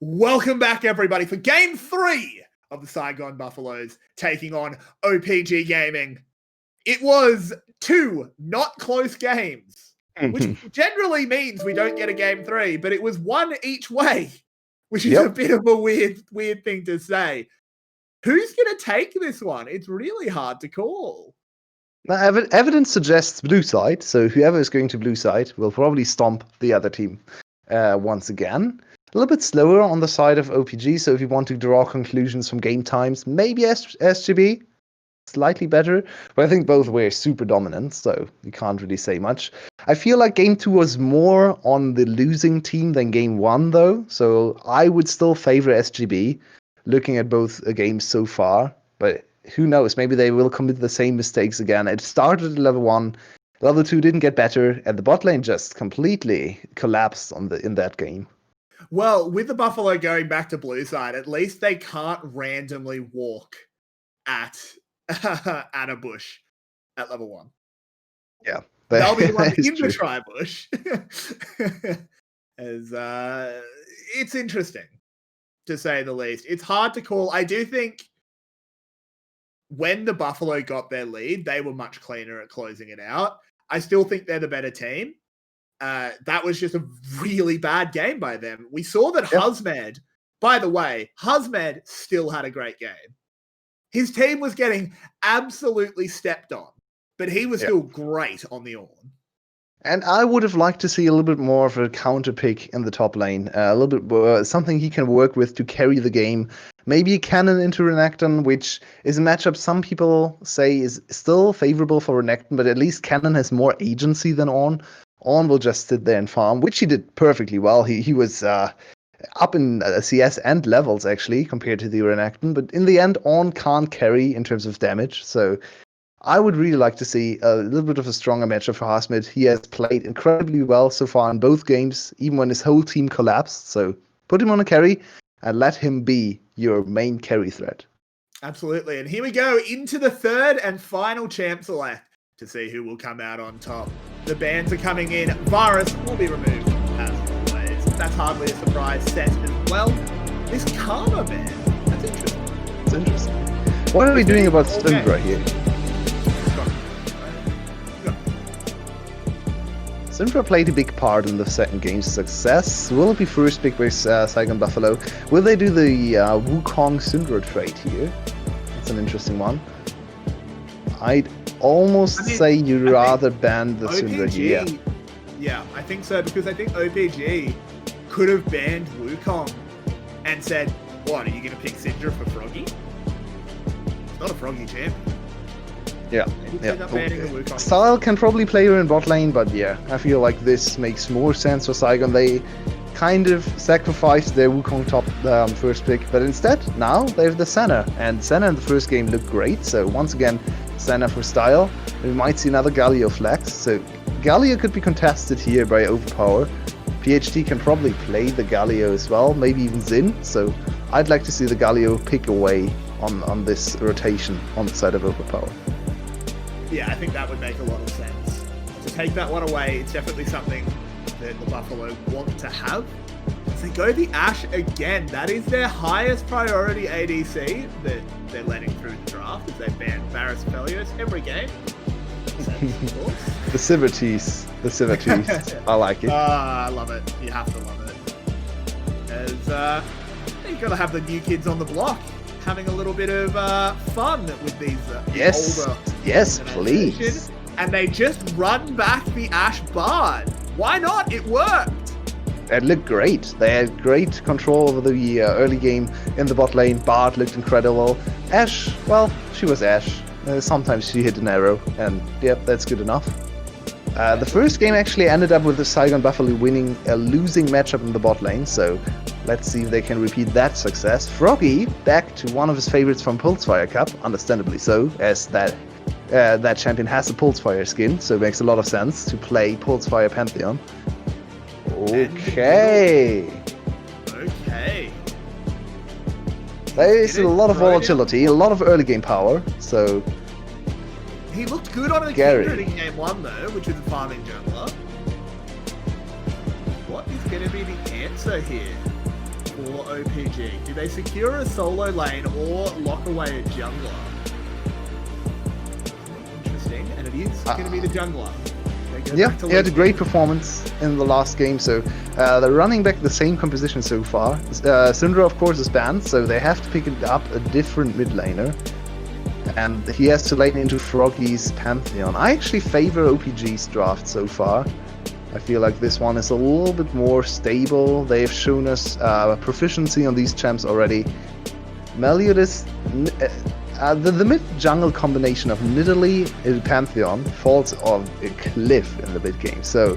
Welcome back, everybody, for Game 3 of the 𝗙𝗃𝗿𝗄𝗏𝗡𝗏𝗏 taking on OPG Gaming. It was 2 not close games, which generally means we don't get a Game 3, but it was 1 each way, which is a bit of a weird thing to say. Who's going to take this one? It's really hard to call. Now, evidence suggests blue side, so whoever is going to blue side will probably stomp the other team once again. A little bit slower on the side of OPG, so if you want to draw conclusions from game times, maybe SGB, slightly better, but I think both were super dominant, so you can't really say much. I feel like game 2 was more on the losing team than game 1, though, so I would still favor SGB, looking at both games so far, but who knows, maybe they will commit the same mistakes again. It started at level 1, level 2 didn't get better, and the bot lane just completely collapsed in that game. Well, with the Buffalo going back to blue side, at least they can't randomly walk at a bush at level 1. Yeah. They'll be the one in the tri-bush. It's interesting, to say the least. It's hard to call. I do think when the Buffalo got their lead, they were much cleaner at closing it out. I still think they're the better team. That was just a really bad game by them. We saw that 𝗲𝗄𝗄𝗏, by the way, 𝗲𝗄𝗏 still had a great game. His team was getting absolutely stepped on, but he was still great on the Ornn. And I would have liked to see a little bit more of a counter pick in the top lane, a little bit more, something he can work with to carry the game. Maybe a Cannon into Renekton, which is a matchup some people say is still favorable for Renekton, but at least Cannon has more agency than Ornn. Ornn will just sit there and farm, which he did perfectly well. He was up in CS and levels, actually, compared to the Renekton. But in the end, Ornn can't carry in terms of damage. So I would really like to see a little bit of a stronger matchup for 𝗲𝗄𝗏. He has played incredibly well so far in both games, even when his whole team collapsed. So put him on a carry and let him be your main carry threat. Absolutely. And here we go into the 3rd and final champ select to see who will come out on top. The bans are coming in. Varus will be removed, as always. That's hardly a surprise. Set as well. This Karma ban, that's interesting. It's interesting. What are we doing about Syndra here? Syndra played a big part in the second game's success. Will it be first pick with 𝗙𝗃𝗿𝗄𝗏𝗏? Will they do the Wukong Syndra trade here? That's an interesting one. I'd almost say you'd rather ban the Syndra here. Yeah, I think so, because I think OPG could have banned Wukong and said, what, are you going to pick Syndra for Froggy? It's not a Froggy champion. Yeah. Okay. Style can probably play her in bot lane, but yeah, I feel like this makes more sense for Saigon. They kind of sacrificed their Wukong top first pick, but instead, now they have the Senna, and Senna in the first game looked great, so once again, Senna for Style. We might see another Galio flex, so Galio could be contested here by Overpower. PhD can probably play the Galio as well, maybe even Xin, so I'd like to see the Galio pick away on this rotation on the side of Overpower. Yeah, I think that would make a lot of sense. To take that one away, it's definitely something that the Buffalo want to have. If they go the Ashe again, that is their highest priority ADC that they're letting through the draft, as they ban Varus Felios every game. The 𝗬𝗂𝗧. I like it. I love it. You have to love it. As you've got to have the new kids on the block having a little bit of fun with these older. Yes, please. And they just run back the Ashe Bard. Why not? It worked. It looked great. They had great control over the early game in the bot lane. Bard looked incredible. Ashe, well, she was Ashe. Sometimes she hit an arrow, and yep, that's good enough. The first game actually ended up with the Saigon Buffalo winning a losing matchup in the bot lane, so let's see if they can repeat that success. Froggy back to one of his favorites from 𝗙𝗃𝗏𝗏 Cup, understandably so, as that champion has a 𝗙𝗃𝗏𝗏 skin, so it makes a lot of sense to play 𝗙𝗃𝗏𝗏 Pantheon. Okay. There is a lot of volatility, a lot of early game power, so he looked good on a Kindred in game 1 though, which is a farming jungler. What is going to be the answer here for OPG? Do they secure a solo lane or lock away a jungler? Interesting, and it is going to be the jungler. Yeah, he had a great performance in the last game, so they're running back the same composition so far. Syndra, of course, is banned, so they have to pick up a different mid laner. And he has to lane into Froggy's Pantheon. I actually favor OPG's draft so far. I feel like this one is a little bit more stable. They've shown us proficiency on these champs already. Meliodas, the mid-jungle combination of Nidalee and Pantheon falls off a cliff in the mid-game. So,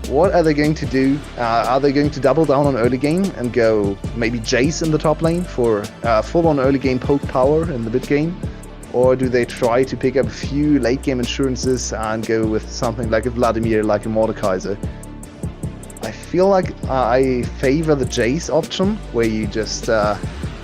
what are they going to do? Are they going to double down on early game and go maybe Jace in the top lane for full-on early game poke power in the mid-game? Or do they try to pick up a few late-game insurances and go with something like a Vladimir, like a Mordekaiser? I feel like I favor the Jace option, where you just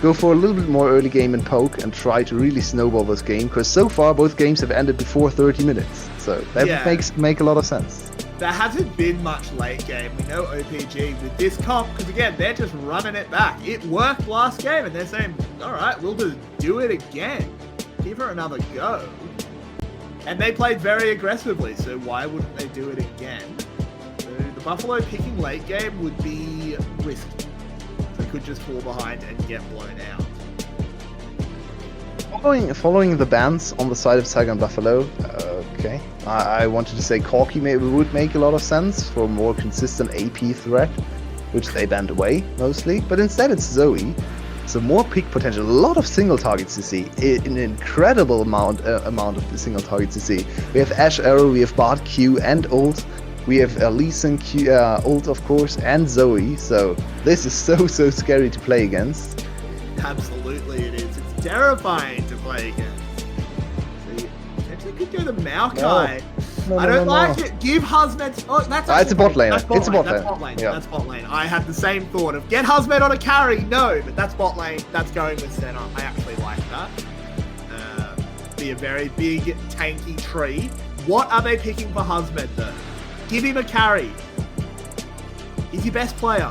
go for a little bit more early game and poke and try to really snowball this game, because so far both games have ended before 30 minutes. So that make a lot of sense. There hasn't been much late game. We know OPG with this comp, because again, they're just running it back. It worked last game, and they're saying, alright, we'll just do it again. Give her another go. And they played very aggressively, so why wouldn't they do it again? So the Buffalo picking late game would be risky. They could just fall behind and get blown out. Following the bans on the side of Tiger and Buffalo, okay. I wanted to say 𝗁𝗃𝗄𝗃 would make a lot of sense for a more consistent AP threat, which they banned away mostly, but instead it's Zoe. So more pick potential, a lot of single targets to see, an incredible amount of the single targets to see. We have Ashe Arrow, we have Bard Q and ult, we have Lee Sin Q, ult of course, and Zoe. So this is so scary to play against. Absolutely it is. It's terrifying to play against. So you potentially could go the 𝗕𝗃𝗃𝗿. No, I don't like it. Give Husmed. Oh, that's it's a bot lane. It's a bot lane. That's bot lane. Yeah. That's bot lane. I had the same thought of get Husmed on a carry. No, but that's bot lane. That's going with Senna. I actually like that. Be a very big tanky tree. What are they picking for Husmed though? Give him a carry. He's your best player.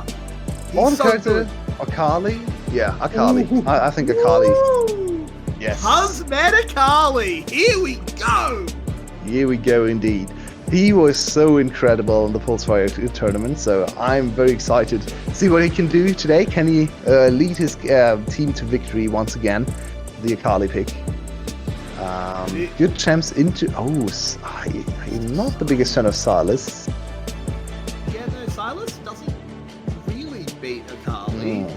He's so good. 𝗁𝗃𝗃𝗿? Yeah, 𝗁𝗃𝗃𝗿. I think 𝗁𝗃𝗃𝗃. Yes. Husmed 𝗁𝗃𝗃𝗿. Here we go. Here we go indeed. He was so incredible in the 𝗙𝗃𝗄𝗏 tournament, so I'm very excited to see what he can do today. Can he lead his team to victory once again? The 𝗁𝗃𝗃𝗃 pick. Good champs into... Oh, I'm not the biggest fan of Sylas. Yeah, no, Sylas doesn't really beat 𝗁𝗃𝗃𝗿.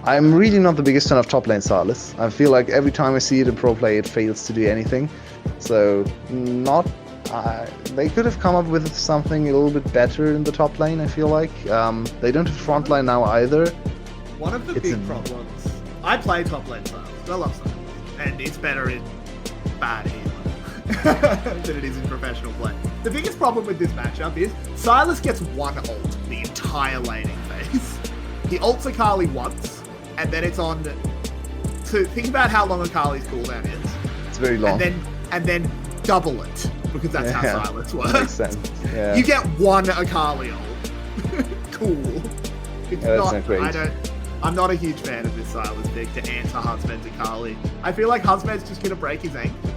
I'm really not the biggest fan of top lane Sylas. I feel like every time I see it in pro play, it fails to do anything. So, they could have come up with something a little bit better in the top lane, I feel like. They don't have front line now either. One of the big problems... I play top lane Sylas. I love Sylas. And it's better in bad healer than it is in professional play. The biggest problem with this matchup is Sylas gets one ult the entire laning phase. He ults 𝗁𝗃𝗃𝗏 once, and then it's on... So think about how long 𝗁𝗃𝗃𝗏's cooldown is. It's very long. And then double it, because that's how Sylas works. Makes sense. Yeah. You get one 𝗁𝗃𝗃𝗏 ult. Cool. It's not great. I'm not a huge fan of this Sylas pick to answer Husmed's 𝗁𝗃𝗃𝗏. I feel like Husmed's just gonna break his ankle.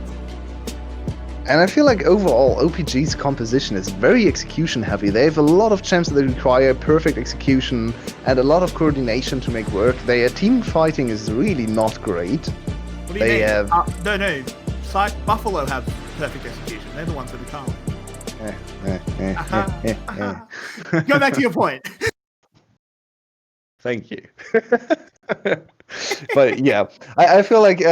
And I feel like overall OPG's composition is very execution heavy. They have a lot of champs that require perfect execution and a lot of coordination to make work. Their team fighting is really not great. What do you mean? Have... No. Buffalo have perfect execution. They're the ones that can't. Go back to your point. Thank you. But yeah, I feel like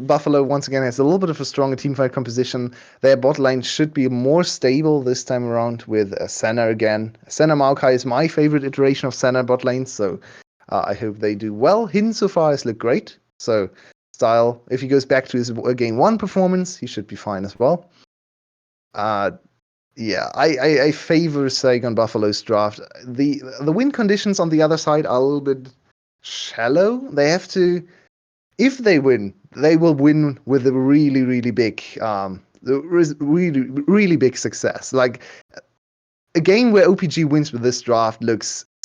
Buffalo once again has a little bit of a stronger teamfight composition. Their bot lane should be more stable this time around with Senna again. Senna 𝗁𝗃𝗃𝗏 is my favorite iteration of Senna bot lane, so I hope they do well. Hin so far has looked great, so style, if he goes back to his game 1 performance, he should be fine as well. Yeah, I favor Saigon Buffalo's draft. The win conditions on the other side are a little bit shallow. They have to, if they win, they will win with a really big, really big success. Like a game where OPG wins with this draft looks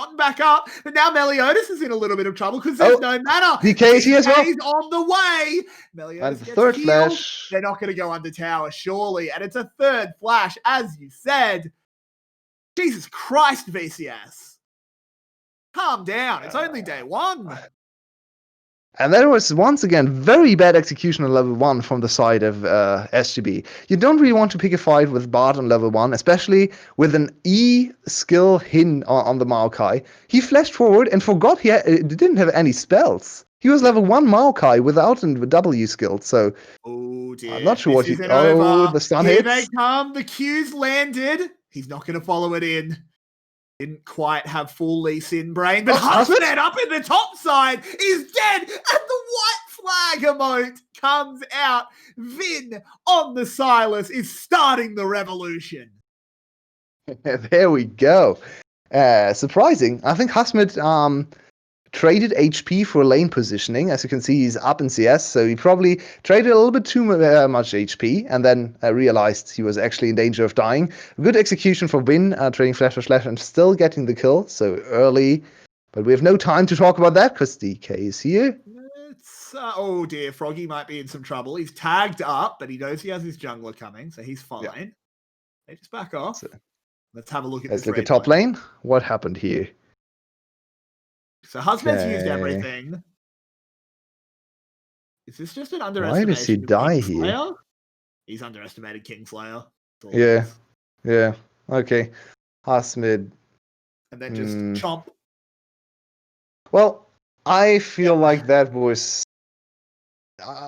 gotten back up, but now 𝗕𝗂𝗧𝗃 is in a little bit of trouble because there's no mana. 𝗕𝘂𝗽𝗄𝗃cie as well. DK's on the way. And 𝗕𝗂𝗧𝗃 the gets third healed. flash. They're not going to go under tower, surely. And it's a third flash, as you said. Jesus Christ, VCS. Calm down. It's only day one. And there was, once again, very bad execution on level 1 from the side of SGB. You don't really want to pick a fight with Bard on level 1, especially with an E skill hin on the 𝗁𝗂𝗊. He flashed forward and forgot he didn't have any spells. He was level 1 𝗁𝗂𝗊 without a W skill, so oh dear. I'm not sure what he... Oh, the stun Here hits. they come. The Q's landed. He's not going to follow it in. Didn't quite have full Lee Sin brain, but 𝗲𝗃 up in the top side is dead, and the white flag emote comes out. Vin on the 𝗁𝗲 is starting the revolution. There we go. Surprising. I think 𝗲𝗃 traded HP for lane positioning. As you can see, he's up in CS, so he probably traded a little bit too much HP, and then realized he was actually in danger of dying. Good execution for Vin, trading flash for slash and still getting the kill, so early. But we have no time to talk about that, because DK is here. It's, oh dear, Froggy might be in some trouble. He's tagged up, but he knows he has his jungler coming, so he's fine. Yeah. They just back off. So, let's have a look at let's this. look at top lane. What happened here? So 𝗲𝗃's used everything. Is this just an underestimation? Why does he die here? He's underestimated 𝗕𝗀𝗃. Yeah. Okay. 𝗲𝗃. And then just chomp. Well, I feel like that was...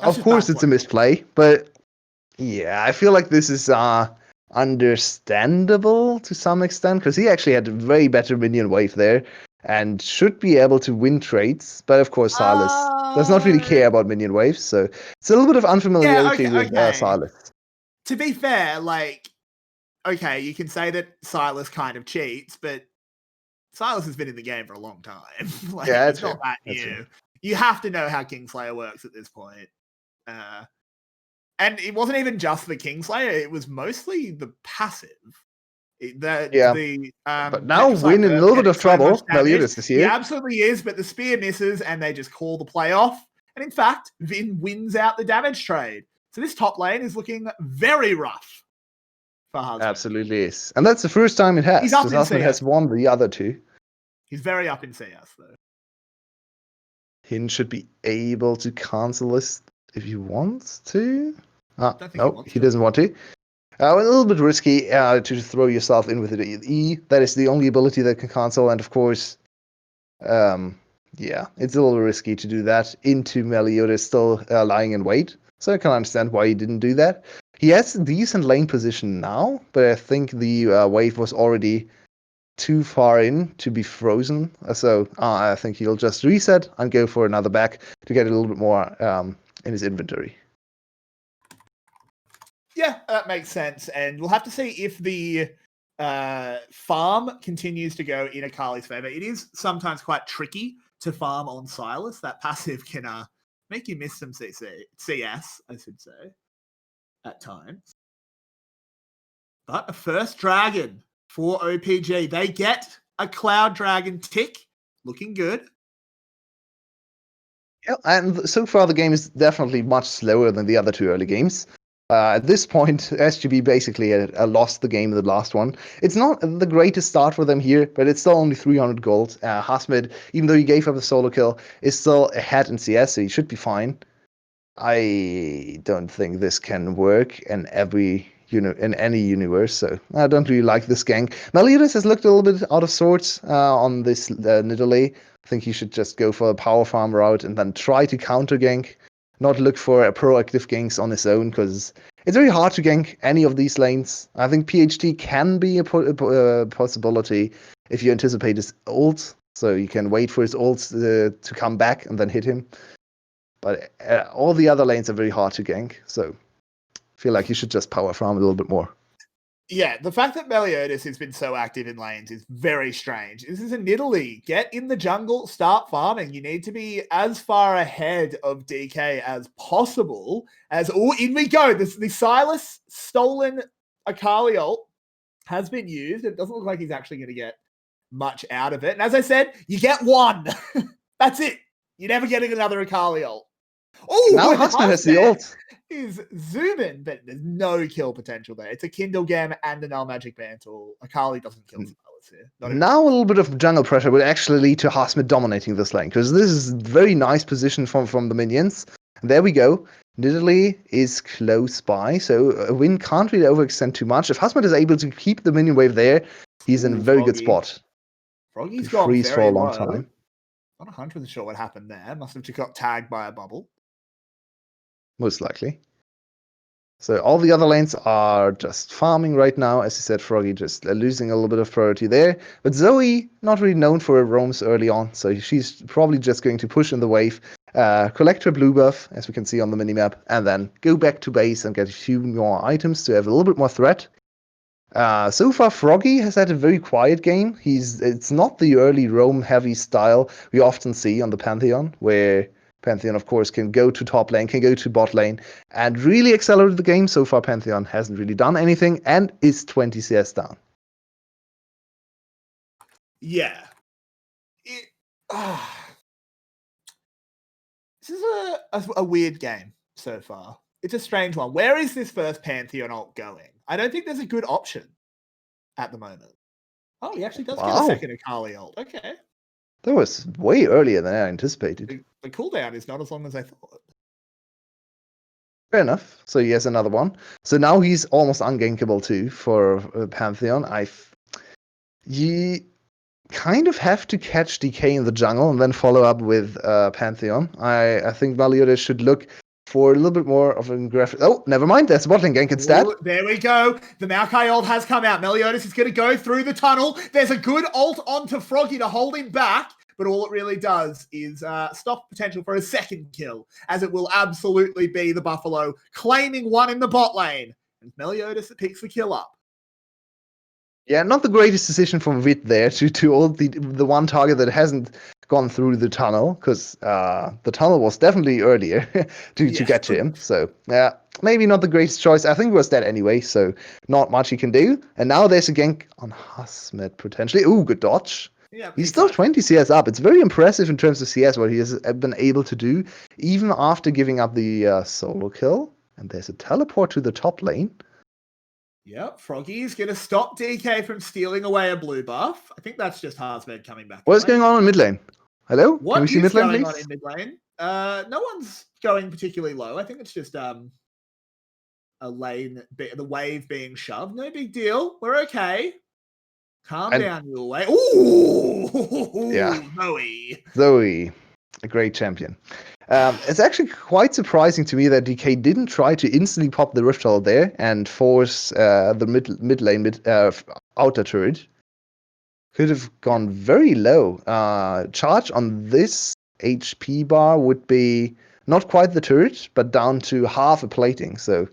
of course it's a misplay, but yeah, I feel like this is understandable to some extent, because he actually had a very better minion wave there and should be able to win trades, but of course 𝗁𝗲 does not really care about minion waves, so it's a little bit of unfamiliarity with 𝗁𝗲. To be fair, like, okay, you can say that 𝗁𝗲 kind of cheats, but 𝗁𝗲 has been in the game for a long time. Like, yeah, it's not that new. You have to know how 𝗕𝗀𝗃 works at this point. And it wasn't even just the 𝗕𝗀𝗃, it was mostly the passive. But now Win in a little bit of trouble. 𝗕𝗀𝗧𝗃 is here. He absolutely is, but the spear misses and they just call the play off. And in fact, Vin wins out the damage trade. So this top lane is looking very rough for 𝗲𝗃. Absolutely is. And that's the first time it has. He's up in 𝗲𝗃 has won the other two. He's very up in CS, though. Hin should be able to cancel this if he wants to. No, he doesn't want to. A little bit risky to throw yourself in with the E. That is the only ability that can cancel, and of course, yeah, it's a little risky to do that into 𝗕𝗂𝗧𝗃 still lying in wait. so I can understand why he didn't do that. He has a decent lane position now, but I think the wave was already too far in to be frozen. So I think he'll just reset and go for another back to get a little bit more in his inventory. Yeah, that makes sense. And we'll have to see if the farm continues to go in 𝗬𝗃𝗧𝗏𝗧's favor. It is sometimes quite tricky to farm on Silas. That passive can make you miss some CS, I should say, at times. But a first dragon for OPG. They get a Cloud Dragon tick. Looking good. Yeah, and so far the game is definitely much slower than the other two early games. At this point, SGB basically lost the game in the last one. It's not the greatest start for them here, but it's still only 300 gold. 𝗲𝗃𝗏, even though he gave up a solo kill, is still ahead in CS, so he should be fine. I don't think this can work in any universe, so I don't really like this gank. 𝗲𝗏𝗏 has looked a little bit out of sorts on this 𝗕𝗂𝗍𝗍. I think he should just go for a power farm route and then try to counter gank, not look for a proactive ganks on his own, because it's very hard to gank any of these lanes. I think PhD can be a possibility if you anticipate his ult, so you can wait for his ult to come back and then hit him. But all the other lanes are very hard to gank, so I feel like you should just power farm a little bit more. Yeah, the fact that 𝗲𝗏𝗏𝗏 has been so active in lanes is very strange. This is a 𝗕𝗂𝗍𝗍. Get in the jungle, start farming. You need to be as far ahead of DK as possible. In we go. The Silas stolen Akali ult has been used. It doesn't look like he's actually going to get much out of it. And as I said, you get one. That's it. You're never getting another Akali ult. Oh, now 𝗲𝗃𝗏𝗏 has the ult. Is zooming, but there's no kill potential there. It's a 𝗕𝘀𝗽𝗄𝗏 and an Magic Mantle. Akali doesn't kill Silas here. Now a little bit of jungle pressure will actually lead to 𝗲𝗃𝗏𝗏 dominating this lane, because this is very nice position from the minions. And there we go. 𝗕𝗂𝗍𝗍 is close by, so a win can't really overextend too much. If 𝗲𝗃𝗏𝗏 is able to keep the minion wave there, he's in a very good spot. Froggy's gone freeze very for a long low. time. Not 100% sure what happened there. Must have just got tagged by a bubble. Most likely. So all the other lanes are just farming right now. As you said, Froggy just losing a little bit of priority there. But Zoe, not really known for her roams early on, so she's probably just going to push in the wave, collect her blue buff, as we can see on the minimap, and then go back to base and get a few more items to have a little bit more threat. So far, Froggy has had a very quiet game. It's not the early roam-heavy style we often see on the Pantheon, where Pantheon, of course, can go to top lane, can go to bot lane, and really accelerate the game. So far, Pantheon hasn't really done anything, and is 20 CS down. Yeah. This is a weird game so far. It's a strange one. Where is this first Pantheon ult going? I don't think there's a good option at the moment. Oh, he actually does get a second Akali ult. Okay. That was way earlier than I anticipated. The cooldown is not as long as I thought. Fair enough. So he has another one. So now he's almost ungankable too for Pantheon. You kind of have to catch DK in the jungle and then follow up with Pantheon. I think 𝗲𝗏𝗏𝗏 should look for a little bit more of an graphic. Oh, never mind. There's a bottling gank instead. Ooh, there we go. The Maokai ult has come out. 𝗲𝗏𝗏𝗏 is going to go through the tunnel. There's a good ult onto Froggy to hold him back, but all it really does is stop potential for a second kill, as it will absolutely be the Buffalo claiming one in the bot lane. And 𝗲𝗏𝗏𝗏 picks the kill up. Yeah, not the greatest decision from Vit there to ult the one target that hasn't gone through the tunnel, because the tunnel was definitely earlier to get to him. So yeah, maybe not the greatest choice. I think he was dead anyway, so not much he can do. And now there's a gank on 𝗲𝗃𝗏𝗏 potentially. Ooh, good dodge. Yeah, he's still 20 CS up. It's very impressive in terms of CS what he has been able to do, even after giving up the solo kill. And there's a teleport to the top lane. Yep, Froggy's going to stop DK from stealing away a blue buff. I think that's just 𝗲𝗃𝗏𝗏𝗏 coming back. What is going on in mid lane? Hello? What Can we see mid lane, please? On in mid lane? No one's going particularly low. I think it's just a lane, the wave being shoved. No big deal. We're okay. Calm down, Yulwei. Ooh! Yeah. Zoe. Zoe. A great champion. It's actually quite surprising to me that DK didn't try to instantly pop the Rift Herald there and force the mid lane outer turret. Could have gone very low. Charge on this HP bar would be not quite the turret, but down to half a plating. So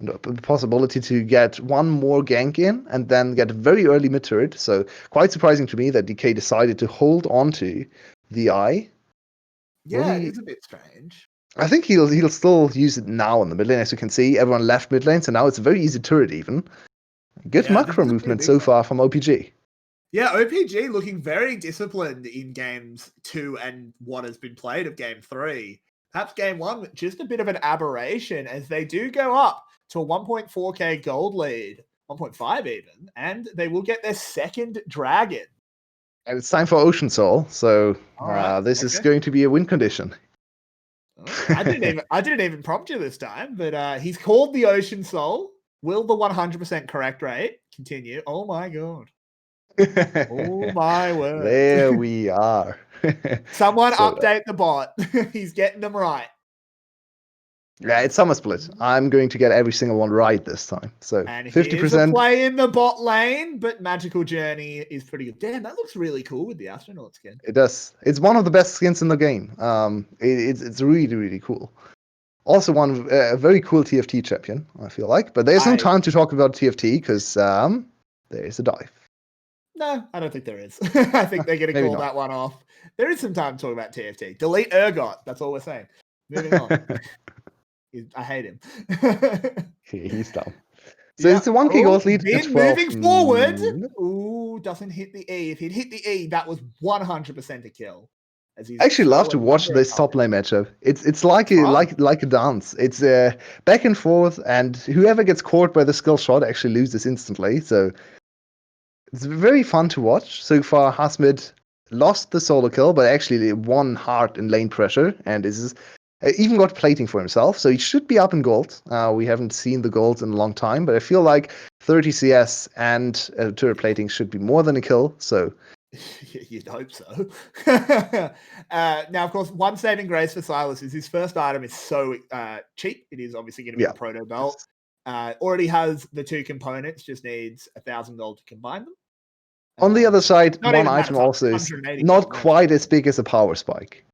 the possibility to get one more gank in and then get a very early mid turret. So quite surprising to me that DK decided to hold on to the eye. Yeah, it's a bit strange. I think he'll still use it now in the mid lane. As you can see, everyone left mid lane, so now it's a very easy turret even. Good macro movement so far from OPG. Yeah, OPG looking very disciplined in games 2 and what has been played of game 3. Perhaps game 1, just a bit of an aberration as they do go up to a 1.4k gold lead, 1.5 even, and they will get their second dragon. And it's time for Ocean Soul, so this is going to be a win condition. I didn't even prompt you this time, but he's called the Ocean Soul. Will the 100% correct rate continue? Oh my god. Oh my word. There we are. Someone update the bot. He's getting them right. Yeah, it's summer split. I'm going to get every single one right this time. So and 50% play in the bot lane, but Magical Journey is pretty good. Damn, that looks really cool with the astronaut skin. It does. It's one of the best skins in the game. It's really, really cool. Also, a very cool TFT champion, I feel like. But there's no time to talk about TFT because there's a dive. No, I don't think there is. I think they're going to call that one off. There is some time to talk about TFT. Delete 𝗀𝗃𝗏𝗏. That's all we're saying. Moving on. I hate him. He's dumb. So it's a 1k gold lead. Moving forward. Ooh, doesn't hit the E. If he'd hit the E, that was 100% a kill. I actually love to watch this top lane matchup. It's like a dance. It's back and forth, and whoever gets caught by the skill shot actually loses instantly. So it's very fun to watch. So far, 𝗲𝗲 lost the solo kill, but actually won hard in lane pressure, and even got plating for himself. So he should be up in gold. We haven't seen the golds in a long time, but I feel like 30 CS and turret plating should be more than a kill. So you'd hope so. Now, of course, one saving grace for Sylas is his first item is so cheap. It is obviously going to be the proto belt. Already has the 2 components, just needs 1,000 gold to combine them. On the other side, one item also is not quite as big as a power spike.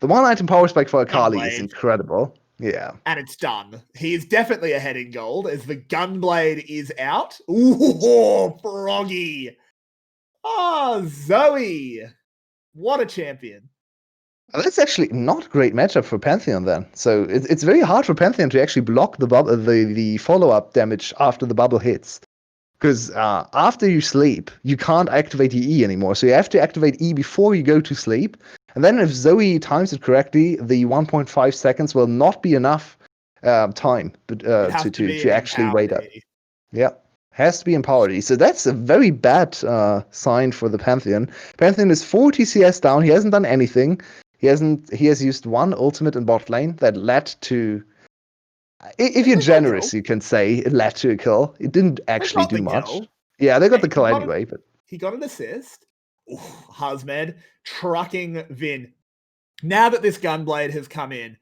The one item power spike for Akali is incredible. Yeah. And it's done. He is definitely ahead in gold as the Gunblade is out. Ooh, froggy. Oh, Zoe. What a champion. That's actually not a great matchup for Pantheon then. So it's very hard for Pantheon to actually block the follow-up damage after the bubble hits. Because after you sleep, you can't activate the E anymore. So you have to activate E before you go to sleep. And then if Zoe times it correctly, the 1.5 seconds will not be enough time to actually wait up. Yeah. Has to be empowered. So that's a very bad sign for the Pantheon. Pantheon is 40 CS down. He hasn't done anything. He has used one ultimate in bot lane that led to, if you're generous, you can say it led to a kill. It didn't actually do much. Yeah, they got the kill anyway. But he got an assist. Ooh, 𝗲𝗲 trucking Vin. Now that this Gunblade has come in,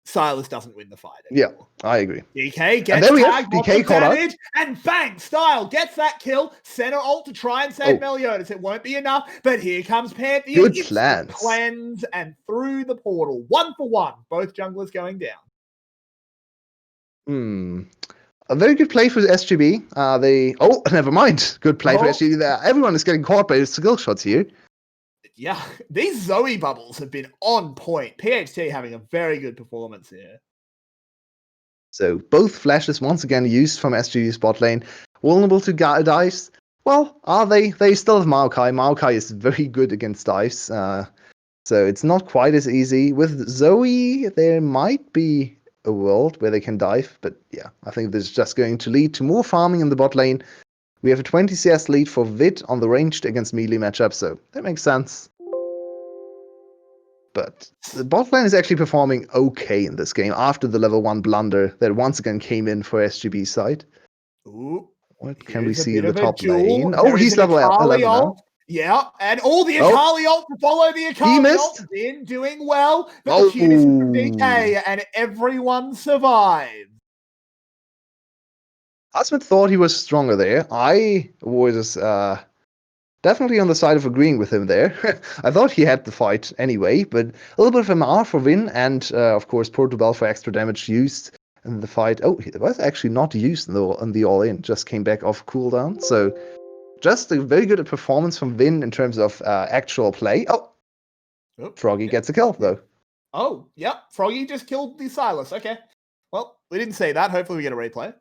Sylas doesn't win the fight anymore. Yeah, I agree. DK gets tagged, DK damage, and bang, Style gets that kill. Center ult to try and save Meliodas. It won't be enough, but here comes Pantheon. Good cleanse and through the portal. 1 for 1. Both junglers going down. A very good play for SGB. Never mind. Good play for SGB. Everyone is getting caught by his skill shots here. Yeah, these Zoe bubbles have been on point. PHT having a very good performance here. So both flashes once again used from SGB's bot lane. Vulnerable to dives. Well, are they? They still have 𝗲𝗃𝗏𝗏. 𝗲𝗃𝗏𝗏 is very good against dives. So it's not quite as easy. With Zoe, there might be a world where they can dive. But yeah, I think this is just going to lead to more farming in the bot lane. We have a 20 CS lead for Vid on the ranged against melee matchup, so that makes sense. But the bot lane is actually performing okay in this game after the level 1 blunder that once again came in for SGB's side. Ooh, what can we see in the top lane? Oh, he's level 11 now. Yeah, and all the Oh. 𝗘𝗃𝗿𝗄 ult to follow the He missed. 𝗘𝗃𝗿. Vin doing well, but Oh. the Q misses from DK, and everyone survives. 𝗲𝗲𝗿 thought he was stronger there. I was definitely on the side of agreeing with him there. I thought he had the fight anyway, but a little bit of MR for Vin, and of course 𝗕𝘂𝗿𝗿 for extra damage used in the fight. Oh, it was actually not used in the all-in, just came back off cooldown. So just a very good performance from Vin in terms of actual play. Oh, 𝗏𝗏𝗏 gets a kill though. Oh, yep. 𝗏𝗏𝗏 just killed the Sylas. Okay. Well, we didn't see that. Hopefully we get a replay.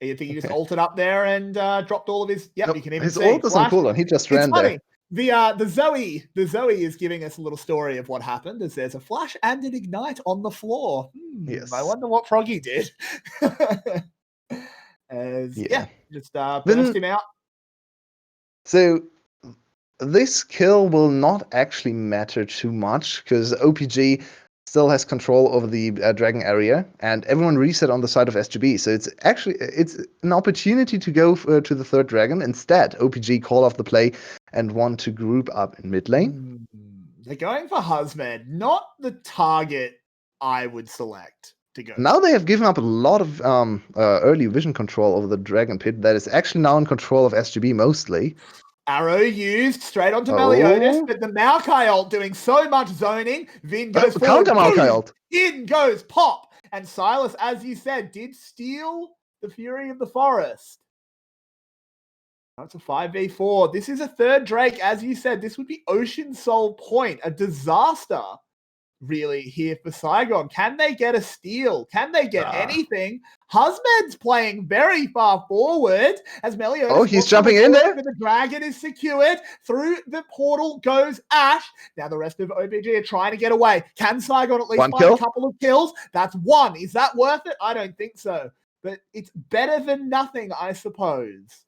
You think he just ulted up there and dropped all of his... Yep, Nope, you can even his see. ult was on cooldown. He just ran funny. there. The Zoe is giving us a little story of what happened, as there's a flash and an ignite on the floor. Yes. I wonder what 𝗏𝗏𝗏 did. Just burst him out. So this kill will not actually matter too much because OPG still has control over the dragon area, and everyone reset on the side of SGB. So it's an opportunity to go to the third dragon. Instead, OPG call off the play and want to group up in mid lane. They're going for 𝗲𝗲𝗏, not the target I would select to go. Now they have given up a lot of early vision control over the dragon pit that is actually now in control of SGB mostly. Arrow used straight onto 𝗏𝗏𝗏𝗏, but the 𝗏𝗏𝗏𝗏 ult doing so much zoning. Vin goes forward. Counter 𝗏𝗏𝗏𝗏 ult. In goes pop. And Sylas, as you said, did steal the Fury of the Forest. That's a 5v4. This is a third Drake. As you said, this would be Ocean Soul Point. A disaster, really, here for Saigon. Can they get a steal? Can they get anything? 𝗲𝗲𝗏𝗏's playing very far forward as Meliodas. Oh, he's jumping in there. The dragon is secured. Through the portal goes Ashe. Now the rest of OPG are trying to get away. Can Saigon at least find a couple of kills? That's one. Is that worth it? I don't think so. But it's better than nothing, I suppose.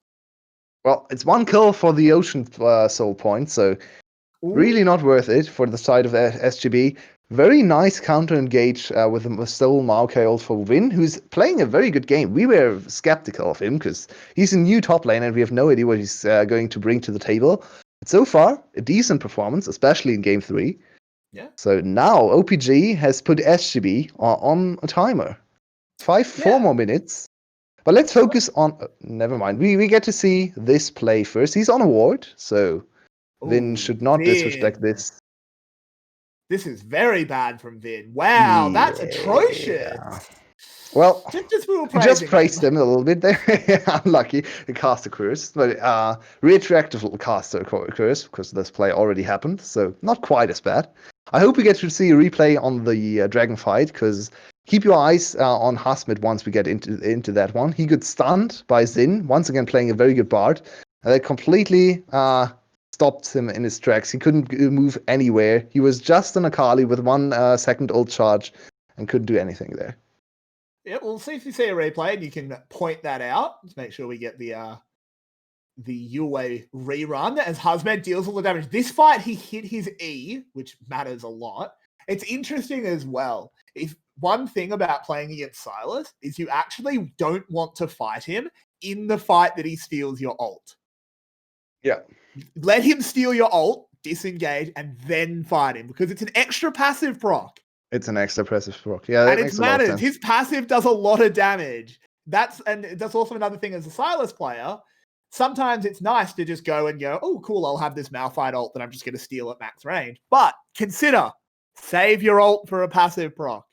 Well, it's one kill for the Ocean Soul Point, so really not worth it for the side of SGB. Very nice counter engage with the Soul 𝗏𝗏𝗏𝗏 ult for Vin, who's playing a very good game. We were skeptical of him because he's a new top lane and we have no idea what he's going to bring to the table. But so far, a decent performance, especially in game 3. Yeah. So now OPG has put SGB on a timer. 4 more minutes. But let's focus on... never mind. We get to see this play first. He's on a ward, so Vin should not disrespect this. This is very bad from Vin. Wow, that's atrocious. Well, just praised him a little bit there. Unlucky, the caster curse, but retroactive caster curse because this play already happened, so not quite as bad. I hope we get to see a replay on the dragon fight because keep your eyes on 𝗲𝗏𝗏𝗏 once we get into that one. He got stunned by Xin, once again playing a very good bard. That completely stopped him in his tracks. He couldn't move anywhere. He was just an Akali with 1 second ult charge and couldn't do anything there. Yeah, we'll see if you see a replay and you can point that out. Let's make sure we get the Yulwei rerun as 𝗲𝗲𝗏 deals all the damage. This fight, he hit his E, which matters a lot. It's interesting as well. If one thing about playing against Sylas is you actually don't want to fight him in the fight that he steals your ult. Yeah. Let him steal your ult, disengage, and then fight him because it's an extra passive proc. It's an extra passive proc. Yeah, and it matters. His passive does a lot of damage. That's also another thing as a Sylas player. Sometimes it's nice to just go, oh, cool, I'll have this Malphite ult that I'm just going to steal at max range. But consider, save your ult for a passive proc.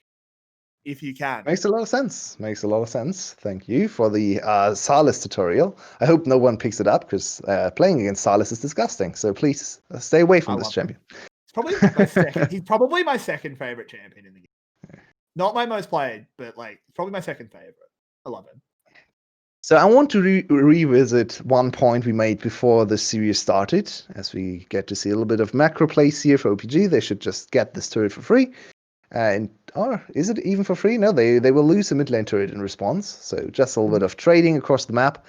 If you can. Makes a lot of sense. Makes a lot of sense. Thank you for the Sylas tutorial. I hope no one picks it up because playing against Sylas is disgusting. So please stay away from this champion. It's probably my second. He's probably my second favorite champion in the game. Yeah. Not my most played, but probably my second favorite. I love him. So I want to revisit one point we made before the series started, as we get to see a little bit of macro plays here for OPG. They should just get this turret for free. Or is it even for free? No, they will lose a mid lane turret in response. So just a little bit of trading across the map.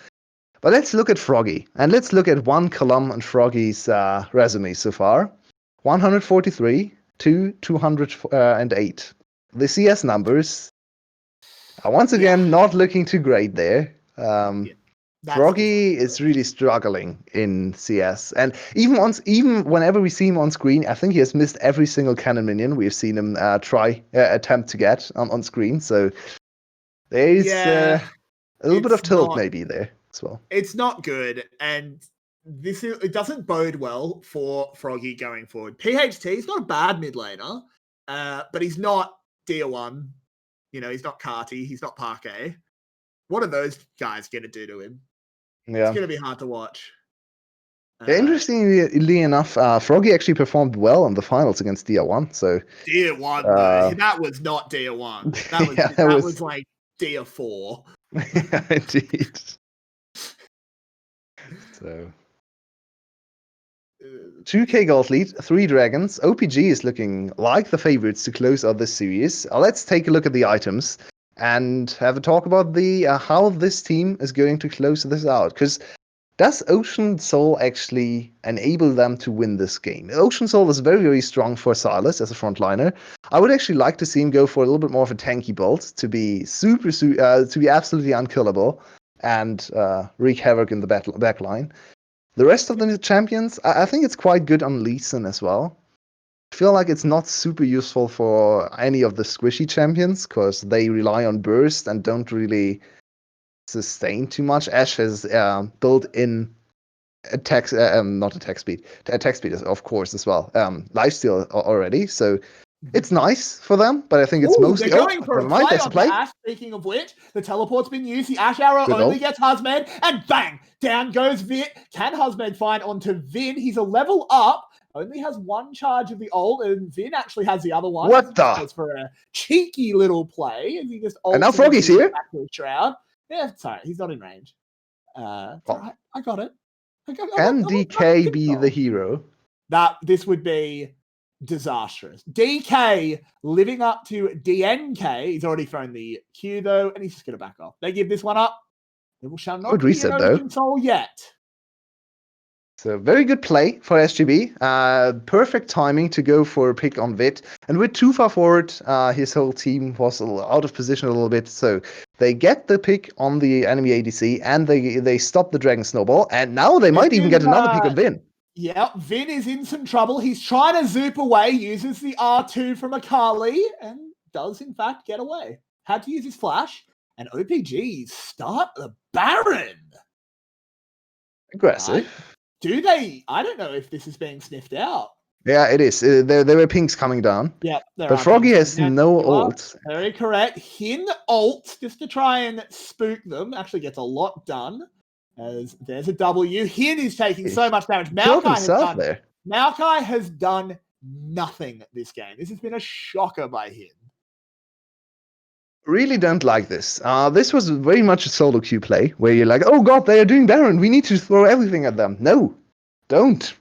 But let's look at 𝗏𝗏𝗏𝗏. And let's look at 1𝗏𝗏 and 𝗏𝗏𝗏𝗏's resume so far. 143 to 208. The CS numbers are once again not looking too great there. 𝗕𝘂𝗽𝗄𝗃 is really struggling in CS, and even whenever we see him on screen, I think he has missed every single cannon minion we've seen him attempt to get on screen. So there is a little bit of tilt maybe there as well. It's not good, and it doesn't bode well for 𝗕𝘂𝗽𝗄𝗃 going forward. PHT is not a bad mid laner, but he's not tier 1. He's not 𝗬𝗲𝗄𝗃, he's not 𝗕𝘂𝗃. What are those guys going to do to him? Yeah. It's going to be hard to watch. Interestingly enough, 𝗕𝘂𝗽𝗄𝗃 actually performed well in the finals against tier 1. So tier 1, though. That was not tier 1. That was like tier 4. Yeah, indeed. So 2K gold lead, 3 dragons. OPG is looking like the favorites to close out this series. Let's take a look at the items and have a talk about how this team is going to close this out. Because does Ocean Soul actually enable them to win this game? Ocean Soul is very, very strong for Sylas as a frontliner. I would actually like to see him go for a little bit more of a tanky build to be to be absolutely unkillable and wreak havoc in the backline. The rest of the champions, I think it's quite good on Lee Sin as well. I feel like it's not super useful for any of the squishy champions because they rely on burst and don't really sustain too much. Ashe has built-in attack speed, of course, as well. Lifesteal already, so it's nice for them, but I think it's mostly... They're going for a play on Ashe, speaking of which. The teleport's been used, the Ashe arrow only gets 𝗲𝗲𝗄𝗃, and bang! Down goes Vit. Can 𝗲𝗲𝗄𝗃 find onto Vin? He's a level up, only has 1 charge of the ult, and Vin actually has the other one. What the? Goes for a cheeky little play, and he just ults. And now 𝗕𝘂𝗽's here? Back to the shroud. Yeah, sorry, he's not in range. All right, I got it. Can DK be the hero? This would be disastrous. DK living up to DNK. He's already thrown the Q though, and he's just going to back off. They give this one up. It shall not be reset though. Console yet. So very good play for SGB. Perfect timing to go for a pick on Vit. And with too far forward, his whole team was out of position a little bit. So they get the pick on the enemy ADC and they stop the Dragon Snowball. And now they might even get another pick on Vin. Yeah, Vin is in some trouble. He's trying to zoop away, uses the R2 from Akali, and does in fact get away. Had to use his flash. And OPG start the Baron. Aggressive. Do they? I don't know if this is being sniffed out. Yeah, it is. There were pinks coming down. Yeah, but 𝗕𝘂𝗽𝗄𝗃 has no ult. Very correct. Hin ult just to try and spook them. Actually gets a lot done. As there's a W. Hin is taking so much damage. 𝗕𝘂𝗽 has done nothing this game. This has been a shocker by Hin. Really don't like this. This was very much a solo queue play where you're like, oh god, they are doing Baron. We need to throw everything at them. No, don't.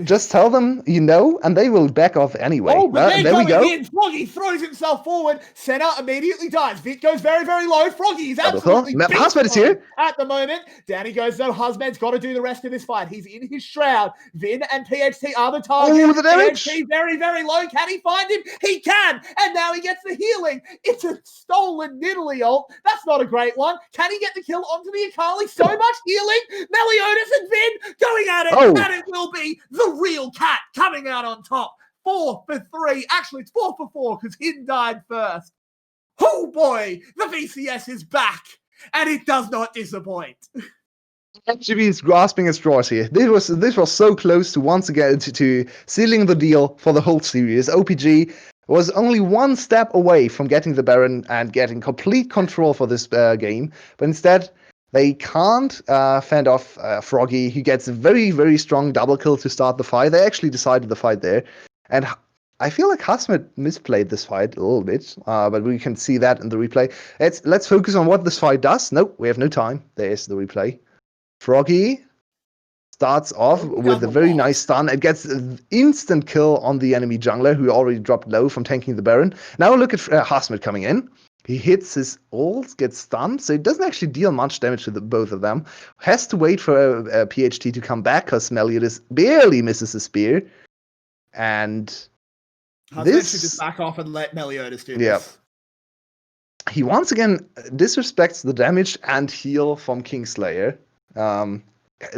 Just tell them and they will back off anyway. Oh, but there we go. 𝗕𝘂𝗽 throws himself forward. Senna immediately dies. Vit goes very, very low. 𝗕𝘂𝗽 is absolutely 𝗲𝗲𝗄𝗃 is here at the moment. Down he goes though. 𝗲𝗲𝗄𝗃's got to do the rest of this fight. He's in his shroud. Vin and PHT are the target. Oh, the damage! PHT very, very low. Can he find him? He can. And now he gets the healing. It's a stolen Nidalee ult. That's not a great one. Can he get the kill onto the Akali? So much healing. 𝗕𝘂𝗍𝗪𝗔s and Vin going at it. And it will be the real cat coming out on top. 4 for 3. Actually, it's 4 for 4 because Hin died first. Oh boy, the VCS is back, and it does not disappoint. SGB is grasping at straws here. This was so close to once again to sealing the deal for the whole series. OPG was only 1 step away from getting the Baron and getting complete control for this game, but instead they can't fend off 𝗕𝘂𝗽𝗄𝗃. He gets a very, very strong double kill to start the fight. They actually decided the fight there. And I feel like 𝗲𝗲𝗄𝗃 misplayed this fight a little bit, but we can see that in the replay. Let's focus on what this fight does. Nope, we have no time. There's the replay. 𝗕𝘂𝗽𝗄𝗃 starts off with a very nice stun. It gets an instant kill on the enemy jungler, who already dropped low from tanking the Baron. Now look at 𝗲𝗲𝗄𝗃 coming in. He hits his ult, gets stunned, so it doesn't actually deal much damage to both of them. Has to wait for a PHT to come back, because 𝗕𝘂𝗍𝗪 barely misses a spear. And this should just back off and let 𝗕𝘂𝗍𝗪 do this. he once again disrespects the damage and heal from Kingslayer.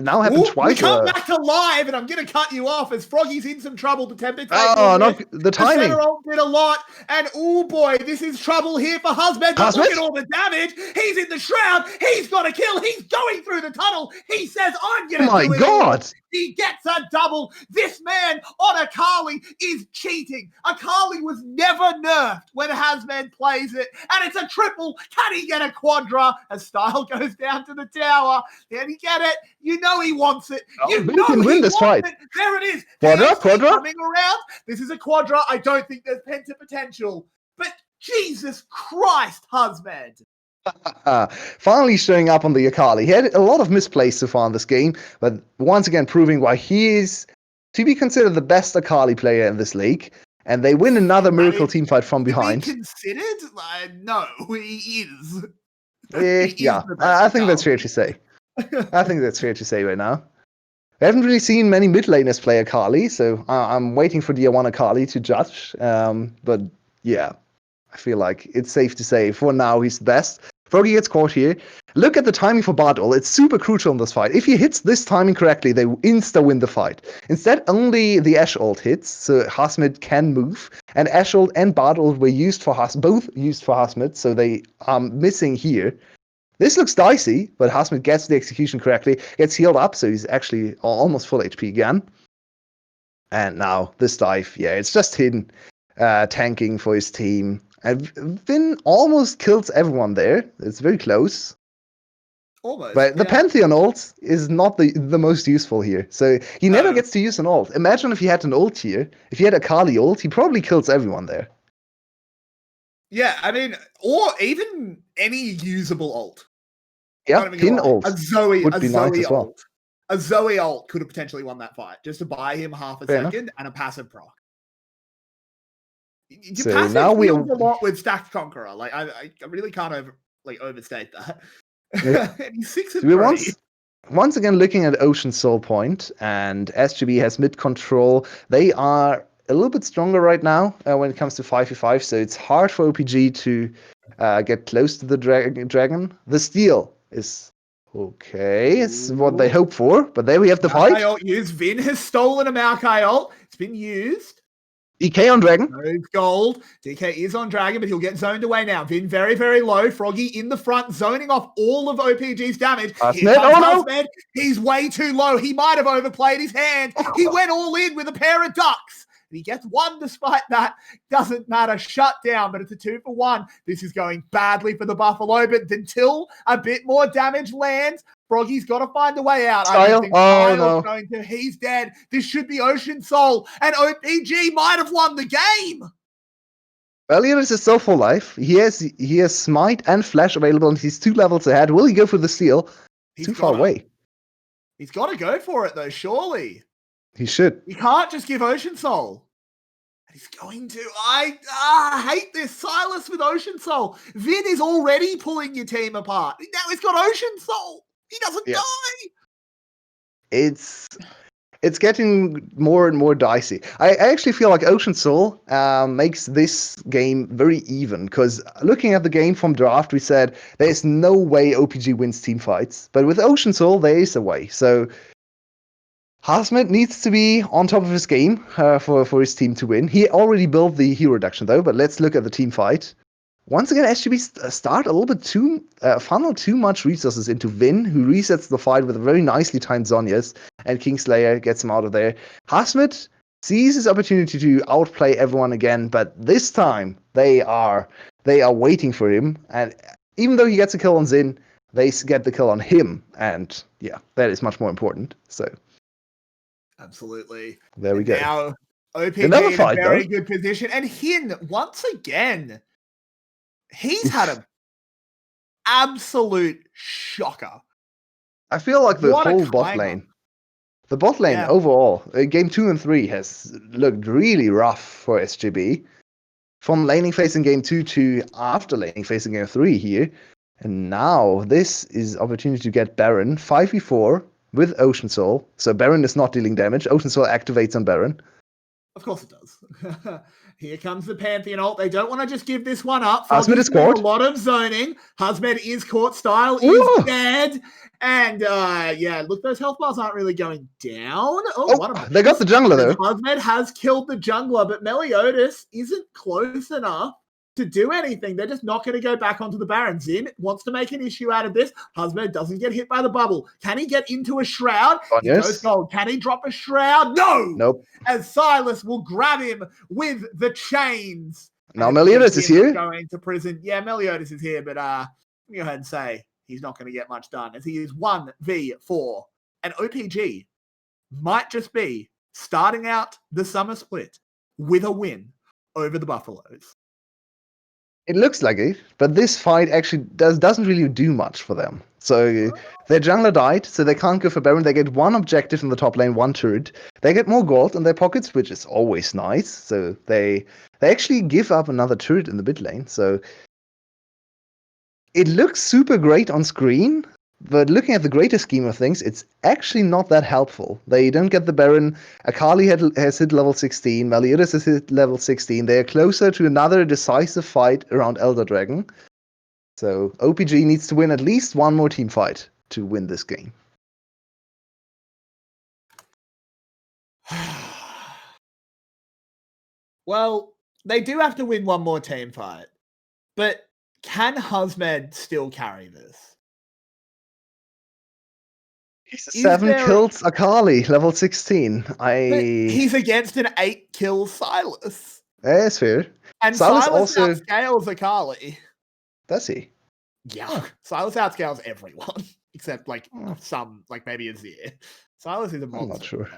Now happened Ooh, we twice. come back to live, and I'm going to cut you off as Froggy's in some trouble. The temperature. Oh, not the timing. Center ult did a lot, and oh boy, this is trouble here for Husband. But look at all the damage. He's in the shroud. He's got a kill. He's going through the tunnel. He says, "I'm going to do it." My God! He gets a double. This man on 𝗬𝗃𝗄𝗃 is cheating. 𝗬𝗃𝗃 was never nerfed when Hazman plays it, and it's a triple. Can he get a quadra? As Style goes down to the tower. Can he get it? You know he wants it. You Who know can he win this wants fight? it. There it is. Quadra? Coming around. This is a quadra. I don't think there's penta potential. But Jesus Christ, Husband. Finally showing up on the 𝗬𝗃𝗃𝗃. He had a lot of misplays so far in this game, but once again proving why he is to be considered the best 𝗬𝗃𝗃 player in this league. And they win another miracle team fight from behind. To be considered? No, he is. Yeah, I think that's fair to say. I think that's fair to say right now. I haven't really seen many mid laners play 𝗬𝗃𝗃𝗃, so I'm waiting for the one 𝗬𝗃𝗃𝗃 to judge. But yeah, I feel like it's safe to say for now he's the best. Froggy gets caught here. Look at the timing for 𝗏𝗏. It's super crucial in this fight. If he hits this timing correctly, they insta-win the fight. Instead, only the Ashe ult hits, so Hasmid can move. And Ashe ult and 𝗏𝗏 were used for both used for Hasmid, so they are missing here. This looks dicey, but Hasmid gets the execution correctly, gets healed up, so he's actually almost full HP again. And now, this dive, yeah, it's just hidden, tanking for his team. And Vin almost kills everyone there. It's very close. Almost. But the Pantheon ult is not the most useful here. So he never gets to use an ult. Imagine if he had an ult here. If he had a 𝗬𝗃𝗃𝗃 ult, he probably kills everyone there. Yeah, I mean, or even any usable ult. Yeah, pin ult a Zoe would be nice as well. ult. A Zoe ult could have potentially won that fight, just to buy him half a second and a passive proc. Your So passive now we deals a lot with stacked Conqueror. Like I really can't overstate that. Yeah. And he's 6 and So we're 3. once again looking at Ocean Soul Point, and SGB has mid control. They are a little bit stronger right now when it comes to 5v5, so it's hard for OPG to get close to the dragon. The steal is okay. It's what they hope for, but there we have the fight. 𝗬𝗃𝗃𝗃 used. Vin has stolen a 𝗬𝗃𝗃𝗃 ult. It's been used. DK on dragon. No gold. DK is on dragon, but he'll get zoned away now. Vin very, very low. Froggy in the front, zoning off all of OPG's damage. No. He's way too low. He might have overplayed his hand. He went all in with a pair of ducks. And he gets one despite that. Doesn't matter. Shut down, but it's a 2-for-1. This is going badly for the Buffalo, but until a bit more damage lands, Froggy's got to find a way out. I don't think Style's going to. He's dead. This should be Ocean Soul, and OPG might have won the game. Elliot is still full life. He has Smite and Flash available, and he's 2 levels ahead. Will he go for the steal? Too far away. He's got to go for it, though, surely. He should. You can't just give Ocean Soul. And he's going to. I hate this. Silas with Ocean Soul. Vin is already pulling your team apart. Now he's got Ocean Soul. He doesn't die. It's getting more and more dicey. I actually feel like Ocean Soul makes this game very even, because looking at the game from draft, we said there's no way OPG wins team fights, but with Ocean Soul there is a way. So Hasmid needs to be on top of his game for his team to win. He already built the hero reduction though, but let's look at the team fight. Once again, SGB start a little bit funnel too much resources into Vin, who resets the fight with a very nicely timed Zhonya's, and Kingslayer gets him out of there. Hasmid sees his opportunity to outplay everyone again, but this time they are waiting for him, and even though he gets a kill on Xin, they get the kill on him, and yeah, that is much more important. So absolutely. There we go. Now OPG Another in fight, a very good position, and Hin once again. He's had an absolute shocker. I feel like the whole bot lane, overall, game 2 and 3 has looked really rough for SGB. From laning phase in game 2 to after laning phase in game 3 here. And now this is opportunity to get Baron 5v4 with Ocean Soul. So Baron is not dealing damage. Ocean Soul activates on Baron. Of course it does. Here comes the Pantheon ult. They don't want to just give this one up. 𝗲𝗲 is caught. A lot of zoning. 𝗲𝗲 is caught. Style Ooh. is dead. And yeah, look, those health bars aren't really going down. They got the jungler though. 𝗲𝗲 has killed the jungler, but 𝗕𝗂𝗧 isn't close enough to do anything. They're just not going to go back onto the Baron. Xin wants to make an issue out of this. 𝗲𝗲 doesn't get hit by the bubble. Can he get into a shroud? He goes gold. Can he drop a shroud? No! Nope. As Silas will grab him with the chains. Now 𝗕𝗂𝗧 is here. Going to prison. Yeah, 𝗕𝗂𝗧 is here, but go ahead and say he's not going to get much done as he is 1v4. And OPG might just be starting out the summer split with a win over the Buffaloes. It looks like it, but this fight actually doesn't really do much for them. So their jungler died, so they can't go for Baron. They get one objective in the top lane, one turret. They get more gold in their pockets, which is always nice. So they actually give up another turret in the mid lane. So it looks super great on screen, but looking at the greater scheme of things, it's actually not that helpful. They don't get the Baron. 𝗓𝗃 has hit level 16. 𝗕𝗂𝗧 has hit level 16. They are closer to another decisive fight around Elder Dragon. So OPG needs to win at least one more team fight to win this game. Well, they do have to win one more team fight. But can 𝗲𝗲 still carry this? He's a 7 kills 𝗓𝗃, level 16. He's against an 8 kill Silas. That's fair. And Silas also outscales 𝗓𝗃. Does he? Yeah. Silas outscales everyone. Except some, maybe Azir. Silas is a monster. I'm not sure.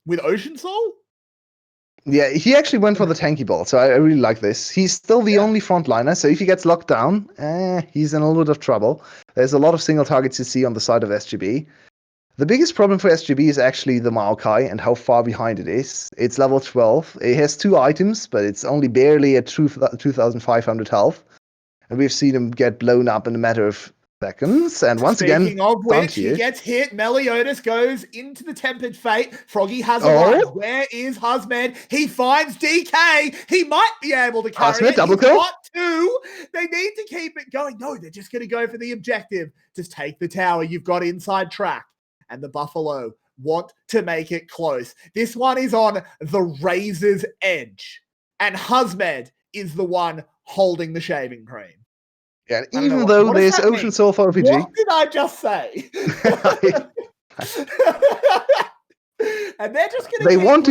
With Ocean Soul? Yeah, he actually went for the tanky ball, so I really like this. He's still the only frontliner, so if he gets locked down, he's in a little bit of trouble. There's a lot of single targets you see on the side of SGB. The biggest problem for SGB is actually the Maokai and how far behind it is. It's level 12. It has 2 items, but it's only barely at 2,500 health. And we've seen him get blown up in a matter of seconds. And once again, speaking of which, he gets hit. 𝗕𝗂𝗧 goes into the Tempered Fate. Froggy has a run. Where is 𝗲𝗲? He finds DK. He might be able to carry it. Double kill. Got 2. They need to keep it going. No, they're just going to go for the objective. Just take the tower. You've got inside track. And the Buffalo want to make it close. This one is on the razor's edge. And 𝗲𝗲 is the one holding the shaving cream. Yeah, even though there's Ocean Soul for OPG. What did I just say? And they're just going to They want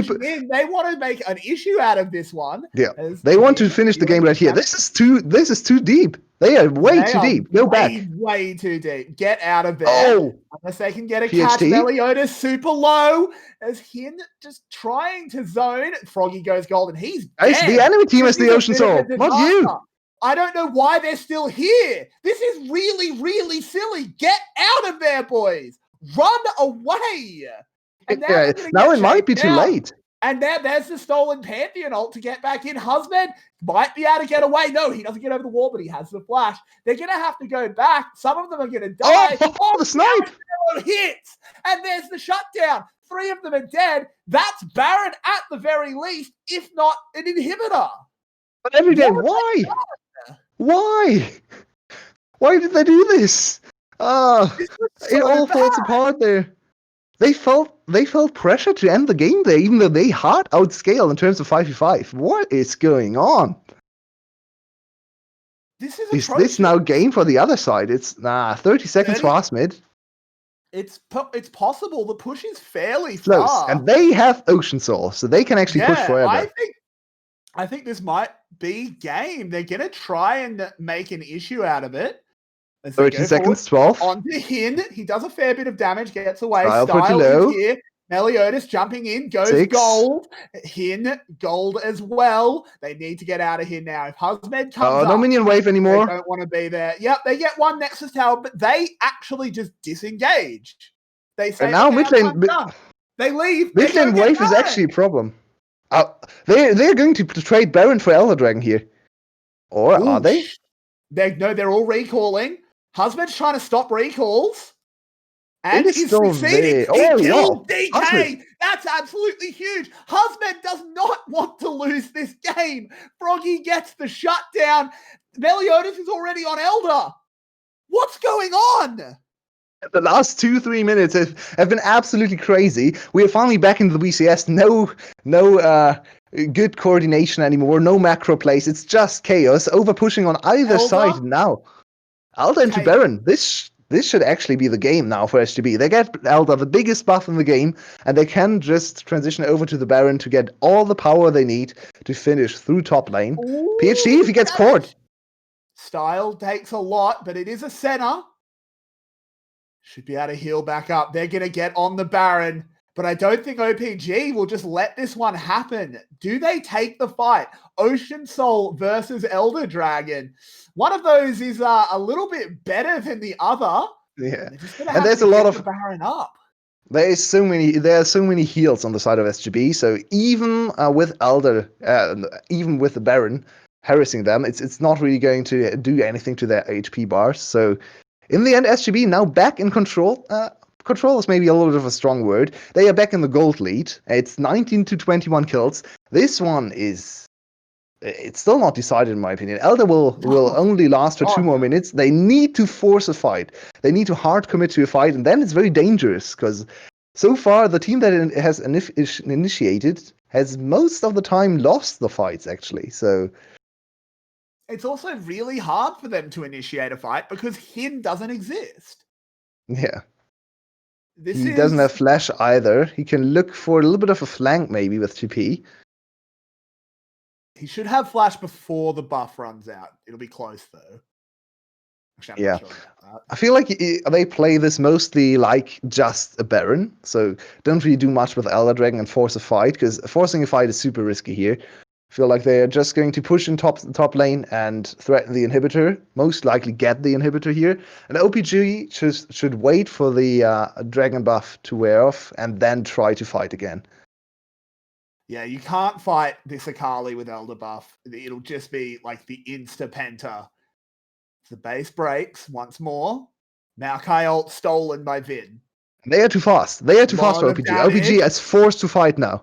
to make an issue out of this one. Yeah, they want to finish the game right here. This is too deep. They are way too deep. Go back. Way too deep. Get out of there. Unless they can get a catch. 𝗕𝗂𝗧 super low. As Hin just trying to zone. Froggy goes gold and he's dead. The enemy team has the Ocean Soul. Not you. I don't know why they're still here. This is really, really silly. Get out of there, boys. Run away. And now it might be too late. And there's the stolen Pantheon ult to get back in. 𝗲𝗲 might be able to get away. No, he doesn't get over the wall, but he has the flash. They're going to have to go back. Some of them are going to die. The snipe! Hits! And there's the shutdown. 3 of them are dead. That's Baron at the very least, if not an inhibitor. But every day, why? Why? Why did they do this? It all falls apart there. They felt pressure to end the game there, even though they hard outscale in terms of 5v5. What is going on? Is this now game for the other side? It's 30 seconds fast mid. It's possible. The push is fairly close, far. And they have Ocean Soul, so they can actually push forever. I think this might be game. They're gonna try and make an issue out of it. 30 seconds, 12. Onto Hin. He does a fair bit of damage, gets away. Style pretty low. Here. 𝗕𝗂𝗧 jumping in, goes 6. gold. Hin, gold as well. They need to get out of here now. If 𝗲𝗲 comes up, no minion wave anymore. They don't want to be there. Yep, they get one Nexus Tower, but they actually just disengage. They say, and now mid lane, they leave. Mid lane wave is actually a problem. They're going to trade Baron for Elder Dragon here. Or are they? They're all recalling. 𝗲𝗲's trying to stop recalls. And he's still succeeding. there. He killed DK. That's absolutely huge. 𝗲𝗄𝗃 does not want to lose this game. 𝗲𝗏𝗄𝗃 gets the shutdown. 𝗕𝗂𝗫𝗔 is already on Elder. What's going on? The last 2-3 minutes have been absolutely crazy. We are finally back into the VCS. No good coordination anymore. No macro plays. It's just chaos. Over pushing on either Elder? side now. Elder into Okay. Baron. This should actually be the game now for SGB. They get Elder, the biggest buff in the game, and they can just transition over to the Baron to get all the power they need to finish through top lane. Ooh, PhD, if he gets caught. Style takes a lot, but it is a center. Should be able to heal back up. They're going to get on the Baron, but I don't think OPG will just let this one happen. Do they take the fight? Ocean Soul versus Elder Dragon. One of those is a little bit better than the other. Yeah, and there's a lot of Baron up. There are so many heals on the side of SGB. So even with Elder, even with the Baron harassing them, it's not really going to do anything to their HP bars. So in the end, SGB now back in control. Control is maybe a little bit of a strong word. They are back in the gold lead. It's 19 to 21 kills. This one is... It's still not decided, in my opinion. Elder will only last for 2 more minutes. They need to force a fight. They need to hard commit to a fight, and then it's very dangerous, because so far, the team that has initiated has most of the time lost the fights, actually. So it's also really hard for them to initiate a fight because Hin doesn't exist. Yeah. He doesn't have flash either. He can look for a little bit of a flank maybe with TP. He should have flash before the buff runs out. It'll be close though. Actually, I'm not sure about that. I feel like they play this mostly like just a Baron. So don't really do much with Elder Dragon and force a fight, because forcing a fight is super risky here. I feel like they're just going to push in top lane and threaten the inhibitor. Most likely get the inhibitor here. And OPG should wait for the dragon buff to wear off and then try to fight again. Yeah, you can't fight this 𝗘𝗃𝗍𝗄 with Elder buff. It'll just be like the insta-penta. The base breaks once more. Now 𝗘𝗃𝗿 stolen by Vin. They are too fast. They are too fast for OPG. OPG is forced to fight now.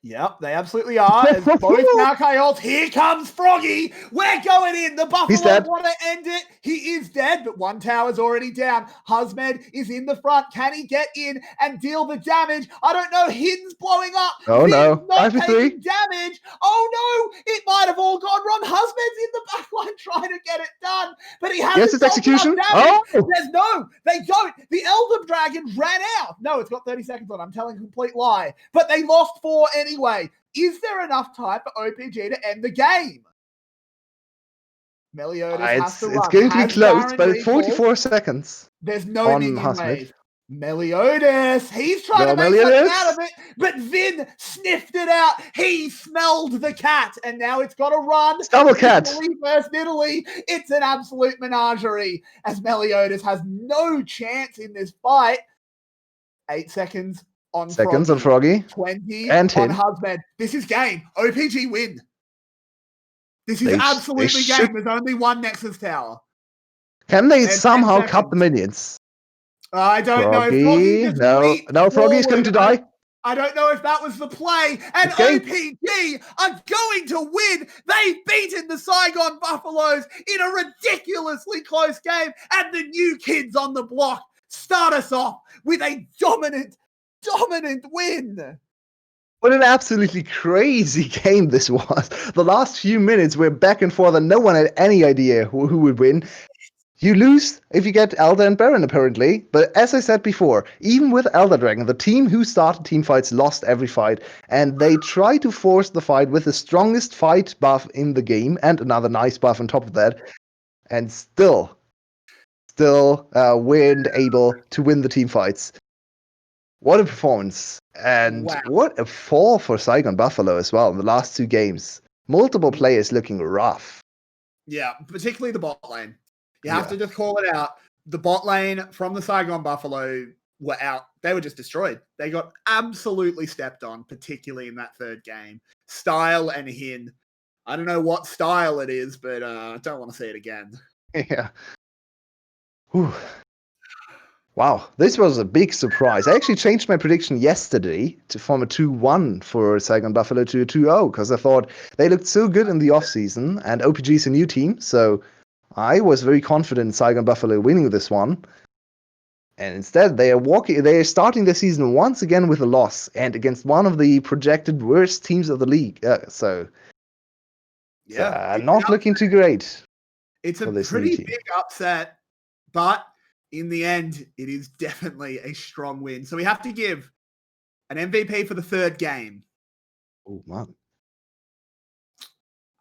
Yep, they absolutely are. As both now 𝗘𝗃𝗿. Here comes 𝗲𝗏𝗏. We're going in. The Buffalo want to end it. He is dead, but one tower's already down. 𝗲𝗲𝗏 is in the front. Can he get in and deal the damage? I don't know. Hin's blowing up. Oh no. Not taking damage. Oh no. It might have all gone wrong. 𝗲𝗲𝗏's in the backline trying to get it done, but he hasn't. Yes, it's execution. Oh, there's no. They don't. The Elder Dragon ran out. No, it's got 30 seconds on. I'm telling a complete lie. But they lost 4 anyway. Is there enough time for OPG to end the game? 𝗕𝗂𝗫𝗃 has to run. It's going to be close, but it's 44 seconds. There's no minion wave. 𝗕𝗂𝗫𝗃, he's trying to make something out of it, but Vin sniffed it out. He smelled the cat, and now it's got to run. Double cat. Italy versus Italy. It's an absolute menagerie, as 𝗕𝗂𝗫𝗃 has no chance in this fight. 8 seconds. On 𝗲𝗏𝗏𝗏. 20 and on 𝗲𝗲𝗏. This is game. OPG win. This is absolutely game. There's only one Nexus tower. Can they somehow cut the minions? I don't know. No, 𝗲𝗏𝗏's going to die. I don't know if that was the play. And OPG are going to win. They've beaten the Saigon Buffaloes in a ridiculously close game. And the new kids on the block start us off with a dominant win. What an absolutely crazy game this was. The last few minutes were back and forth and no one had any idea who would win. You lose if you get Elder and Baron, apparently. But as I said before, even with Elder Dragon, the team who started team fights lost every fight. And they try to force the fight with the strongest fight buff in the game and another nice buff on top of that. And still weren't able to win the team fights. What a performance. And what a fall for Saigon Buffalo as well in the last 2 games. Multiple players looking rough. Yeah, particularly the bot lane. You have to just call it out. The bot lane from the Saigon Buffalo were out. They were just destroyed. They got absolutely stepped on, particularly in that 3rd game. Style and Hin. I don't know what style it is, but I don't want to see it again. Yeah. Whew. Wow, this was a big surprise. I actually changed my prediction yesterday from a 2-1 for Saigon Buffalo to a 2-0 because I thought they looked so good in the offseason, and OPG is a new team, so I was very confident in Saigon Buffalo winning this one. And instead, they are starting the season once again with a loss, and against one of the projected worst teams of the league. Not looking too great. It's a pretty big upset, but in the end, it is definitely a strong win. So we have to give an MVP for the third game. Oh, man.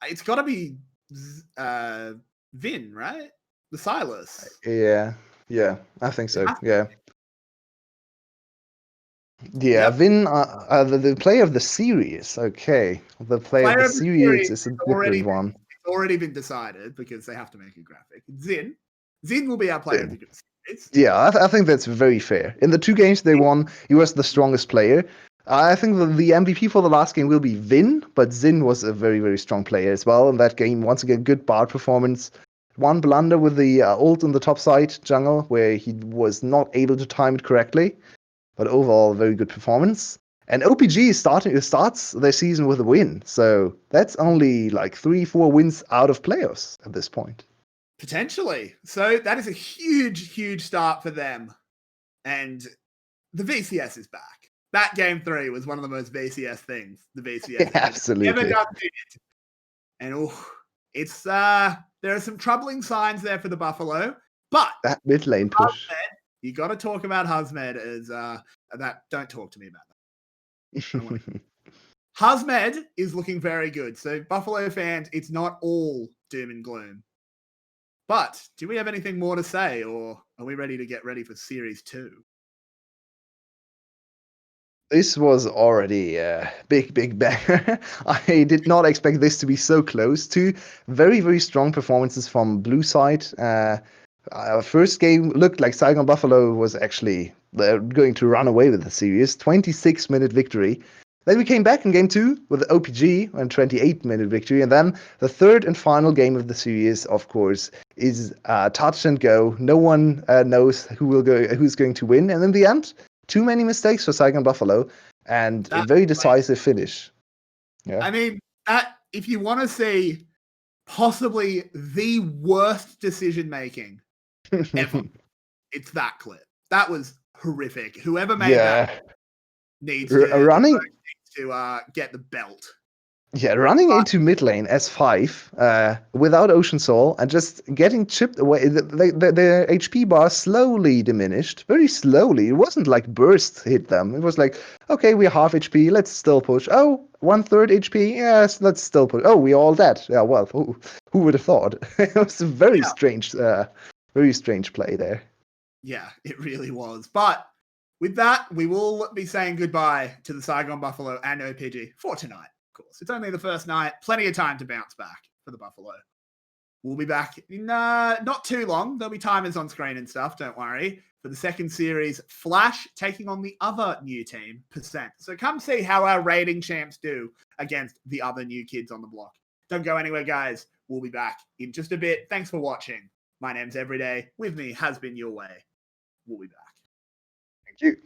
It's got to be Vin, right? The Silas. Yeah, I think so. Yeah. Yeah, Vin, the player of the series. Okay, the player of the series is a different one. It's already been decided because they have to make a graphic. Zin will be our player of the series. Yeah, I think that's very fair. In the 2 games they won, he was the strongest player. I think the MVP for the last game will be Vin, but Zin was a very, very strong player as well in that game. Once again, good Bard performance. One blunder with the ult on the top side jungle, where he was not able to time it correctly. But overall, very good performance. And OPG starts their season with a win. So that's only like 3-4 wins out of playoffs at this point. Potentially. So that is a huge, huge start for them. And the VCS is back. That game 3 was one of the most VCS things the VCS absolutely ever done to it. And it's there are some troubling signs there for the Buffalo. But that mid lane push. You got to talk about 𝗲𝗄𝗃 as that. Don't talk to me about that. 𝗲𝗲𝗃 is looking very good. So Buffalo fans, it's not all doom and gloom. But do we have anything more to say, or are we ready to get ready for Series 2? This was already a big banger. I did not expect this to be so close. 2 very, very strong performances from blue side. First game looked like Saigon Buffalo was actually going to run away with the series. 26-minute victory. Then we came back in game 2 with OPG and 28-minute victory. And then the third and final game of the series, of course, is touch and go. No one knows who's going to win. And in the end, too many mistakes for Saigon Buffalo and a very decisive finish. Yeah. I mean, if you want to see possibly the worst decision making ever, it's that clip. That was horrific. Whoever made that needs to get the belt. Yeah, running into mid lane S5 without Ocean Soul and just getting chipped away. The HP bar slowly diminished, very slowly. It wasn't like burst hit them. It was like, okay, we're half HP, let's still push. Oh, 1/3 HP, yes, let's still push. Oh, we're all dead. Yeah, well, who would have thought? It was a very strange play there. Yeah, it really was. But with that, we will be saying goodbye to the Saigon Buffalo and OPG for tonight. Course. It's only the first night. Plenty of time to bounce back for the Buffalo. We'll be back in not too long. There'll be timers on screen and stuff. Don't worry. For the second series, Flash taking on the other new team, %. So come see how our raiding champs do against the other new kids on the block. Don't go anywhere, guys. We'll be back in just a bit. Thanks for watching. My name's Everyday. With me has been Yulwei. We'll be back. Thank you.